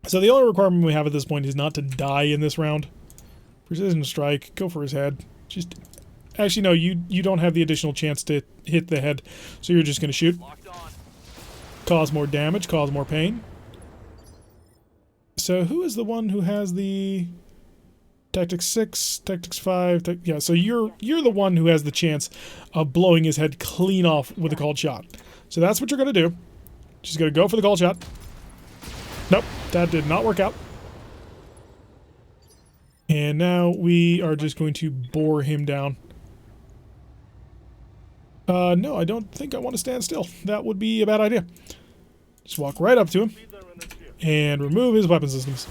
So the only requirement we have at this point is not to die in this round. Precision strike, go for his head. Just... Actually, no, you don't have the additional chance to hit the head, so you're just going to shoot. Locked on. Cause more damage, cause more pain. So who is the one who has the... Tactics 6, Tactics 5, yeah, so you're the one who has the chance of blowing his head clean off with a called shot. So that's what you're going to do. Just going to go for the called shot. Nope, that did not work out. And now we are just going to bore him down. No, I don't think I want to stand still. That would be a bad idea. Just walk right up to him and remove his weapon systems.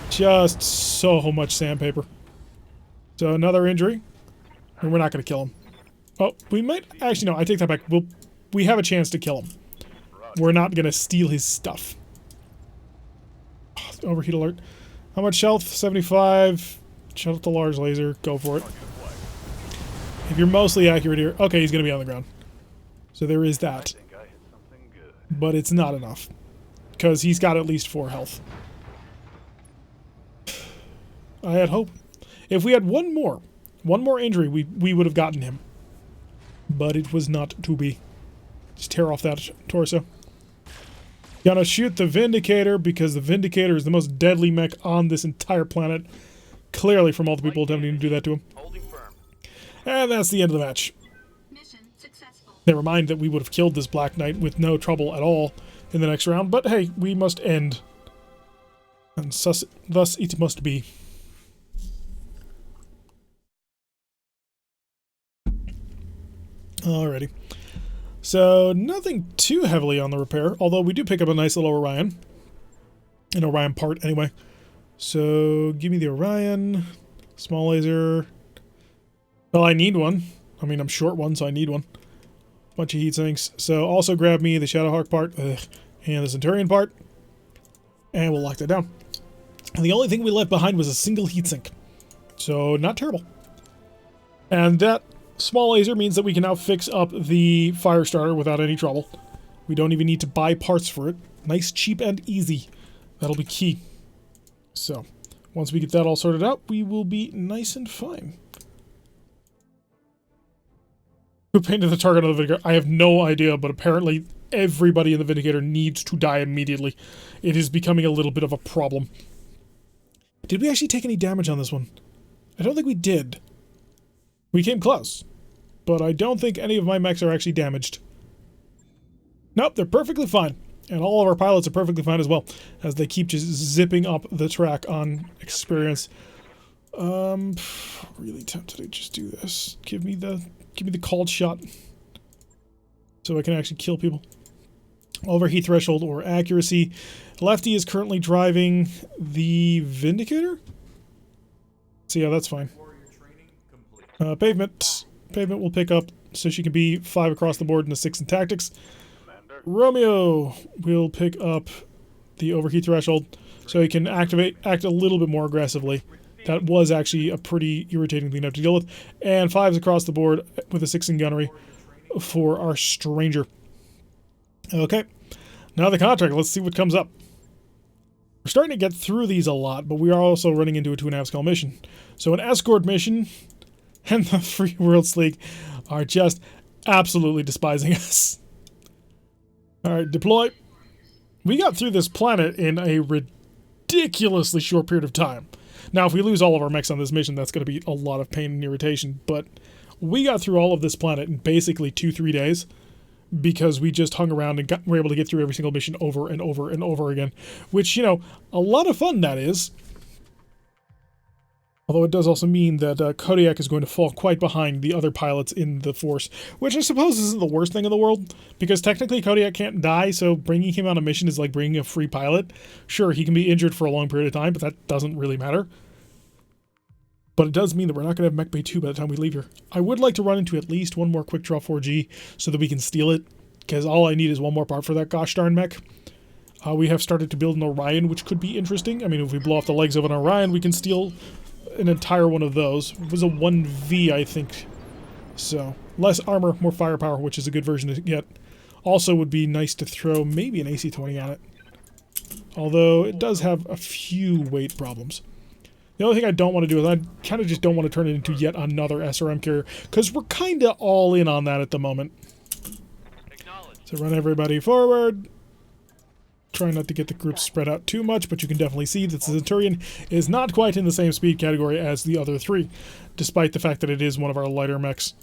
Just so much sandpaper. So another injury. And we're not going to kill him. Oh, we might... Actually, no, I take that back. We have a chance to kill him. We're not going to steal his stuff. Oh, overheat alert. How much health? 75. Shut up the large laser. Go for it. If you're mostly accurate here... Okay, he's going to be on the ground. So there is that. But it's not enough. Because he's got at least 4 health. I had hope. If we had one more injury, we would have gotten him. But it was not to be. Just tear off that torso. Gonna shoot the Vindicator, because the Vindicator is the most deadly mech on this entire planet. Clearly from all the people attempting to do that to him. Holding firm. And that's the end of the match. Mission successful. Never mind that we would have killed this Black Knight with no trouble at all in the next round, but hey, we must end. And thus it must be. Alrighty. So, nothing too heavily on the repair, although we do pick up a nice little Orion. An Orion part, anyway. So, give me the Orion. Small laser. Well, I need one. I mean, I'm short one, so I need one. Bunch of heat sinks. So, also grab me the Shadowhawk part. And the Centurion part. And we'll lock that down. And the only thing we left behind was a single heatsink. So, not terrible. And that small laser means that we can now fix up the fire starter without any trouble. We don't even need to buy parts for it. Nice, cheap, and easy. That'll be key. So, once we get that all sorted out, we will be nice and fine. Who painted the target on the Vindicator? I have no idea, but apparently everybody in the Vindicator needs to die immediately. It is becoming a little bit of a problem. Did we actually take any damage on this one? I don't think we did. We came close, but I don't think any of my mechs are actually damaged. Nope, they're perfectly fine. And all of our pilots are perfectly fine as well, as they keep just zipping up the track on experience. Really tempted to just do this. Give me the called shot, so I can actually kill people. All of our heat threshold or accuracy. Lefty is currently driving the Vindicator. So yeah, that's fine. Pavement. Pavement will pick up, so she can be 5 across the board and a 6 in tactics. Romeo will pick up the overheat threshold, so he can act a little bit more aggressively. That was actually a pretty irritating thing to have to deal with. And 5s across the board with a 6 in gunnery for our Stranger. Okay, now the contract. Let's see what comes up. We're starting to get through these a lot, but we are also running into a 2.5 skull mission. So an escort mission and the Free Worlds League are just absolutely despising us. Alright, deploy. We got through this planet in a ridiculously short period of time. Now, if we lose all of our mechs on this mission, that's going to be a lot of pain and irritation, but we got through all of this planet in basically 2-3 days because we just hung around and were able to get through every single mission over and over and over again, which, you know, a lot of fun that is. Although it does also mean that Kodiak is going to fall quite behind the other pilots in the Force, which I suppose isn't the worst thing in the world, because technically Kodiak can't die, so bringing him on a mission is like bringing a free pilot. Sure, he can be injured for a long period of time, but that doesn't really matter. But it does mean that we're not going to have Mech Bay 2 by the time we leave here. I would like to run into at least one more Quick Draw 4G so that we can steal it, because all I need is one more part for that gosh darn mech. We have started to build an Orion, which could be interesting. I mean, if we blow off the legs of an Orion, we can steal an entire one of those. It was a 1V, I think. So, less armor, more firepower, which is a good version to get. Also would be nice to throw maybe an AC-20 on it. Although, it does have a few weight problems. The only thing I don't want to do is I kind of just don't want to turn it into yet another SRM carrier, because we're kind of all in on that at the moment. So run everybody forward. Try not to get the group spread out too much, but you can definitely see that the Centurion is not quite in the same speed category as the other 3, despite the fact that it is one of our lighter mechs.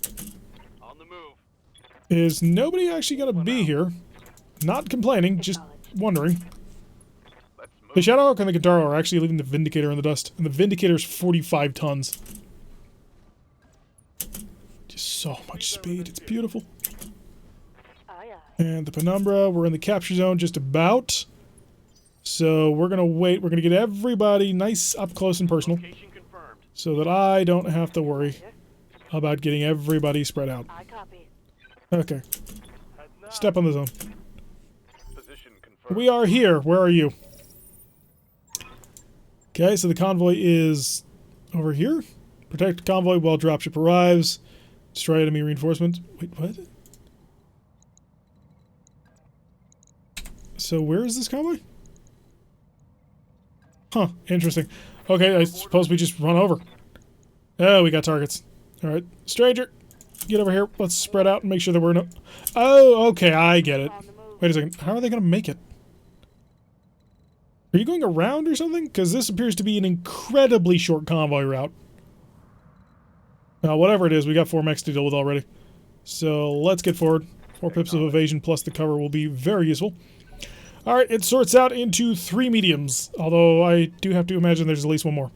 On the move. Is nobody actually going to be here? Not complaining, just wondering. The Shadowhawk and the Guitar are actually leaving the Vindicator in the dust, and the Vindicator's 45 tons. Just so much speed, it's beautiful. And the Penumbra, we're in the capture zone just about. So we're going to wait. We're going to get everybody nice up close and personal so that I don't have to worry about getting everybody spread out. Okay. Step on the zone. We are here. Where are you? Okay, so the convoy is over here. Protect the convoy while dropship arrives. Destroy enemy reinforcements. Wait, what? So where is this convoy? Huh, interesting. Okay, I suppose we just run over. Oh, we got targets. Alright, Stranger, get over here. Let's spread out and make sure that we're no... Oh, okay, I get it. Wait a second, how are they going to make it? Are you going around or something? Because this appears to be an incredibly short convoy route. Now, whatever it is, we got 4 mechs to deal with already. So let's get forward. 4 pips of evasion plus the cover will be very useful. Alright, it sorts out into 3 mediums, although I do have to imagine there's at least one more.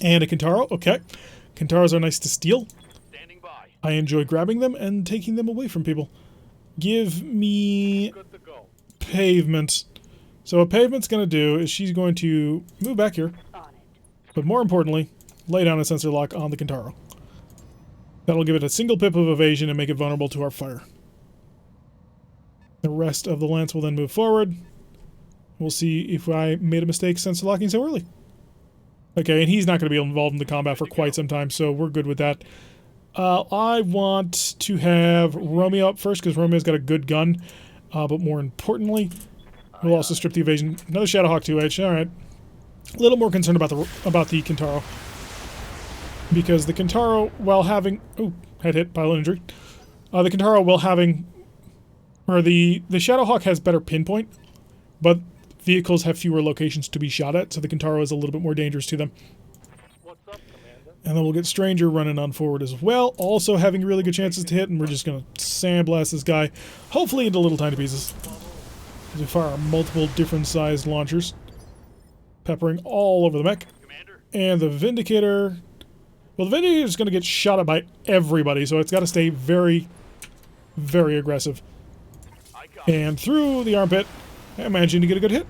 And a Kintaro, okay. Kintaros are nice to steal. Standing by. I enjoy grabbing them and taking them away from people. Give me Good to go. pavement. So what pavement's going to do is she's going to move back here, On it. but more importantly, lay down a sensor lock on the Kintaro. That'll give it a single pip of evasion and make it vulnerable to our fire. The rest of the lance will then move forward. We'll see if I made a mistake sensor locking so early. Okay, and he's not going to be involved in the combat for quite some time, so we're good with that. I want to have Romeo up first, because Romeo's got a good gun. But more importantly, we'll also strip the evasion. Another Shadowhawk 2H, alright. A little more concerned about the Kintaro. Because the Kintaro, while having... Ooh, head hit, pilot injury. The Kintaro, while having... Or the Shadowhawk has better pinpoint, but vehicles have fewer locations to be shot at, so the Kintaro is a little bit more dangerous to them. What's up, Commander? And then we'll get Stranger running on forward as well, also having really good chances to hit, and we're just going to sandblast this guy, hopefully into little tiny pieces. As we fire our multiple different sized launchers, peppering all over the mech. Commander? And the Vindicator... Well, the Vindicator is going to get shot at by everybody, so it's got to stay very, very aggressive. I got And through the armpit, I managing to get a good hit.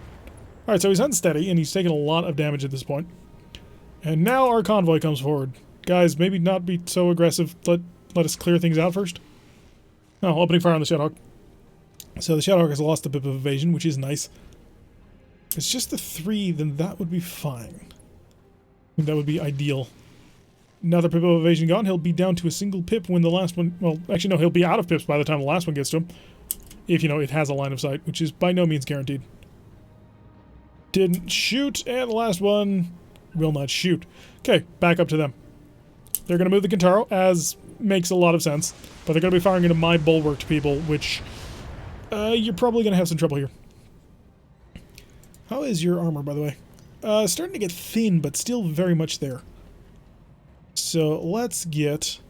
Alright, so he's unsteady, and he's taking a lot of damage at this point. And now our convoy comes forward. Guys, maybe not be so aggressive. Let us clear things out first. Oh, opening fire on the Shadowhawk. So the Shadowhawk has lost a bit of evasion, which is nice. If it's just the 3, then that would be fine. That would be ideal. Another pip of evasion gone. He'll be down to a single pip when the last one... Well, actually, no, he'll be out of pips by the time the last one gets to him. If, you know, it has a line of sight, which is by no means guaranteed. Didn't shoot, and the last one will not shoot. Okay, back up to them. They're going to move the Kintaro, as makes a lot of sense, but they're going to be firing into my bulwarked people, which you're probably going to have some trouble here. How is your armor, by the way? Starting to get thin, but still very much there. So let's get...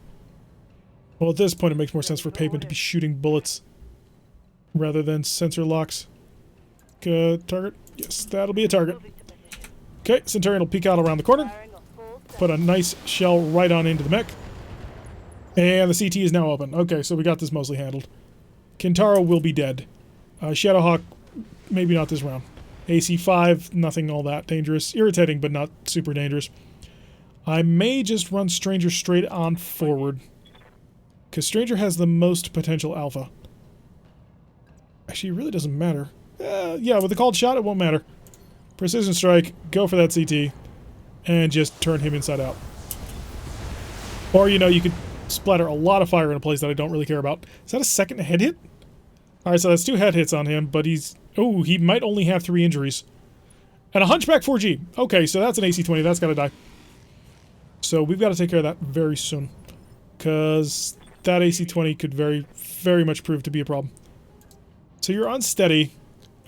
Well, at this point it makes more sense for pavement to be shooting bullets rather than sensor locks. Target? Yes, that'll be a target. Okay, Centurion will peek out around the corner. Firing a full set. Put a nice shell right on into the mech. And the CT is now open. Okay, so we got this mostly handled. Kintaro will be dead. Shadowhawk, maybe not this round. AC5, nothing all that dangerous. Irritating, but not super dangerous. I may just run Stranger straight on forward. Because Stranger has the most potential alpha. Actually, it really doesn't matter. Yeah, with the called shot, it won't matter. Precision strike, go for that CT, and just turn him inside out. Or, you know, you could splatter a lot of fire in a place that I don't really care about. Is that a second head hit? Alright, so that's 2 head hits on him, but he's... Oh, he might only have 3 injuries. And a Hunchback 4G. Okay, so that's an AC-20. That's got to die. So we've got to take care of that very soon. Because that AC-20 could very, very much prove to be a problem. So you're unsteady,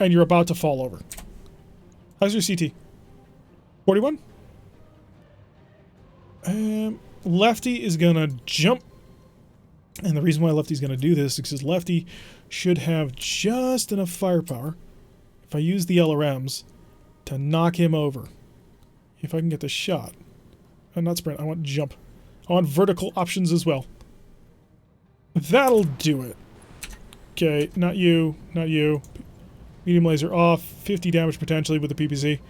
and you're about to fall over. How's your CT? 41? Lefty is going to jump. And the reason why Lefty's going to do this is because Lefty should have just enough firepower, if I use the LRMs, to knock him over. If I can get the shot. Not sprint, I want jump. I want vertical options as well. That'll do it. Okay, not you, not you. Medium laser off, 50 damage potentially with the PPC.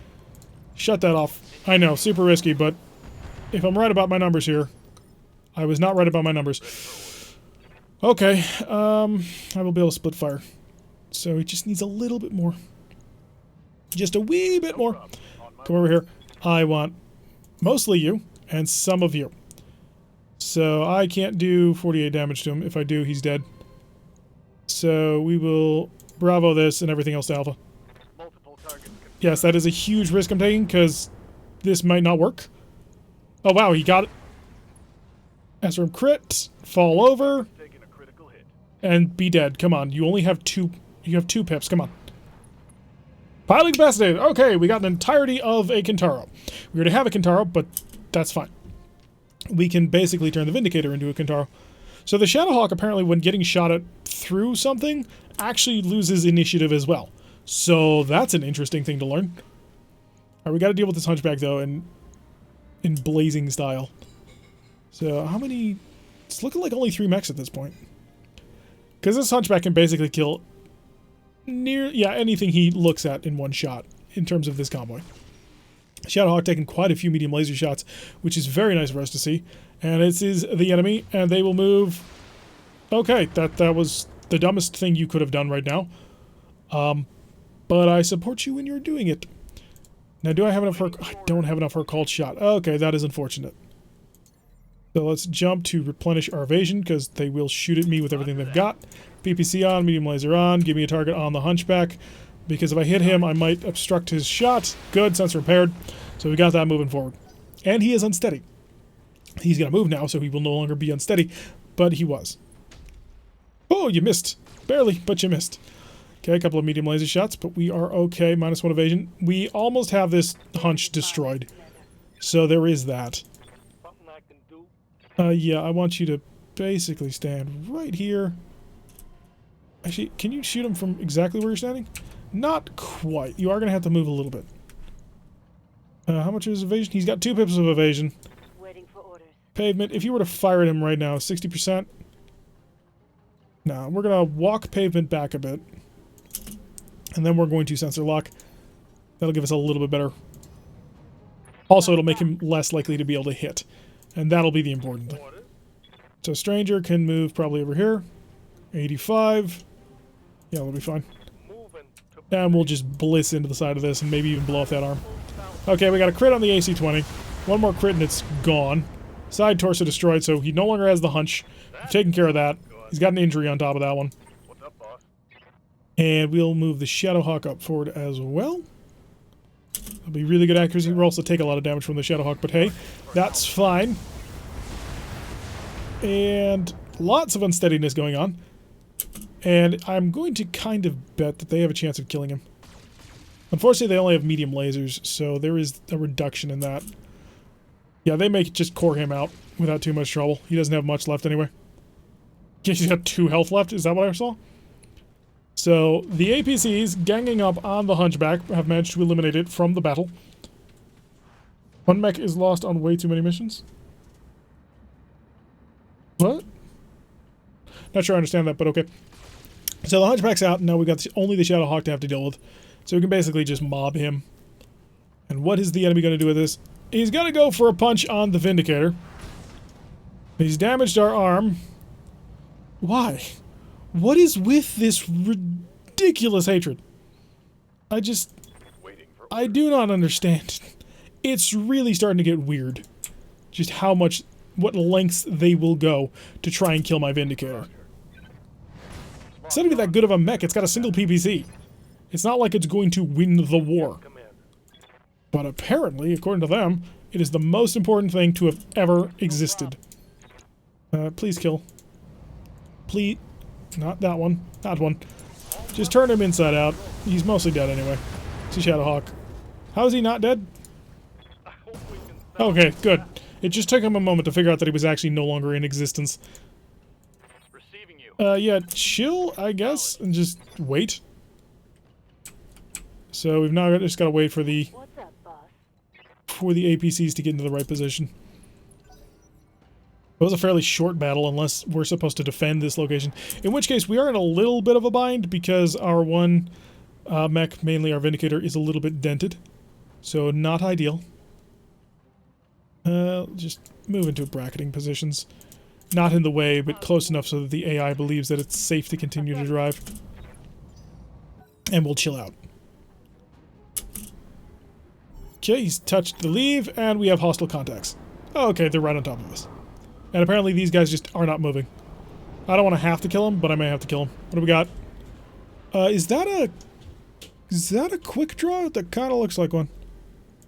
Shut that off. I know, super risky, but if I'm right about my numbers here, I was not right about my numbers. Okay, I will be able to split fire. So he just needs a little bit more. Just a wee bit more. Come over here. I want mostly you and some of you. So I can't do 48 damage to him. If I do, he's dead. So we will bravo this and everything else to alpha. multiple targets. Yes, that is a huge risk I'm taking because this might not work. Oh wow, he got it. Esrim crit, fall over, Taking a critical hit. and be dead. Come on, you only have 2. You have 2 pips. Come on. Piling capacitated. Okay, we got an entirety of a Kintaro. We already have a Kintaro, but that's fine. We can basically turn the Vindicator into a Kintaro. So the Shadowhawk, apparently, when getting shot at through something, actually loses initiative as well. So that's an interesting thing to learn. Alright, we got to deal with this Hunchback, though, in blazing style. So how many... It's looking like only 3 mechs at this point. Because this Hunchback can basically kill anything he looks at in one shot, in terms of this convoy. Shadowhawk taking quite a few medium laser shots, which is very nice for us to see. And this is the enemy, and they will move... Okay, that was the dumbest thing you could have done right now. But I support you when you're doing it. Now, do I have enough for... I don't have enough for a called shot. Okay, that is unfortunate. So let's jump to replenish our evasion, because they will shoot at me with everything they've got. PPC on, medium laser on, give me a target on the Hunchback, because if I hit him, I might obstruct his shot. Good, sensor repaired. So we got that moving forward. And he is unsteady. He's going to move now, so he will no longer be unsteady, but he was. Oh, you missed. Barely, but you missed. Okay, a couple of medium laser shots, but we are okay. -1 evasion. We almost have this hunch destroyed. So there is that. Something I can do? Yeah, I want you to basically stand right here. Actually, can you shoot him from exactly where you're standing? Not quite. You are going to have to move a little bit. How much is evasion? He's got 2 pips of evasion. Waiting for orders. Pavement. If you were to fire at him right now, 60%. No, we're going to walk pavement back a bit. And then we're going to sensor lock. That'll give us a little bit better. Also, it'll make him less likely to be able to hit. And that'll be the important thing. So Stranger can move probably over here. 85. Yeah, that'll be fine. And we'll just bliss into the side of this and maybe even blow off that arm. Okay, we got a crit on the AC-20. One more crit and it's gone. Side torso destroyed, so he no longer has the hunch. We've taken care of that. He's got an injury on top of that one. What's up, boss? And we'll move the Shadowhawk up forward as well. That'll be really good accuracy. We'll also take a lot of damage from the Shadowhawk, but hey, that's fine. And lots of unsteadiness going on. And I'm going to kind of bet that they have a chance of killing him. Unfortunately, they only have medium lasers, so there is a reduction in that. Yeah, they may just core him out without too much trouble. He doesn't have much left anyway. He's got 2 health left, is that what I saw? So, the APCs ganging up on the Hunchback have managed to eliminate it from the battle. One mech is lost on way too many missions. What? Not sure I understand that, but okay. So the Hunchback's out, and now we've got only the Shadowhawk to have to deal with. So we can basically just mob him. And what is the enemy going to do with this? He's going to go for a punch on the Vindicator. He's damaged our arm. Why? What is with this ridiculous hatred? I do not understand. It's really starting to get weird. Just what lengths they will go to try and kill my Vindicator. It's not even that good of a mech. It's got a single PPC. It's not like it's going to win the war. But apparently, according to them, it is the most important thing to have ever existed. Please kill. Please. Not that one. That one. Just turn him inside out. He's mostly dead anyway. It's a Shadowhawk. How is he not dead? Okay, good. It just took him a moment to figure out that he was actually no longer in existence. Receiving you. Yeah, chill, I guess, and just wait. So we've now just got to wait for the What's up, boss? APCs to get into the right position. It was a fairly short battle unless we're supposed to defend this location. In which case, we are in a little bit of a bind because our one mech, mainly our Vindicator, is a little bit dented. So not ideal. Just move into bracketing positions. Not in the way, but close enough so that the AI believes that it's safe to continue to drive. And we'll chill out. Okay, he's touched the leave, and we have hostile contacts. Okay, they're right on top of us. And apparently these guys just are not moving. I don't want to have to kill him, but I may have to kill him. What do we got? Is that a quick draw? That kind of looks like one.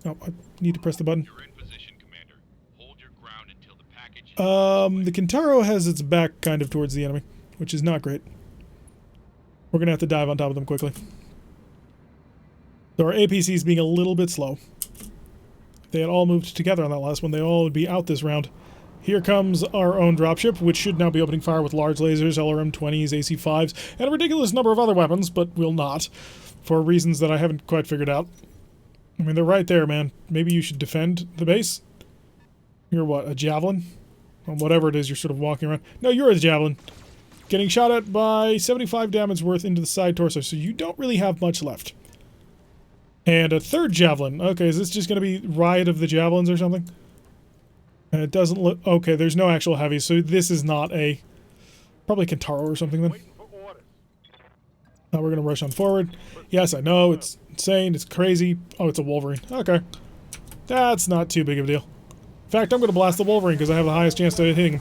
Oh, I need to press the button. You're in position, Commander. Hold your ground until the package... The Kintaro has its back kind of towards the enemy, which is not great. We're going to have to dive on top of them quickly. So our APC is being a little bit slow. If they had all moved together on that last one, they all would be out this round. Here comes our own dropship, which should now be opening fire with large lasers, LRM-20s, AC-5s, and a ridiculous number of other weapons, but will not, for reasons that I haven't quite figured out. I mean, they're right there, man. Maybe you should defend the base? You're what, a javelin? Or whatever it is you're sort of walking around. No, you're a javelin. Getting shot at by 75 damage worth into the side torso, so you don't really have much left. And a third javelin. Okay, is this just going to be Riot of the Javelins or something? And it doesn't look... Okay, there's no actual heavy, so this is not a... Probably Kintaro or something then. Waiting for orders. Now we're going to rush on forward. Yes, I know, it's insane, it's crazy. Oh, it's a Wolverine. Okay. That's not too big of a deal. In fact, I'm going to blast the Wolverine because I have the highest chance to hitting him.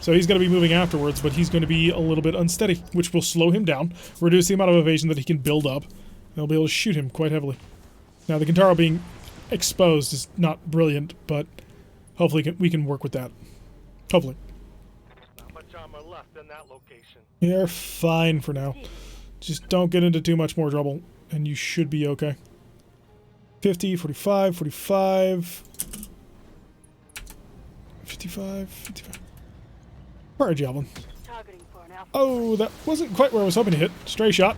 So he's going to be moving afterwards, but he's going to be a little bit unsteady, which will slow him down, reduce the amount of evasion that he can build up, and they'll be able to shoot him quite heavily. Now, the Kintaro being exposed is not brilliant, but hopefully we can work with that. Hopefully. Not much armor left in that location. You're fine for now. Just don't get into too much more trouble, and you should be okay. 50, 45, 45... 55, 55. Fire javelin. Targeting for an alpha. Oh, that wasn't quite where I was hoping to hit. Stray shot.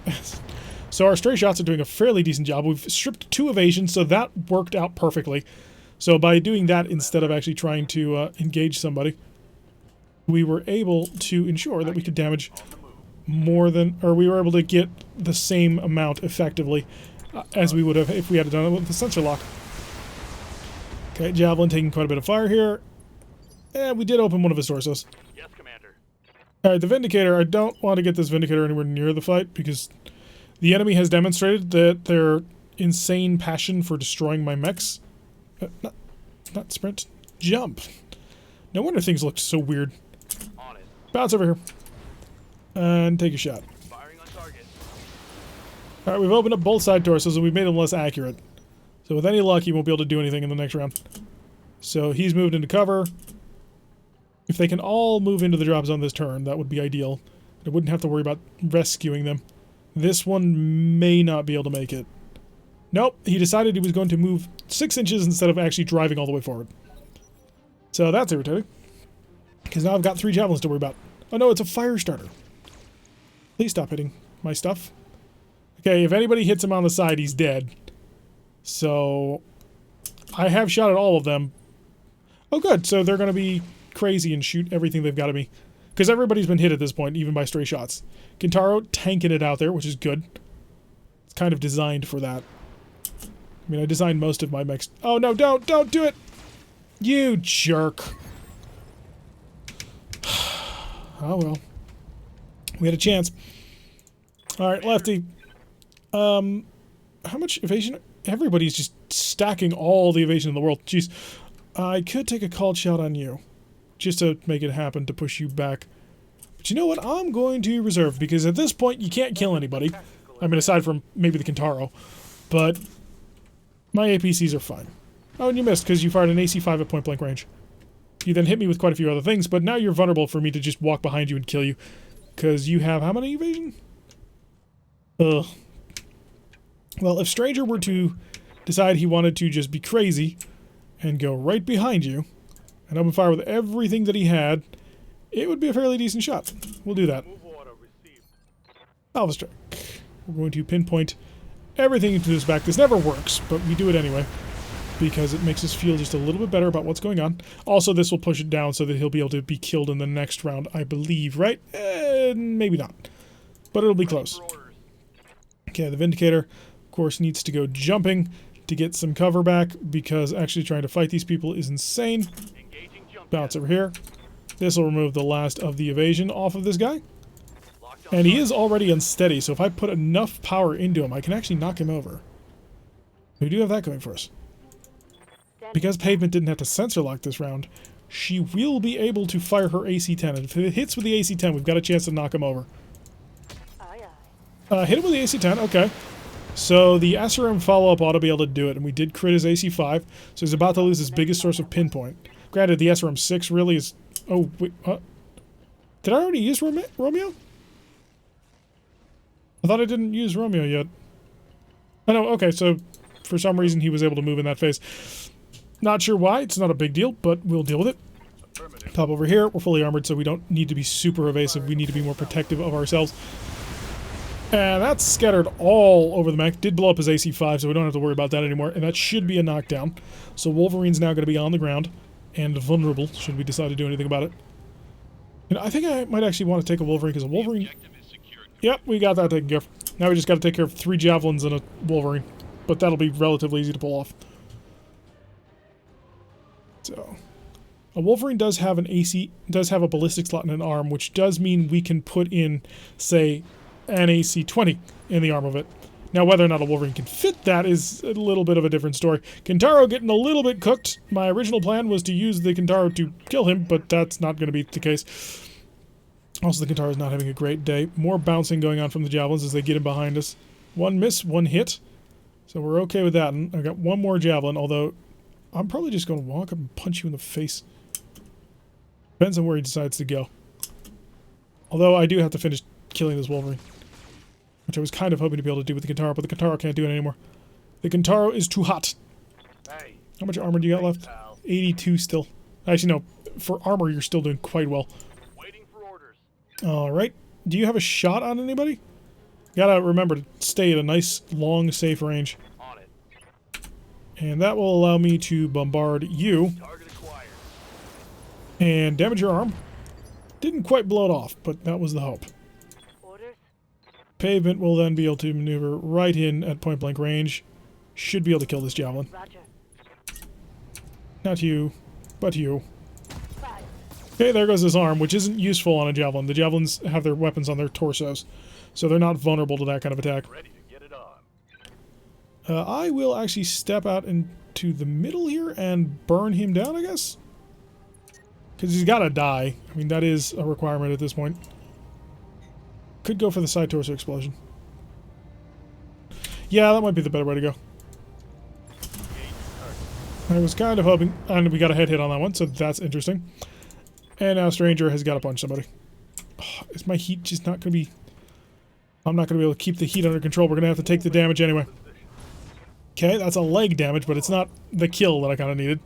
So our stray shots are doing a fairly decent job. We've stripped 2 evasions, so that worked out perfectly. So by doing that instead of actually trying to engage somebody, we were able to ensure that we could damage more than, or we were able to get the same amount effectively as we would have if we had done it with the sensor lock. Okay, javelin taking quite a bit of fire here. And we did open one of his torsos. Yes, Commander. Alright, the Vindicator. I don't want to get this Vindicator anywhere near the fight because the enemy has demonstrated that their insane passion for destroying my mechs. Not sprint. Jump. No wonder things looked so weird. On it. Bounce over here. And take a shot. Firing on target. Alright, we've opened up both side torsos and we've made them less accurate. So with any luck, he won't be able to do anything in the next round. So he's moved into cover. If they can all move into the drop zone this turn, that would be ideal. I wouldn't have to worry about rescuing them. This one may not be able to make it. Nope, he decided he was going to move 6 inches instead of actually driving all the way forward. So that's irritating. Because now I've got 3 javelins to worry about. Oh no, it's a fire starter. Please stop hitting my stuff. Okay, if anybody hits him on the side, he's dead. So I have shot at all of them. Oh good, so they're going to be crazy and shoot everything they've got at me. Because everybody's been hit at this point, even by stray shots. Kintaro tanking it out there, which is good. It's kind of designed for that. I mean, I designed most of my mechs. Oh no, don't do it! You jerk. Oh well. We had a chance. Alright, Lefty. How much evasion? Everybody's just stacking all the evasion in the world. Jeez. I could take a called shot on you. Just to make it happen, to push you back. But you know what? I'm going to reserve, because at this point, you can't kill anybody. I mean, aside from maybe the Kintaro. But my APCs are fine. Oh, and you missed, because you fired an AC-5 at point-blank range. You then hit me with quite a few other things, but now you're vulnerable for me to just walk behind you and kill you. Because you have how many evasion? Ugh. Well, if Stranger were to decide he wanted to just be crazy and go right behind you and open fire with everything that he had, it would be a fairly decent shot. We'll do that. Move order received. Alpha strike. We're going to pinpoint everything into this back. This never works, but we do it anyway because it makes us feel just a little bit better about what's going on. Also, this will push it down so that he'll be able to be killed in the next round, I believe, right? Maybe not. But it'll be close. Okay, the Vindicator, of course, needs to go jumping to get some cover back because actually trying to fight these people is insane. Bounce over here. This will remove the last of the evasion off of this guy. And he is already unsteady, so if I put enough power into him, I can actually knock him over. We do have that going for us. Because Pavement didn't have to sensor lock this round, she will be able to fire her AC-10. And if it hits with the AC-10, we've got a chance to knock him over. Hit him with the AC-10, okay. So the SRM follow-up ought to be able to do it, and we did crit his AC-5, so he's about to lose his biggest source of pinpoint. Granted, the SRM-6 really is... Oh, wait, did I already use Romeo? I thought I didn't use Romeo yet. Oh no, okay, so for some reason he was able to move in that phase. Not sure why, it's not a big deal, but we'll deal with it. Pop over here. We're fully armored, so we don't need to be super evasive. We need to be more protective of ourselves. And that's scattered all over the mech. Did blow up his AC-5, so we don't have to worry about that anymore. And that should be a knockdown. So Wolverine's now going to be on the ground and vulnerable, should we decide to do anything about it. You know, I think I might actually want to take a Wolverine, because a Wolverine... Objective is secured. Yep, we got that taken care of. Now we just got to take care of 3 Javelins and a Wolverine. But that'll be relatively easy to pull off. So... a Wolverine does have an AC... does have a ballistic slot and an arm, which does mean we can put in, say, an AC-20 in the arm of it. Now, whether or not a Wolverine can fit that is a little bit of a different story. Kintaro getting a little bit cooked. My original plan was to use the Kintaro to kill him, but that's not going to be the case. Also, the Kintaro's not having a great day. More bouncing going on from the Javelins as they get in behind us. 1 miss, 1 hit. So we're okay with that. And I've got 1 more Javelin, although I'm probably just going to walk up and punch you in the face. Depends on where he decides to go. Although I do have to finish killing this Wolverine, which I was kind of hoping to be able to do with the Kintaro, but the Kintaro can't do it anymore. The Kintaro is too hot. Hey, How much armor do you got left? pal. 82 still. Actually, no. For armor, you're still doing quite well. Waiting for orders. Alright. Do you have a shot on anybody? Gotta remember to stay at a nice, long, safe range. On it. And that will allow me to bombard you Target acquired. and damage your arm. Didn't quite blow it off, but that was the hope. Orders? Pavement will then be able to maneuver right in at point-blank range. Should be able to kill this Javelin. Roger. Not you, but you. Fire. Okay, there goes his arm, which isn't useful on a Javelin. The Javelins have their weapons on their torsos, so they're not vulnerable to that kind of attack. Ready to get it on. I will actually step out into the middle here and burn him down, I guess? Because he's got to die. I mean, that is a requirement at this point. Could go for the side torso explosion. Yeah, that might be the better way to go. I was kind of hoping, and we got a head hit on that one, so that's interesting. And now Stranger has got to punch somebody. Oh, is my heat just not going to be... I'm not going to be able to keep the heat under control. We're going to have to take the damage anyway. Okay, that's a leg damage, but it's not the kill that I kind of needed.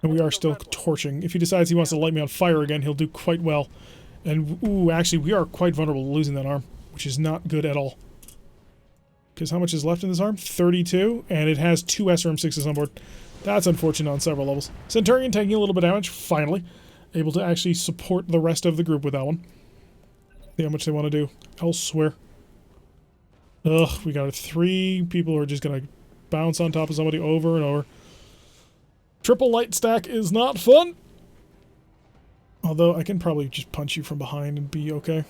And we are still torching. If he decides he wants to light me on fire again, he'll do quite well. And, ooh, actually, we are quite vulnerable to losing that arm, which is not good at all. Because how much is left in this arm? 32, and it has 2 SRM-6s on board. That's unfortunate on several levels. Centurion taking a little bit of damage, finally. Able to actually support the rest of the group with that one. See how much they want to do elsewhere. Ugh, we got 3 people who are just going to bounce on top of somebody over and over. Triple light stack is not fun. Although I can probably just punch you from behind and be okay.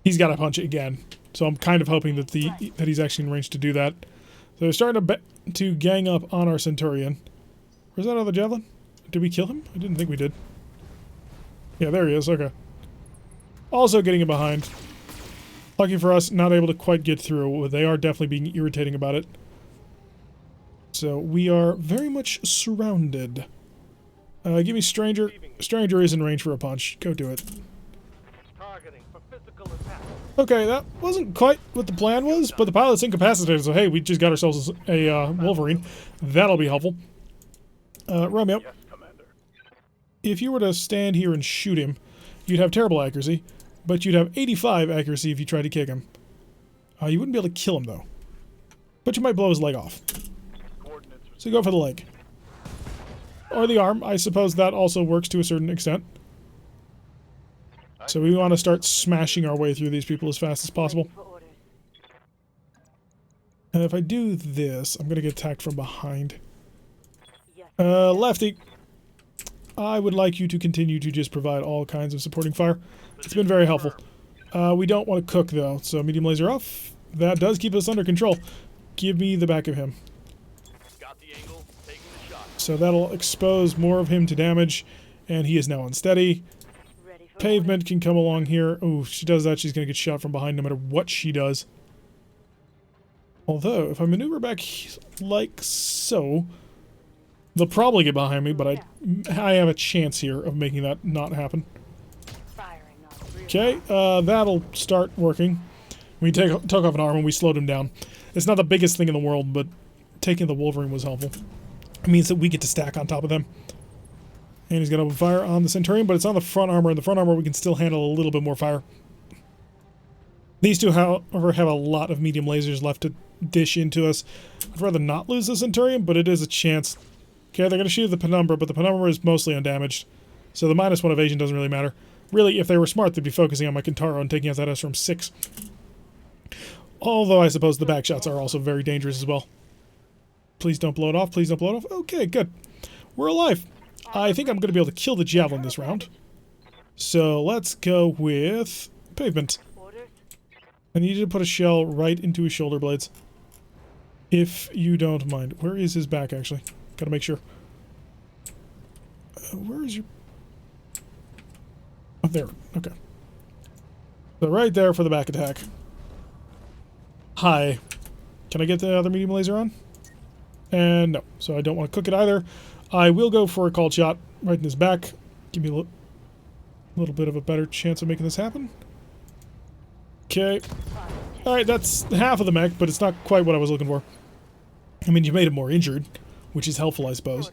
He's got to punch it again. So I'm kind of hoping that that he's actually in range to do that. So they're starting to gang up on our Centurion. Where's that other Javelin? Did we kill him? I didn't think we did. Yeah, there he is. Okay. Also getting him behind. Lucky for us, not able to quite get through. They are definitely being irritating about it. So we are very much surrounded. Give me Stranger. Stranger is in range for a punch. Go do it. Targeting for physical attack. Okay, that wasn't quite what the plan was, but the pilot's incapacitated, so hey, we just got ourselves a Wolverine. That'll be helpful. Romeo, Yes, Commander. if you were to stand here and shoot him, you'd have terrible accuracy, but you'd have 85 accuracy if you tried to kick him. You wouldn't be able to kill him, though. But you might blow his leg off. Coordinates. So go for the leg. Or the arm. I suppose that also works to a certain extent. So we want to start smashing our way through these people as fast as possible. For orders. And if I do this, I'm going to get attacked from behind. Yes. Lefty, I would like you to continue to just provide all kinds of supporting fire. It's been very helpful. We don't want to cook, though, so medium laser off. That does keep us under control. Give me the back of him. Got the angle. Taking the shot. So that'll expose more of him to damage, and he is now unsteady. Ready for Pavement can come along here. Oh, if she does that, she's going to get shot from behind no matter what she does. Although, if I maneuver back like so, they'll probably get behind me, but I have a chance here of making that not happen. orders. Firing on rear. Okay, that'll start working. We took off an arm and we slowed him down. It's not the biggest thing in the world, but taking the Wolverine was helpful. It means that we get to stack on top of them. And he's going to open fire on the Centurion, but it's on the front armor, and the front armor we can still handle a little bit more fire. These two, however, have a lot of medium lasers left to dish into us. I'd rather not lose the Centurion, but it is a chance. Okay, they're going to shoot the Penumbra, but the Penumbra is mostly undamaged. So the -1 evasion doesn't really matter. Really, if they were smart, they'd be focusing on my Kintaro and taking out that SRM-6. Although I suppose the back shots are also very dangerous as well. Please don't blow it off. Please don't blow it off. Okay, good. We're alive. I think I'm going to be able to kill the Javelin this round. So let's go with Pavement. Orders. I need you to put a shell right into his shoulder blades. If you don't mind. Where is his back, actually? Gotta make sure. Where is your... Oh, there. Okay. So right there for the back attack. Hi. Can I get the other medium laser on? And no. So I don't want to cook it either. I will go for a called shot right in his back. Give me a little bit of a better chance of making this happen. Okay. Alright, that's half of the mech, but it's not quite what I was looking for. I mean, you made him more injured, which is helpful, I suppose.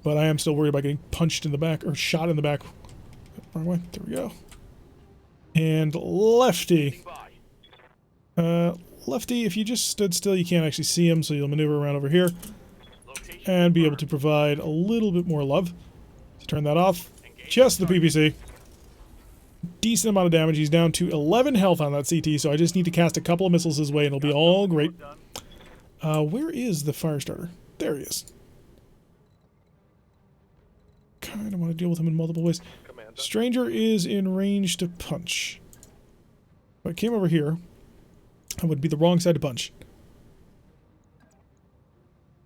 But I am still worried about getting punched in the back, or shot in the back. Wrong way. There we go. And Lefty. Lefty, if you just stood still, you can't actually see him, so you'll maneuver around over here. And be able to provide a little bit more love. So turn that off. Just the PPC. Decent amount of damage. He's down to 11 health on that CT, so I just need to cast a couple of missiles his way, and it'll be all great. Where is the Firestarter? There he is. Kind of want to deal with him in multiple ways. Stranger is in range to punch. If I came over here, I would be the wrong side to punch.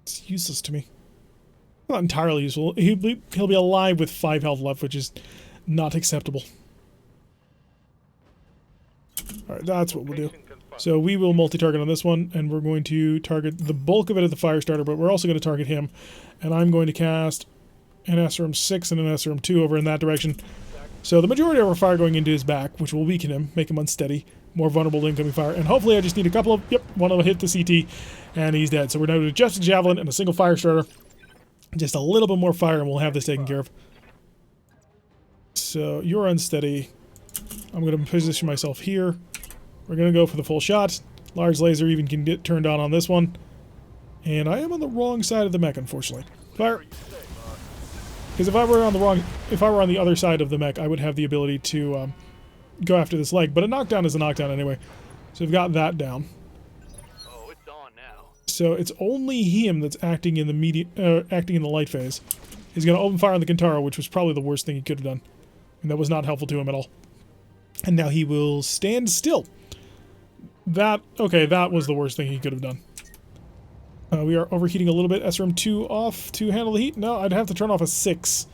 It's useless to me. Not entirely useful. He'll be alive with 5 health left, which is not acceptable. Alright, that's what we'll do. So we will multi-target on this one, and we're going to target the bulk of it at the Firestarter, but we're also going to target him. And I'm going to cast an SRM-6 and an SRM-2 over in that direction. So the majority of our fire going into his back, which will weaken him, make him unsteady, more vulnerable to incoming fire. And hopefully I just need a couple of... Yep, one will hit the CT, and he's dead. So we're down to just a Javelin and a single Firestarter. Just a little bit more fire, and we'll have this taken care of. So you're unsteady. I'm going to position myself here. We're going to go for the full shot. Large laser even can get turned on this one. And I am on the wrong side of the mech, unfortunately. Fire! Because if I were on the other side of the mech, I would have the ability to go after this leg. But a knockdown is a knockdown anyway. So we've got that down. Oh, it's on now. So it's only him that's acting in the light phase. He's going to open fire on the Kintaro, which was probably the worst thing he could have done. And that was not helpful to him at all. And now he will stand still. That was the worst thing he could have done. We are overheating a little bit. SRM-2 off to handle the heat. No, I'd have to turn off a 6.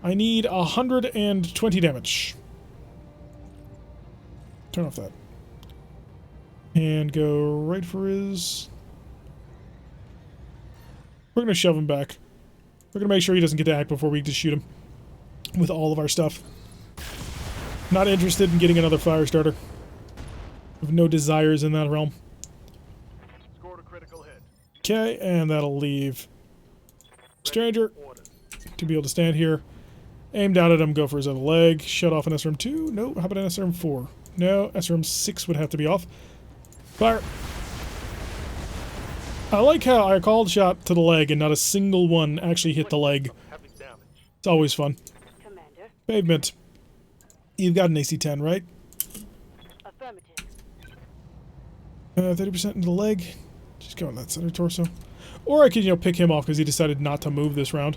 I need 120 damage. Turn off that. And go right for his... We're going to shove him back. We're going to make sure he doesn't get to act before we just shoot him. With all of our stuff. Not interested in getting another Firestarter. Have no desires in that realm. Scored a critical hit. Okay, and that'll leave Stranger to be able to stand here. Aim down at him, go for his other leg. Shut off an SRM-2. No, how about an SRM-4? No, SRM-6 would have to be off. Fire! I like how I called shot to the leg and not a single one actually hit the leg. Heavy damage. It's always fun. Commander. Pavement. You've got an AC-10, right? Affirmative. 30% into the leg. Just go on that center torso. Or I could, pick him off because he decided not to move this round.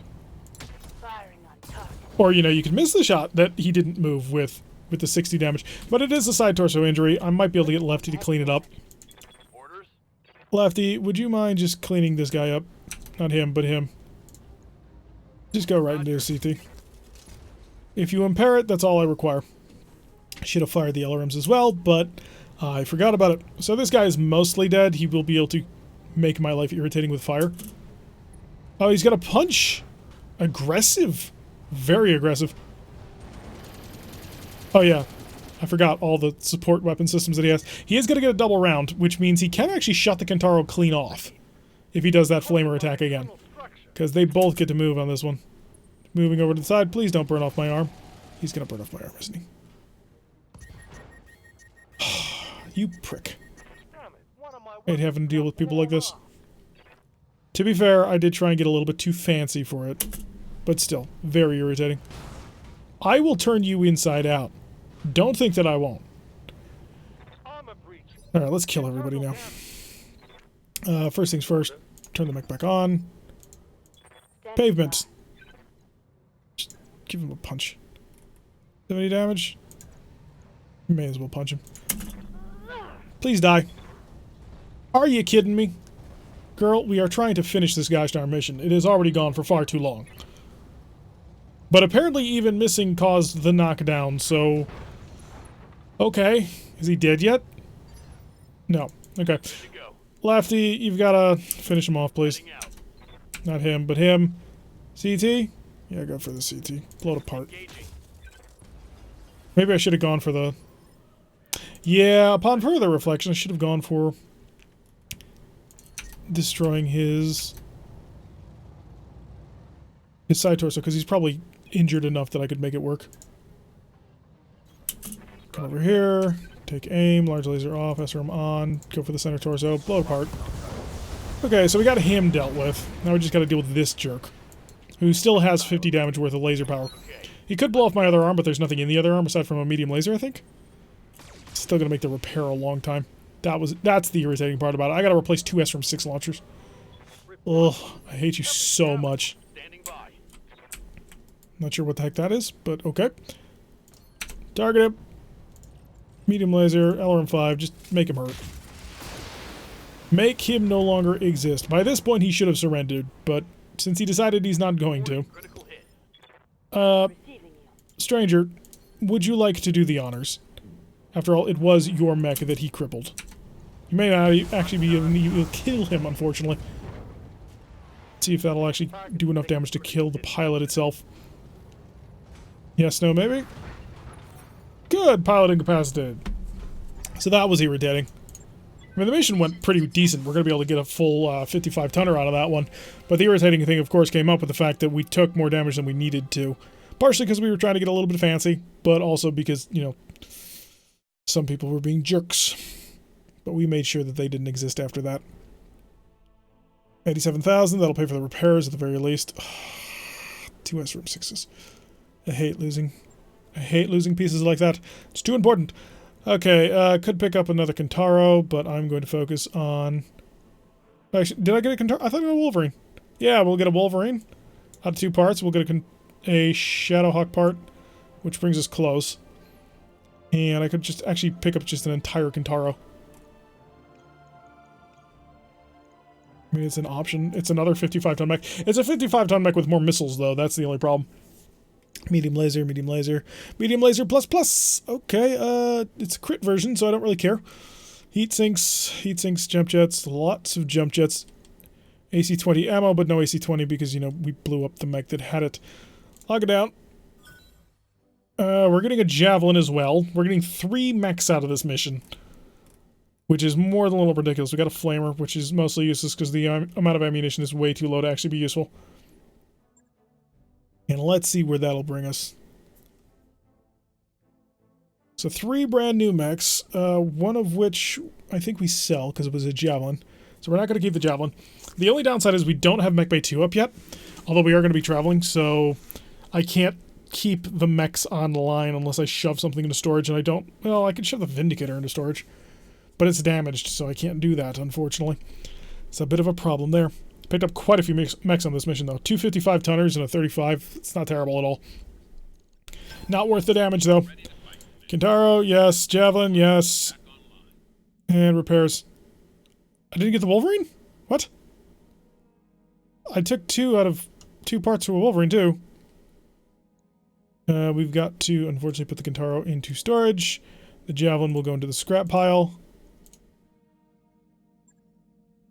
Firing on target. Or, you could miss the shot that he didn't move with the 60 damage. But it is a side torso injury. I might be able to get Lefty to clean it up. Orders? Lefty, would you mind just cleaning this guy up? Not him, but him. Just go right into his CT. If you impair it, that's all I require. I should have fired the LRMs as well, but I forgot about it. So this guy is mostly dead. He will be able to make my life irritating with fire. Oh, he's got a punch. Aggressive. Very aggressive. Oh yeah, I forgot all the support weapon systems that he has. He is going to get a double round, which means he can actually shut the Kintaro clean off if he does that flamer attack again. Because they both get to move on this one. Moving over to the side. Please don't burn off my arm. He's gonna burn off my arm, isn't he? You prick. Damn it, one of my I hate having to deal with people like this. To be fair, I did try and get a little bit too fancy for it. But still, very irritating. I will turn you inside out. Don't think that I won't. armor breach. Alright, let's kill everybody now. First things first. Turn the mech back on. Standing Pavement. Just give him a punch. 70 damage? May as well punch him. Please die. Are you kidding me? Girl, we are trying to finish this gosh darn mission. It has already gone for far too long. But apparently even missing caused the knockdown, so... Okay. Is he dead yet? No. Okay. Good to go. Lefty, you've got to finish him off, please. Heading out. Not him, but him. CT? Yeah, go for the CT. Blow it apart. Engaging. Maybe I should have gone for the... Yeah, upon further reflection, I should have gone for... destroying his side torso, because he's probably injured enough that I could make it work. Come over here, take aim, large laser off, SRM on, go for the center torso, blow apart. Okay, so we got him dealt with. Now we just got to deal with this jerk, who still has 50 damage worth of laser power. He could blow off my other arm, but there's nothing in the other arm aside from a medium laser, I think. Still gonna make the repair a long time. That's the irritating part about it. I gotta replace 2 SRM-6 launchers. Ugh, I hate you so much. Standing by. Not sure what the heck that is, but okay. Target him. Medium laser, LRM-5, just make him hurt. Make him no longer exist. By this point, he should have surrendered, but since he decided he's not going to. Critical hit. Receiving you. Stranger, would you like to do the honors? After all, it was your mech that he crippled. You may not actually be able to kill him, unfortunately. Let's see if that'll actually do enough damage to kill the pilot itself. Yes, no, maybe? Good! Pilot incapacitated. So that was irritating. I mean, the mission went pretty decent. We're going to be able to get a full 55-tonner out of that one. But the irritating thing, of course, came up with the fact that we took more damage than we needed to. Partially because we were trying to get a little bit fancy, but also because, you know, some people were being jerks. But we made sure that they didn't exist after that. 87,000, that'll pay for the repairs at the very least. 2 SRM-6s. I hate losing pieces like that. It's too important. Okay, could pick up another Kintaro, but I'm going to focus on... Actually, did I get a Kintaro? I thought I got a Wolverine. Yeah, we'll get a Wolverine. Out of 2 parts, we'll get a Shadowhawk part, which brings us close. And I could just actually pick up just an entire Kintaro. I mean, it's an option. It's another 55-ton mech. It's a 55-ton mech with more missiles, though. That's the only problem. Medium laser, medium laser, medium laser plus plus. Okay, it's a crit version, so I don't really care. Heat sinks, jump jets, lots of jump jets. AC-20 ammo, but no AC-20 because, you know, we blew up the mech that had it. Lock it down. We're getting a javelin as well. We're getting 3 mechs out of this mission, which is more than a little ridiculous. We got a flamer, which is mostly useless because the amount of ammunition is way too low to actually be useful. And let's see where that'll bring us. So 3 brand new mechs, one of which I think we sell because it was a javelin. So we're not going to keep the javelin. The only downside is we don't have Mech Bay 2 up yet, although we are going to be traveling, so I can't keep the mechs on the line unless I shove something into storage, and I don't... Well, I could shove the Vindicator into storage, but it's damaged, so I can't do that, unfortunately. It's a bit of a problem there. Picked up quite a few mechs on this mission, though. 2 55-tonners and a 35. It's not terrible at all. Not worth the damage, though. Kintaro, yes. Javelin, yes. And repairs. I didn't get the Wolverine? What? I took 2 out of 2 parts for a Wolverine, too. We've got to, unfortunately, put the Kintaro into storage. The Javelin will go into the scrap pile.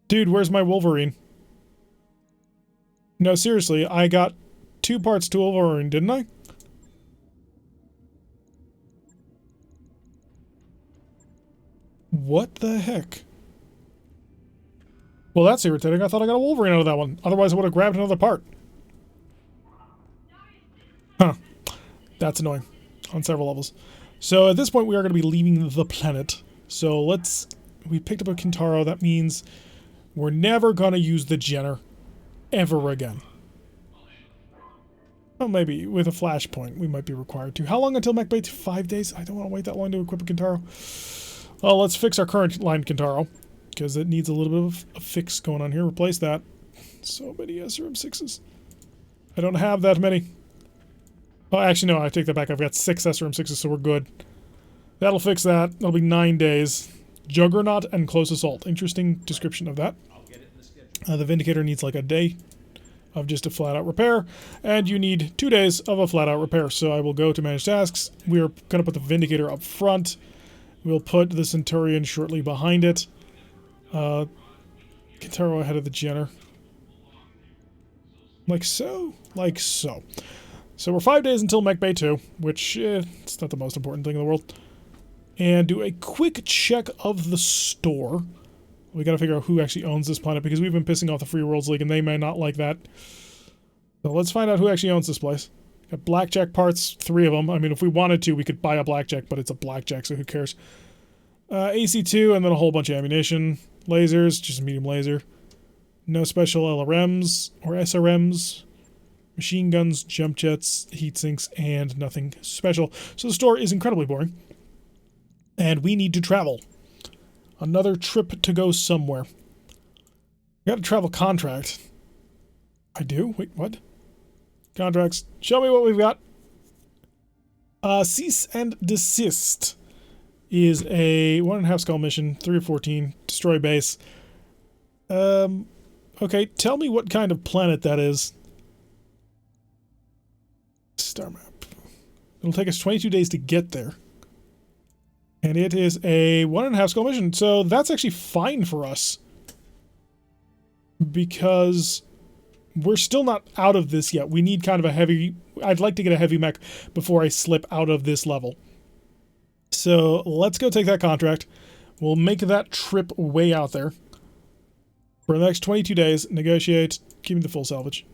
Dude, where's my Wolverine? No, seriously, I got 2 parts to a Wolverine, didn't I? What the heck? Well, that's irritating. I thought I got a Wolverine out of that one. Otherwise, I would have grabbed another part. That's annoying on several levels. So at this point, we are going to be leaving the planet. So we picked up a Kintaro. That means we're never going to use the Jenner ever again. Well, maybe with a flashpoint, we might be required to. How long until mech bay? 5 days? I don't want to wait that long to equip a Kintaro. Well, let's fix our current line Kintaro, because it needs a little bit of a fix going on here. Replace that. So many SRM6s. I don't have that many. Oh, actually, no, I take that back. I've got 6 SRM6s, so we're good. That'll fix that. That'll be 9 days. Juggernaut and Close Assault. Interesting description of that. The Vindicator needs like a day of just a flat-out repair, and you need 2 days of a flat-out repair. So I will go to Manage Tasks. We're going to put the Vindicator up front. We'll put the Centurion shortly behind it. Kintaro ahead of the Jenner. Like so? Like so. So we're 5 days until Mech Bay 2, which, it's not the most important thing in the world. And do a quick check of the store. We gotta figure out who actually owns this planet, because we've been pissing off the Free Worlds League, and they may not like that. So let's find out who actually owns this place. Got blackjack parts, 3 of them. I mean, if we wanted to, we could buy a blackjack, but it's a blackjack, so who cares? AC2, and then a whole bunch of ammunition. Lasers, just a medium laser. No special LRMs or SRMs. Machine guns, jump jets, heat sinks, and nothing special. So the store is incredibly boring. And we need to travel. Another trip to go somewhere. Got a travel contract. I do? Wait, what? Contracts. Show me what we've got. Cease and Desist is a 1.5 skull mission, 3 of 14, destroy base. Okay, tell me what kind of planet that is. Star map. It'll take us 22 days to get there. And it is a 1.5 skull mission, so that's actually fine for us. Because we're still not out of this yet. We need kind of a heavy... I'd like to get a heavy mech before I slip out of this level. So let's go take that contract. We'll make that trip way out there. For the next 22 days, negotiate, keep me the full salvage.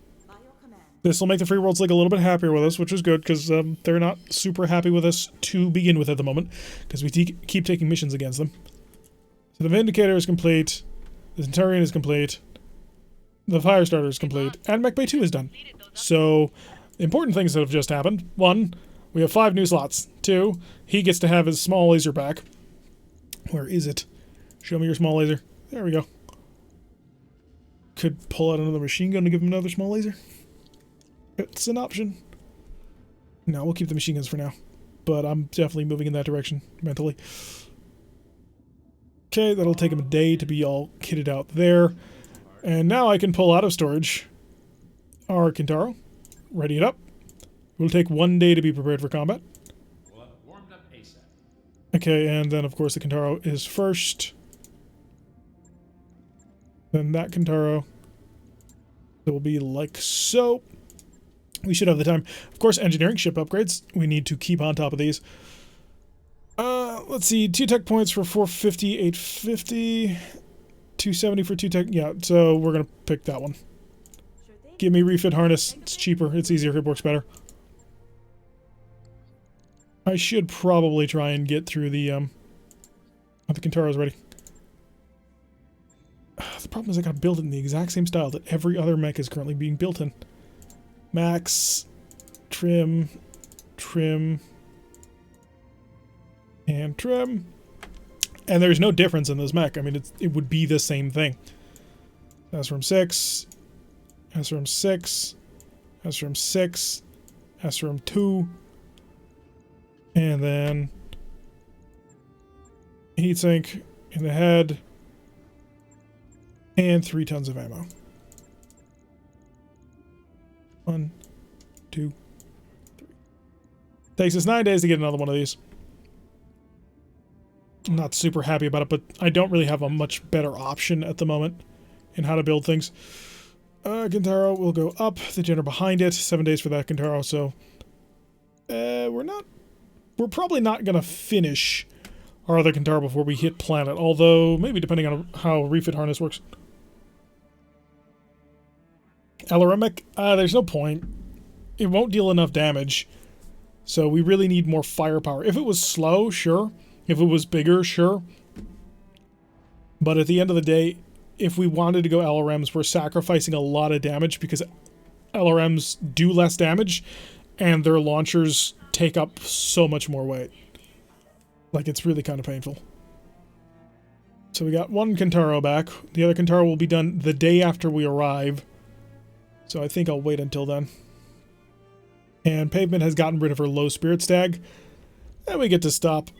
This will make the Free Worlds League a little bit happier with us, which is good, because they're not super happy with us to begin with at the moment, because we keep taking missions against them. So the Vindicator is complete, the Centurion is complete, the Firestarter is complete, and Mech Bay 2 is done. So, important things that have just happened. 1, we have 5 new slots. 2, he gets to have his small laser back. Where is it? Show me your small laser. There we go. Could pull out another machine gun to give him another small laser. It's an option. No, we'll keep the machine guns for now. But I'm definitely moving in that direction, mentally. Okay, that'll take him a day to be all kitted out there. And now I can pull out of storage our Kintaro. Ready it up. We'll take 1 day to be prepared for combat. Okay, and then of course the Kintaro is first. Then that Kintaro. It will be like so. We should have the time. Of course, engineering ship upgrades. We need to keep on top of these. Let's see. 2 tech points for 450, 850, 270 for 2 tech. Yeah, so we're going to pick that one. Give me refit harness. It's cheaper. It's easier. It works better. I should probably try and get through the Kintaro's ready. The problem is I gotta build it in the exact same style that every other mech is currently being built in. Max, trim, trim, and trim. And there's no difference in this mech. I mean, it would be the same thing. SRM 6, SRM 6, SRM 6, SRM 2, and then heatsink in the head, and 3 tons of ammo. 1, 2, 3. Takes us 9 days to get another one of these. I'm not super happy about it, but I don't really have a much better option at the moment in how to build things. Kintaro will go up, the Jenner behind it, 7 days for that Kintaro, so we're probably not gonna finish our other Kintaro before we hit planet, although maybe depending on how refit harness works. Aloremic, there's no point. It won't deal enough damage So we really need more firepower. If it was slow, sure. If it was bigger, sure. But at the end of the day, if we wanted to go LRMs, we're sacrificing a lot of damage because LRMs do less damage and their launchers take up so much more weight. Like, it's really kind of painful. So we got one Kintaro back. The other Kintaro will be done the day after we arrive. So I think I'll wait until then. And Pavement has gotten rid of her low spirit stag. And we get to stop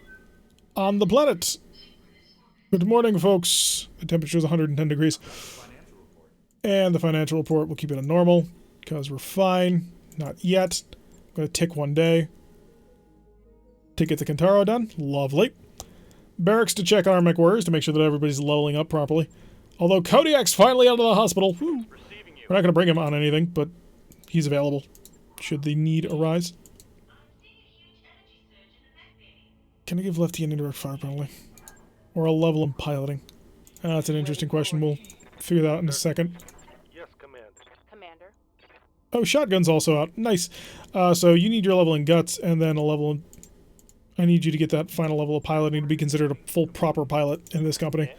on the planet. Good morning, folks. The temperature is 110 degrees. And the financial report, we'll keep it on normal, because we're fine. Not yet. I'm going to tick one day. To get the Kintaro done. Lovely. Barracks to check on our mech warriors to make sure that everybody's leveling up properly. Although Kodiak's finally out of the hospital. Woo. We're not going to bring him on anything, but he's available should the need arise. Can I give Lefty an indirect fire penalty? Or a level in piloting? That's an interesting question. We'll figure that out in a second. Yes, Commander. Commander. Oh, shotgun's also out. Nice. So you need your level in guts and then a level in... I need you to get that final level of piloting to be considered a full proper pilot in this company.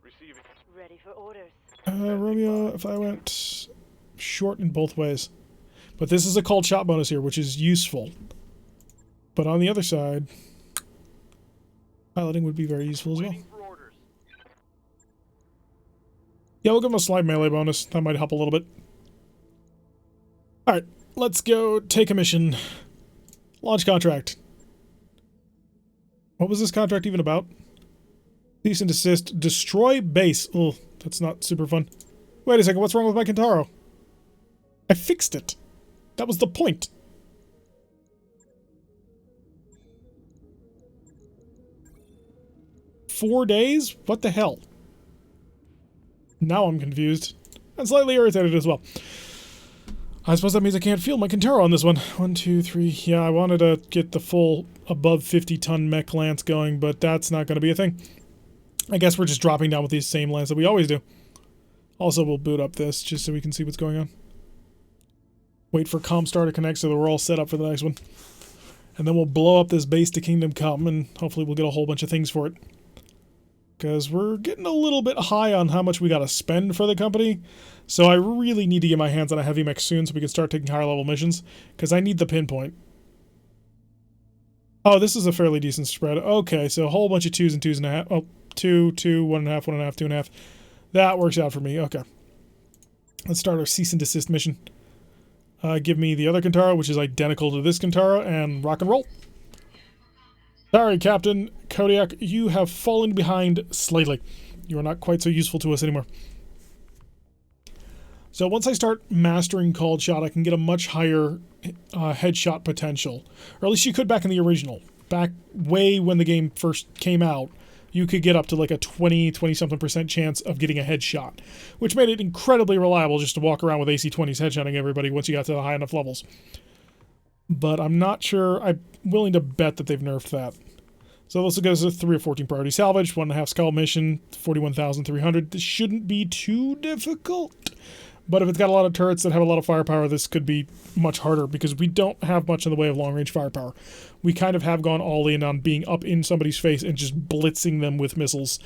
Receiving. Ready for orders. Romeo, if I went short in both ways. But this is a called shot bonus here, which is useful. But on the other side, piloting would be very useful as well. Waiting for orders. Yeah, we'll give him a slight melee bonus. That might help a little bit. Alright, let's go take a mission. Launch contract. What was this contract even about? Cease and desist. Destroy base. Oh, that's not super fun. Wait a second, what's wrong with my Kintaro? I fixed it. That was the point. Four days? What the hell? Now I'm confused. And slightly irritated as well. I suppose that means I can't feel my Kintaro on this one. 1, 2, 3. Yeah, I wanted to get the full above 50-ton mech lance going, but that's not going to be a thing. I guess we're just dropping down with these same lance that we always do. Also, we'll boot up this just so we can see what's going on. Wait for Comstar to connect so that we're all set up for the next one. And then we'll blow up this base to Kingdom Come, and hopefully we'll get a whole bunch of things for it. Because we're getting a little bit high on how much we got to spend for the company. So I really need to get my hands on a heavy mech soon so we can start taking higher level missions. Because I need the pinpoint. Oh, this is a fairly decent spread. Okay, so a whole bunch of 2s and 2.5. Oh, 2, 2, 1.5, 1.5, 2.5. That works out for me. Okay. Let's start our cease and desist mission. Give me the other Kintaro, which is identical to this Kintaro, and rock and roll. Sorry, Captain Kodiak, you have fallen behind slightly. You are not quite so useful to us anymore. So once I start mastering called shot, I can get a much higher headshot potential. Or at least you could back in the original. Back way when the game first came out, you could get up to like a 20-something% chance of getting a headshot, which made it incredibly reliable just to walk around with AC-20s headshotting everybody once you got to the high enough levels. But I'm not sure. I'm willing to bet that they've nerfed that. So this goes to 3 or 14 priority salvage, 1.5 skull mission, 41,300. This shouldn't be too difficult. But if it's got a lot of turrets that have a lot of firepower, this could be much harder because we don't have much in the way of long-range firepower. We kind of have gone all in on being up in somebody's face and just blitzing them with missiles,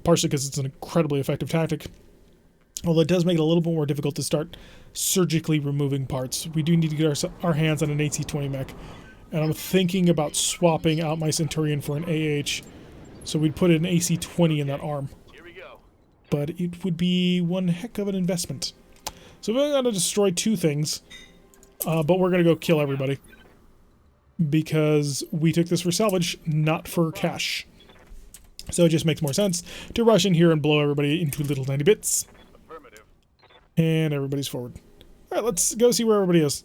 partially because it's an incredibly effective tactic. Although it does make it a little bit more difficult to start surgically removing parts. We do need to get our hands on an AC-20 mech. And I'm thinking about swapping out my Centurion for an AH. So we'd put an AC-20 in that arm. Here we go. But it would be one heck of an investment. So we're going to destroy 2 things. But we're going to go kill everybody. Because we took this for salvage, not for cash. So it just makes more sense to rush in here and blow everybody into little tiny bits. Affirmative. And everybody's forward. Alright, let's go see where everybody is.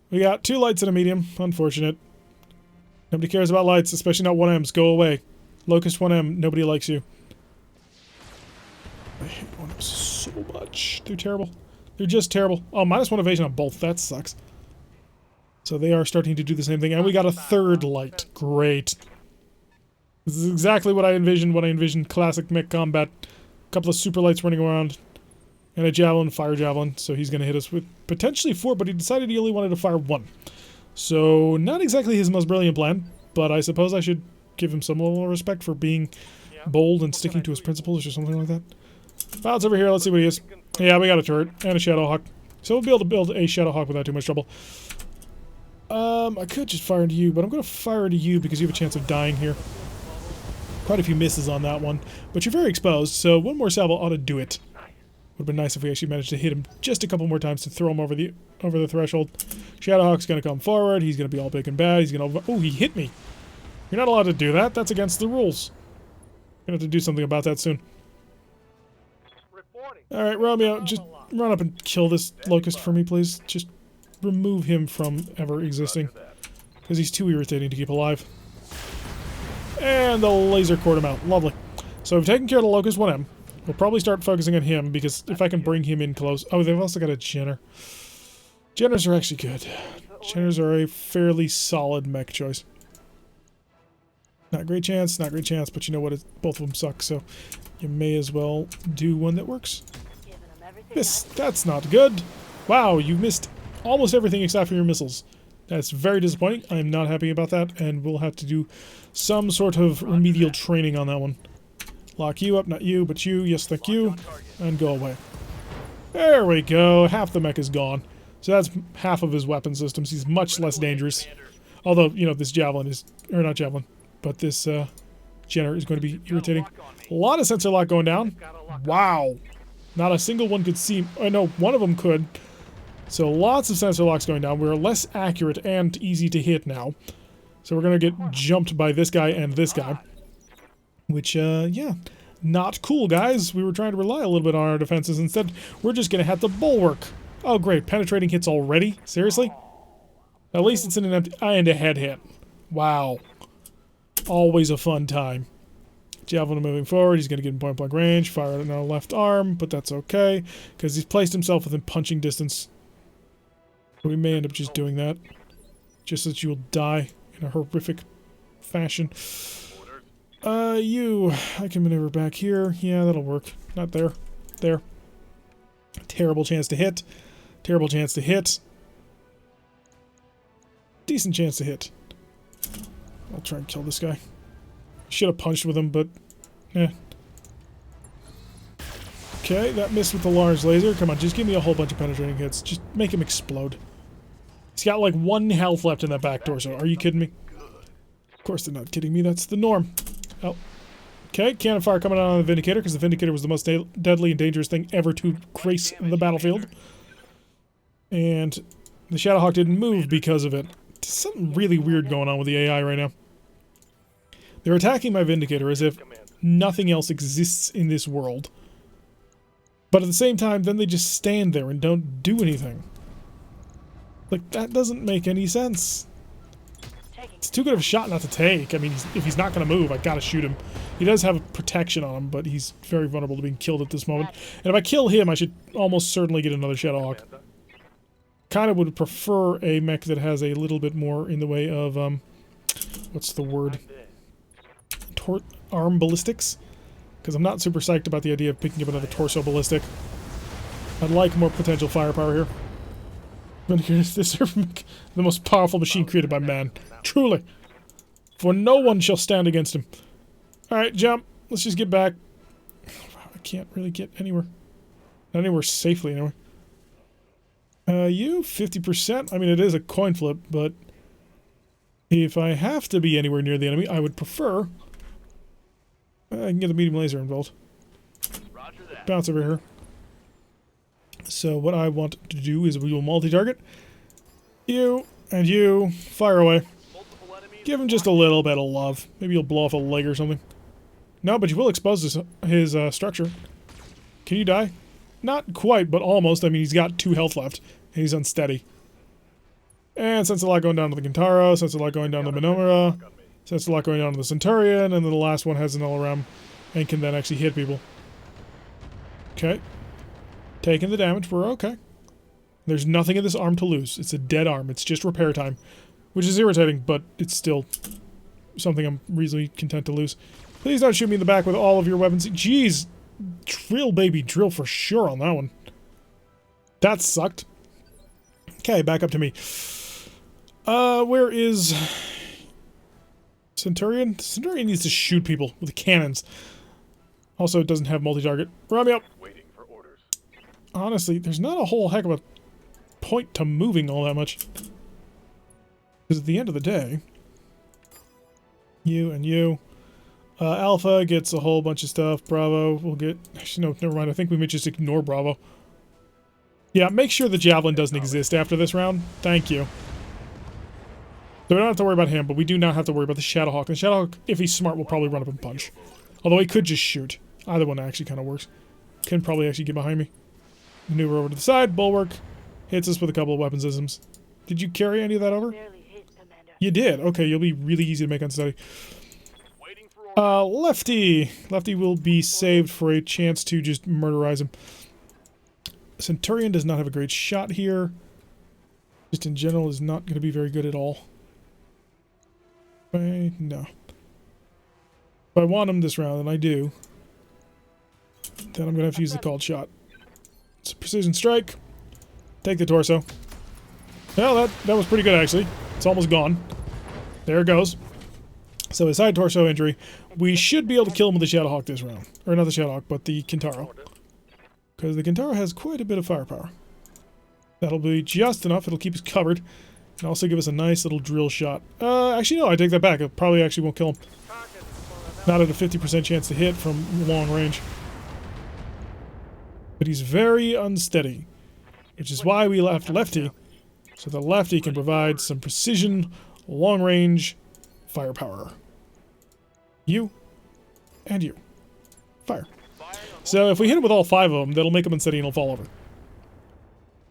We got 2 lights and a medium. Unfortunate. Nobody cares about lights, especially not 1Ms. Go away. Locust 1M, nobody likes you. I hate 1Ms so much. They're terrible. They're just terrible. Oh, -1 evasion on both. That sucks. So they are starting to do the same thing. And we got a 3rd light. Great. This is exactly what I envisioned when I envisioned classic mech combat. A couple of super lights running around. And a javelin, fire javelin. So he's going to hit us with potentially 4, but he decided he only wanted to fire 1. So, not exactly his most brilliant plan, but I suppose I should give him some level of respect for being bold and sticking to his principles or something like that. Bounce over here, let's see what he is. Yeah, we got a turret and a Shadowhawk. So we'll be able to build a Shadowhawk without too much trouble. I could just fire into you, but I'm going to fire into you because you have a chance of dying here. Quite a few misses on that one, but you're very exposed, so one more salvo ought to do it. Would have been nice if we actually managed to hit him just a couple more times to throw him over the threshold. Shadowhawk's going to come forward. He's going to be all big and bad. He's going to... Oh, he hit me. You're not allowed to do that. That's against the rules. Going to have to do something about that soon. Alright, Romeo, just run up and kill this Locust for me, please. Just remove him from ever existing. Because he's too irritating to keep alive. And the laser cored him out. Lovely. So we've taken care of the Locust 1M. We'll probably start focusing on him, because if I can bring him in close... Oh, they've also got a Jenner. Jenners are actually good. Jenners are a fairly solid mech choice. Not a great chance, but you know what? Both of them suck, so you may as well do one that works. Miss, that's not good. Wow, you missed almost everything except for your missiles. That's very disappointing. I'm not happy about that, and we'll have to do some sort of remedial training on that one. Lock you up, not you, but you. Yes, thank you. And go away. There we go. Half the mech is gone. So that's half of his weapon systems. He's much less dangerous. Although, you know, this Javelin is... Or not Javelin. But this Jenner is going to be irritating. A lot of sensor lock going down. Wow. Not a single one could see... Oh, no, one of them could. So lots of sensor locks going down. We're less accurate and easy to hit now. So we're going to get jumped by this guy and this guy. Which, yeah, not cool, guys. We were trying to rely a little bit on our defenses. Instead, we're just going to have the bulwark. Oh, great. Penetrating hits already? Seriously? At least it's in an empty... And a head hit. Wow. Always a fun time. Javelin moving forward. He's going to get in point-blank range. Fire at our left arm, but that's okay. Because he's placed himself within punching distance. We may end up just doing that. Just so that you will die in a horrific fashion. I can maneuver back here. Yeah, that'll work. Not there. There. Terrible chance to hit. Terrible chance to hit. Decent chance to hit. I'll try and kill this guy. Should have punched with him, but... eh. Okay, that missed with the large laser. Come on, just give me a whole bunch of penetrating hits. Just make him explode. He's got like 1 health left in that back torso. Are you kidding me? Of course they're not kidding me. That's the norm. Oh. Okay, cannon fire coming out on the Vindicator, because the Vindicator was the most deadly and dangerous thing ever to grace the battlefield. And the Shadowhawk didn't move because of it. There's something really weird going on with the AI right now. They're attacking my Vindicator as if nothing else exists in this world. But at the same time, then they just stand there and don't do anything. Like, that doesn't make any sense. It's too good of a shot not to take. I mean, if he's not going to move, I gotta shoot him. He does have a protection on him, but he's very vulnerable to being killed at this moment. And if I kill him, I should almost certainly get another Shadowhawk. Kind of would prefer a mech that has a little bit more in the way of, what's the word? Arm ballistics? Because I'm not super psyched about the idea of picking up another torso ballistic. I'd like more potential firepower here. This is the most powerful machine created by man. Truly. For no one shall stand against him. Alright, jump. Let's just get back. I can't really get anywhere. Not anywhere safely, anyway. You, 50%? I mean, it is a coin flip, but... if I have to be anywhere near the enemy, I would prefer... I can get the medium laser involved. Bounce over here. So what I want to do is we will multi-target. You and you. Fire away. Give him just a little bit of love. Maybe you'll blow off a leg or something. No, but you will expose his structure. Can you die? Not quite, but almost. I mean, he's got 2 health left. And he's unsteady. And sense a lot going down to the Kintaro. Sense a lot going down to the Minomura. Sense a lot going down to the Centurion. And then the last one has an all-around and can then actually hit people. Okay. Taking the damage, we're okay. There's nothing in this arm to lose. It's a dead arm. It's just repair time. Which is irritating, but it's still something I'm reasonably content to lose. Please don't shoot me in the back with all of your weapons. Jeez. Drill, baby. Drill for sure on that one. That sucked. Okay, back up to me. Where is Centurion? Centurion needs to shoot people with cannons. Also, it doesn't have multi-target. Run me up. Waiting for orders. Honestly, there's not a whole heck of a point to moving all that much. Because at the end of the day, you and you, Alpha gets a whole bunch of stuff. Bravo will get... Actually, no, never mind. I think we may just ignore Bravo. Yeah, make sure the Javelin doesn't exist after this round. Thank you. So we don't have to worry about him, but we do not have to worry about the Shadowhawk. And the Shadowhawk, if he's smart, will probably run up and punch. Although he could just shoot. Either one actually kind of works. Can probably actually get behind me. Maneuver over to the side. Bulwark. Hits us with a couple of weapon systems. Did you carry any of that over? Barely hit, Commander. You did. Okay, you'll be really easy to make unsteady. Waiting for orders. Lefty. Lefty will be saved for a chance to just murderize him. Centurion does not have a great shot here. Just in general is not going to be very good at all. No. If I want him this round, and I do, then I'm going to have to use the called shot. It's a precision strike. Take the torso. Well, that was pretty good, actually. It's almost gone. There it goes. So a side torso injury. We should be able to kill him with the Shadowhawk this round. Or not the Shadowhawk, but the Kintaro. Because the Kintaro has quite a bit of firepower. That'll be just enough. It'll keep us covered. And also give us a nice little drill shot. Actually, no, I take that back. It probably actually won't kill him. Not at a 50% chance to hit from long range. But he's very unsteady. Which is why we left Lefty. So the Lefty can provide some precision, long range firepower. You. And you. Fire. So if we hit him with all 5 of them, that'll make him unsteady and he'll fall over.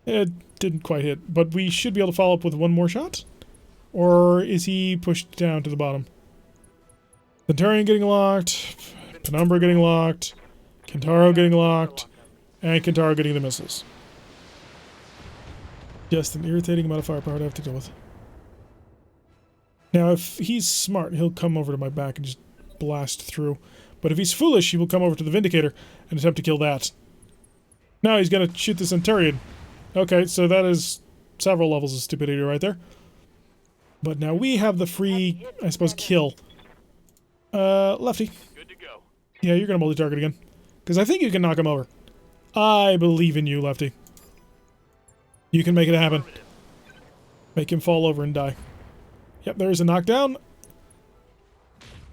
It didn't quite hit, but we should be able to follow up with one more shot? Or is he pushed down to the bottom? Centurion getting locked, Penumbra getting locked, Kintaro getting locked, and Kintaro getting the missiles. Just an irritating amount of firepower to have to deal with. Now, if he's smart, he'll come over to my back and just blast through. But if he's foolish, he will come over to the Vindicator and attempt to kill that. Now he's going to shoot the Centurion. Okay, so that is several levels of stupidity right there. But now we have the free, I suppose, kill. Lefty. Good to go. Yeah, you're going to multi-target again. Because I think you can knock him over. I believe in you, Lefty. You can make it happen. Make him fall over and die. Yep, there is a knockdown.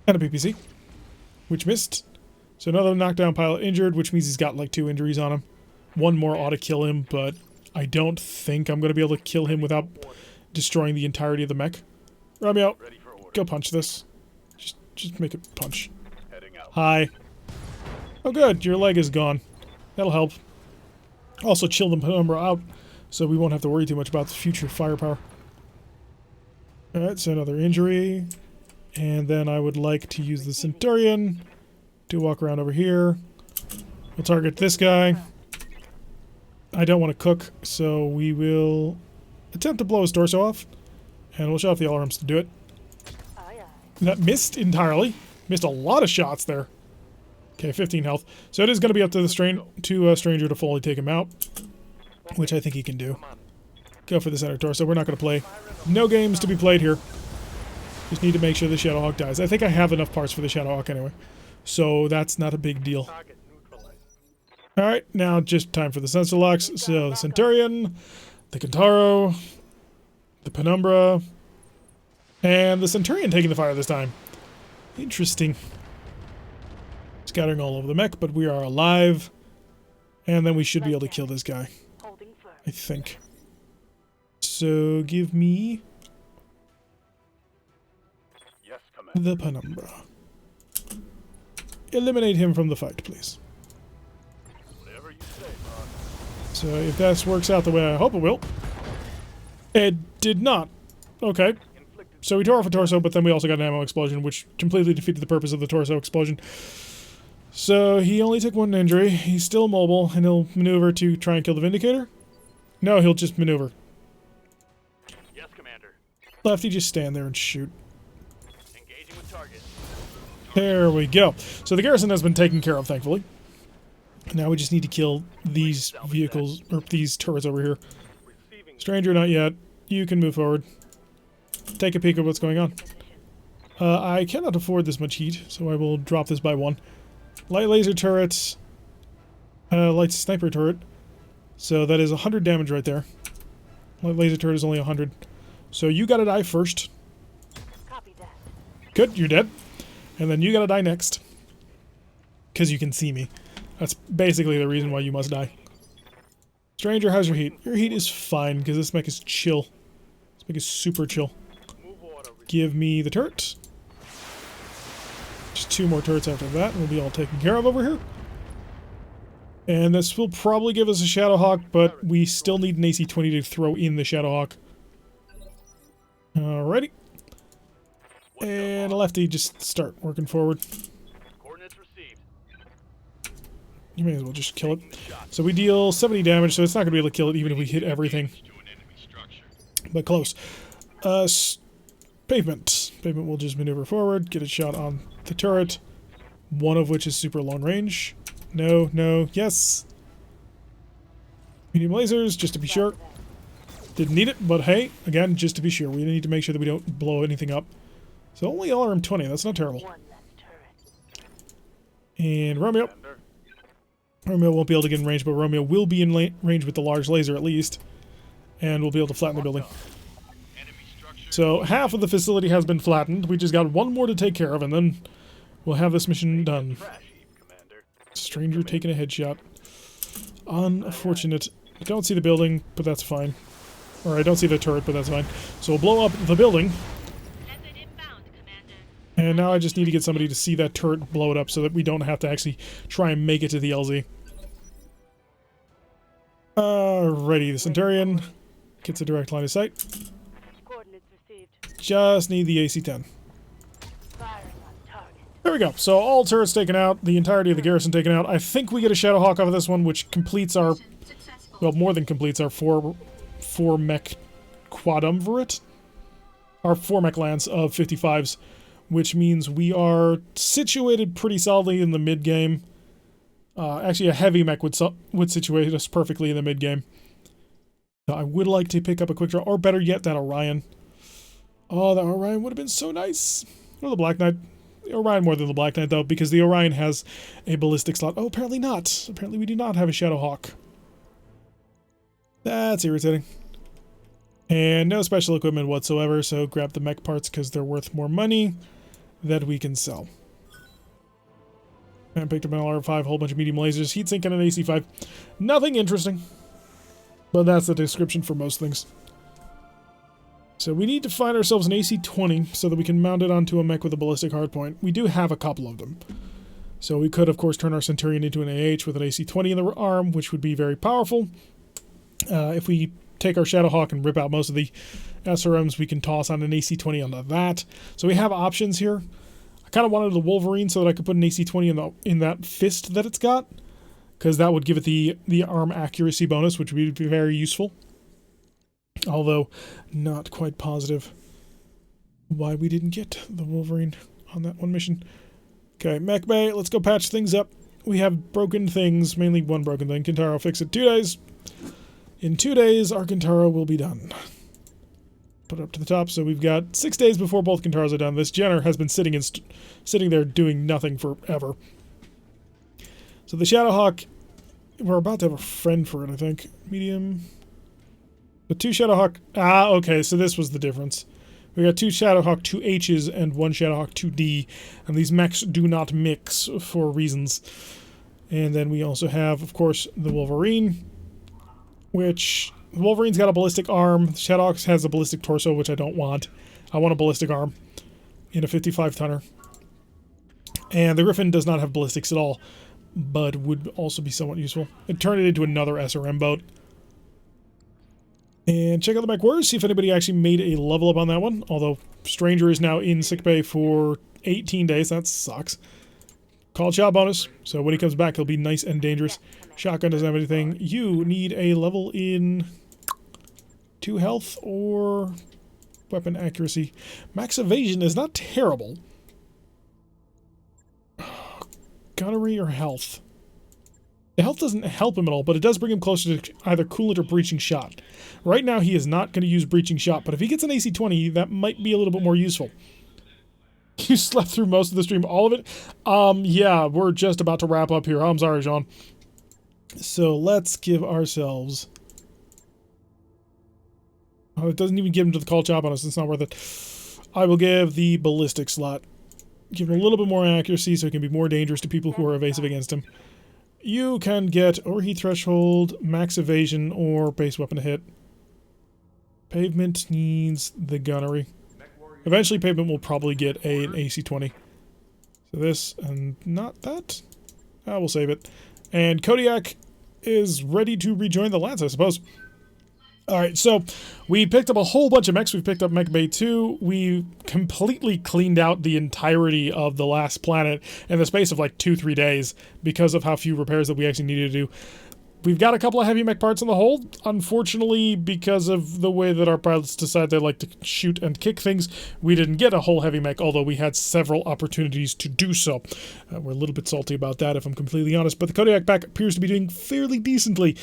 And a PPC. Which missed. So another knockdown pilot injured, which means he's got like 2 injuries on him. One more ought to kill him, but I don't think I'm going to be able to kill him without destroying the entirety of the mech. Run me out. Ready for orders. Go punch this. Just make it punch. Heading out. Hi. Oh good, your leg is gone. That'll help. Also chill the Penumbra out, so we won't have to worry too much about the future firepower. Alright, so another injury. And then I would like to use the Centurion to walk around over here. We'll target this guy. I don't want to cook, so we will attempt to blow his torso off. And we'll shut off the alarms to do it. Aye, aye. That missed entirely. Missed a lot of shots there. Okay, 15 health. So it is going to be up to the Stranger to fully take him out. Which I think he can do. Go for the center torso. We're not going to play. No games to be played here. Just need to make sure the Shadowhawk dies. I think I have enough parts for the Shadowhawk anyway. So that's not a big deal. Target neutralized. Alright, now just time for the sensor locks. So the Centurion, the Kintaro, the Penumbra, and the Centurion taking the fire this time. Interesting. Scattering all over the mech, but we are alive. And then we should be able to kill this guy, Holding firm. I think. So give me Yes, Commander. the Penumbra. Eliminate him from the fight, please. Whatever you say, boss. So if that works out the way I hope it will. It did not. Okay. Inflicted. So we tore off a torso, but then we also got an ammo explosion, which completely defeated the purpose of the torso explosion. So he only took 1 injury. He's still mobile, and he'll maneuver to try and kill the Vindicator. No, he'll just maneuver. Yes, Commander. Lefty, just stand there and shoot. Engaging with target. There we go. So the garrison has been taken care of, thankfully. Now we just need to kill these vehicles, or these turrets over here. Receiving. Stranger, not yet. You can move forward. take a peek at what's going on. I cannot afford this much heat, so I will drop this by 1. Light laser turrets. Light sniper turret. So that is 100 damage right there. Light laser turret is only 100. So you gotta die first. Copy that. Good, you're dead. And then you gotta die next. Because you can see me. That's basically the reason why you must die. Stranger, how's your heat? Your heat is fine, because this mech is chill. This mech is super chill. Give me the turret. Just 2 more turrets after that, and we'll be all taken care of over here. And this will probably give us a Shadowhawk, but we still need an AC-20 to throw in the Shadowhawk. Alrighty. And Lefty, just start working forward. Coordinates received. You may as well just kill it. So we deal 70 damage, so it's not going to be able to kill it even if we hit everything. To an enemy structure. But close. Pavement. Pavement will just maneuver forward, get a shot on the turret. One of which is super long range. No, no, yes. Medium lasers, just to be sure. Didn't need it, but hey, again, just to be sure. We need to make sure that we don't blow anything up. So only LRM-20, that's not terrible. One left turret. And Romeo. Romeo won't be able to get in range, but Romeo will be in range with the large laser at least. And we'll be able to flatten the building. Enemy structure. So half of the facility has been flattened. We just got one more to take care of, and then we'll have this mission done. Trash heap, Commander. Stranger taking a headshot. Unfortunate. I don't see the building, but that's fine. Or I don't see the turret, but that's fine. So we'll blow up the building. Leopard inbound, Commander. And now I just need to get somebody to see that turret blow it up so that we don't have to actually try and make it to the LZ. Alrighty, the Centurion gets a direct line of sight. Coordinates received. Just need the AC-10. Firing on target. There we go. So all turrets taken out, the entirety of the garrison taken out. I think we get a Shadowhawk off of this one, which completes our, Successful. well, more than completes our four mech quadumvirate. Our 4 mech lance of 55s, which means we are situated pretty solidly in the mid-game. Actually, a heavy mech would situate us perfectly in the mid-game. So I would like to pick up a quick draw, or better yet, that Orion. Oh, that Orion would have been so nice. Or the Black Knight. The Orion more than the Black Knight, though, because the Orion has a ballistic slot. Oh, apparently not. Apparently we do not have a Shadowhawk. That's irritating. And no special equipment whatsoever, so grab the mech parts because they're worth more money that we can sell. And picked up an LR5, a whole bunch of medium lasers, heatsink, and an AC5. Nothing interesting. But that's the description for most things. So we need to find ourselves an AC-20 so that we can mount it onto a mech with a ballistic hardpoint. We do have a couple of them. So we could, of course, turn our Centurion into an AH with an AC-20 in the arm, which would be very powerful. If we take our Shadowhawk and rip out most of the SRMs, we can toss on an AC-20 onto that. So we have options here. I kind of wanted the Wolverine so that I could put an AC-20 in that fist that it's got, because that would give it the arm accuracy bonus, which would be very useful. Although, not quite positive why we didn't get the Wolverine on that one mission. Okay, Mech Bay, let's go patch things up. We have broken things, mainly one broken thing. Kintaro will fix it 2 days. In 2 days, our Kintaro will be done. Put it up to the top, so we've got 6 days before both Kintaros are done. This Jenner has been sitting there doing nothing forever. So the Shadowhawk, we're about to have a friend for it, I think. Medium. The 2 Shadowhawk. Ah, okay, so this was the difference. We got 2 Shadowhawk 2Hs and 1 Shadowhawk 2D, and these mechs do not mix for reasons. And then we also have, of course, the Wolverine, which the Wolverine's got a ballistic arm. The Shadowhawk has a ballistic torso, which I don't want. I want a ballistic arm in a 55-tonner. And the Griffin does not have ballistics at all, but would also be somewhat useful. It turned it into another SRM boat. And check out the mech wars, see if anybody actually made a level up on that one. Although Stranger is now in sickbay for 18 days. That sucks. Call shot bonus. So when he comes back, he'll be nice and dangerous. Shotgun doesn't have anything. You need a level in 2 health or weapon accuracy. Max evasion is not terrible. Gunnery or health? The health doesn't help him at all, but it does bring him closer to either coolant or breaching shot. Right now, he is not going to use breaching shot, but if he gets an AC-20, that might be a little bit more useful. You slept through most of the stream, all of it? Yeah, we're just about to wrap up here. I'm sorry, Sean. So let's give ourselves... Oh, it doesn't even give him to the call chop on us. It's not worth it. I will give the ballistic slot. Give him a little bit more accuracy so he can be more dangerous to people who are evasive against him. You can get overheat threshold, max evasion, or base weapon to hit. Pavement needs the gunnery. Eventually, Pavement will probably get an AC-20. So this, and not that. We'll save it. And Kodiak is ready to rejoin the Lance, I suppose. Alright, so we picked up a whole bunch of mechs. We picked up Mech Bay 2. We completely cleaned out the entirety of the last planet in the space of like 2-3 days because of how few repairs that we actually needed to do. We've got a couple of heavy mech parts in the hold. Unfortunately, because of the way that our pilots decide they like to shoot and kick things, we didn't get a whole heavy mech, although we had several opportunities to do so. We're a little bit salty about that, if I'm completely honest, but the Kodiak pack appears to be doing fairly decently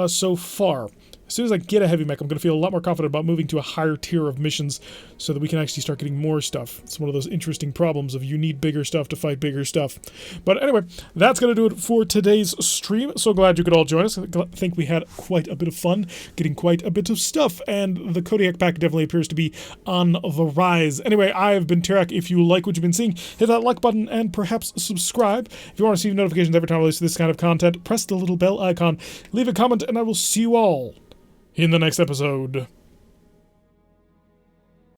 so far. As soon as I get a heavy mech, I'm going to feel a lot more confident about moving to a higher tier of missions so that we can actually start getting more stuff. It's one of those interesting problems of you need bigger stuff to fight bigger stuff. But anyway, that's going to do it for today's stream. So glad you could all join us. I think we had quite a bit of fun getting quite a bit of stuff, and the Kodiak pack definitely appears to be on the rise. Anyway, I've been Tarak. If you like what you've been seeing, hit that like button and perhaps subscribe. If you want to receive notifications every time I release this kind of content, press the little bell icon, leave a comment, and I will see you all in the next episode.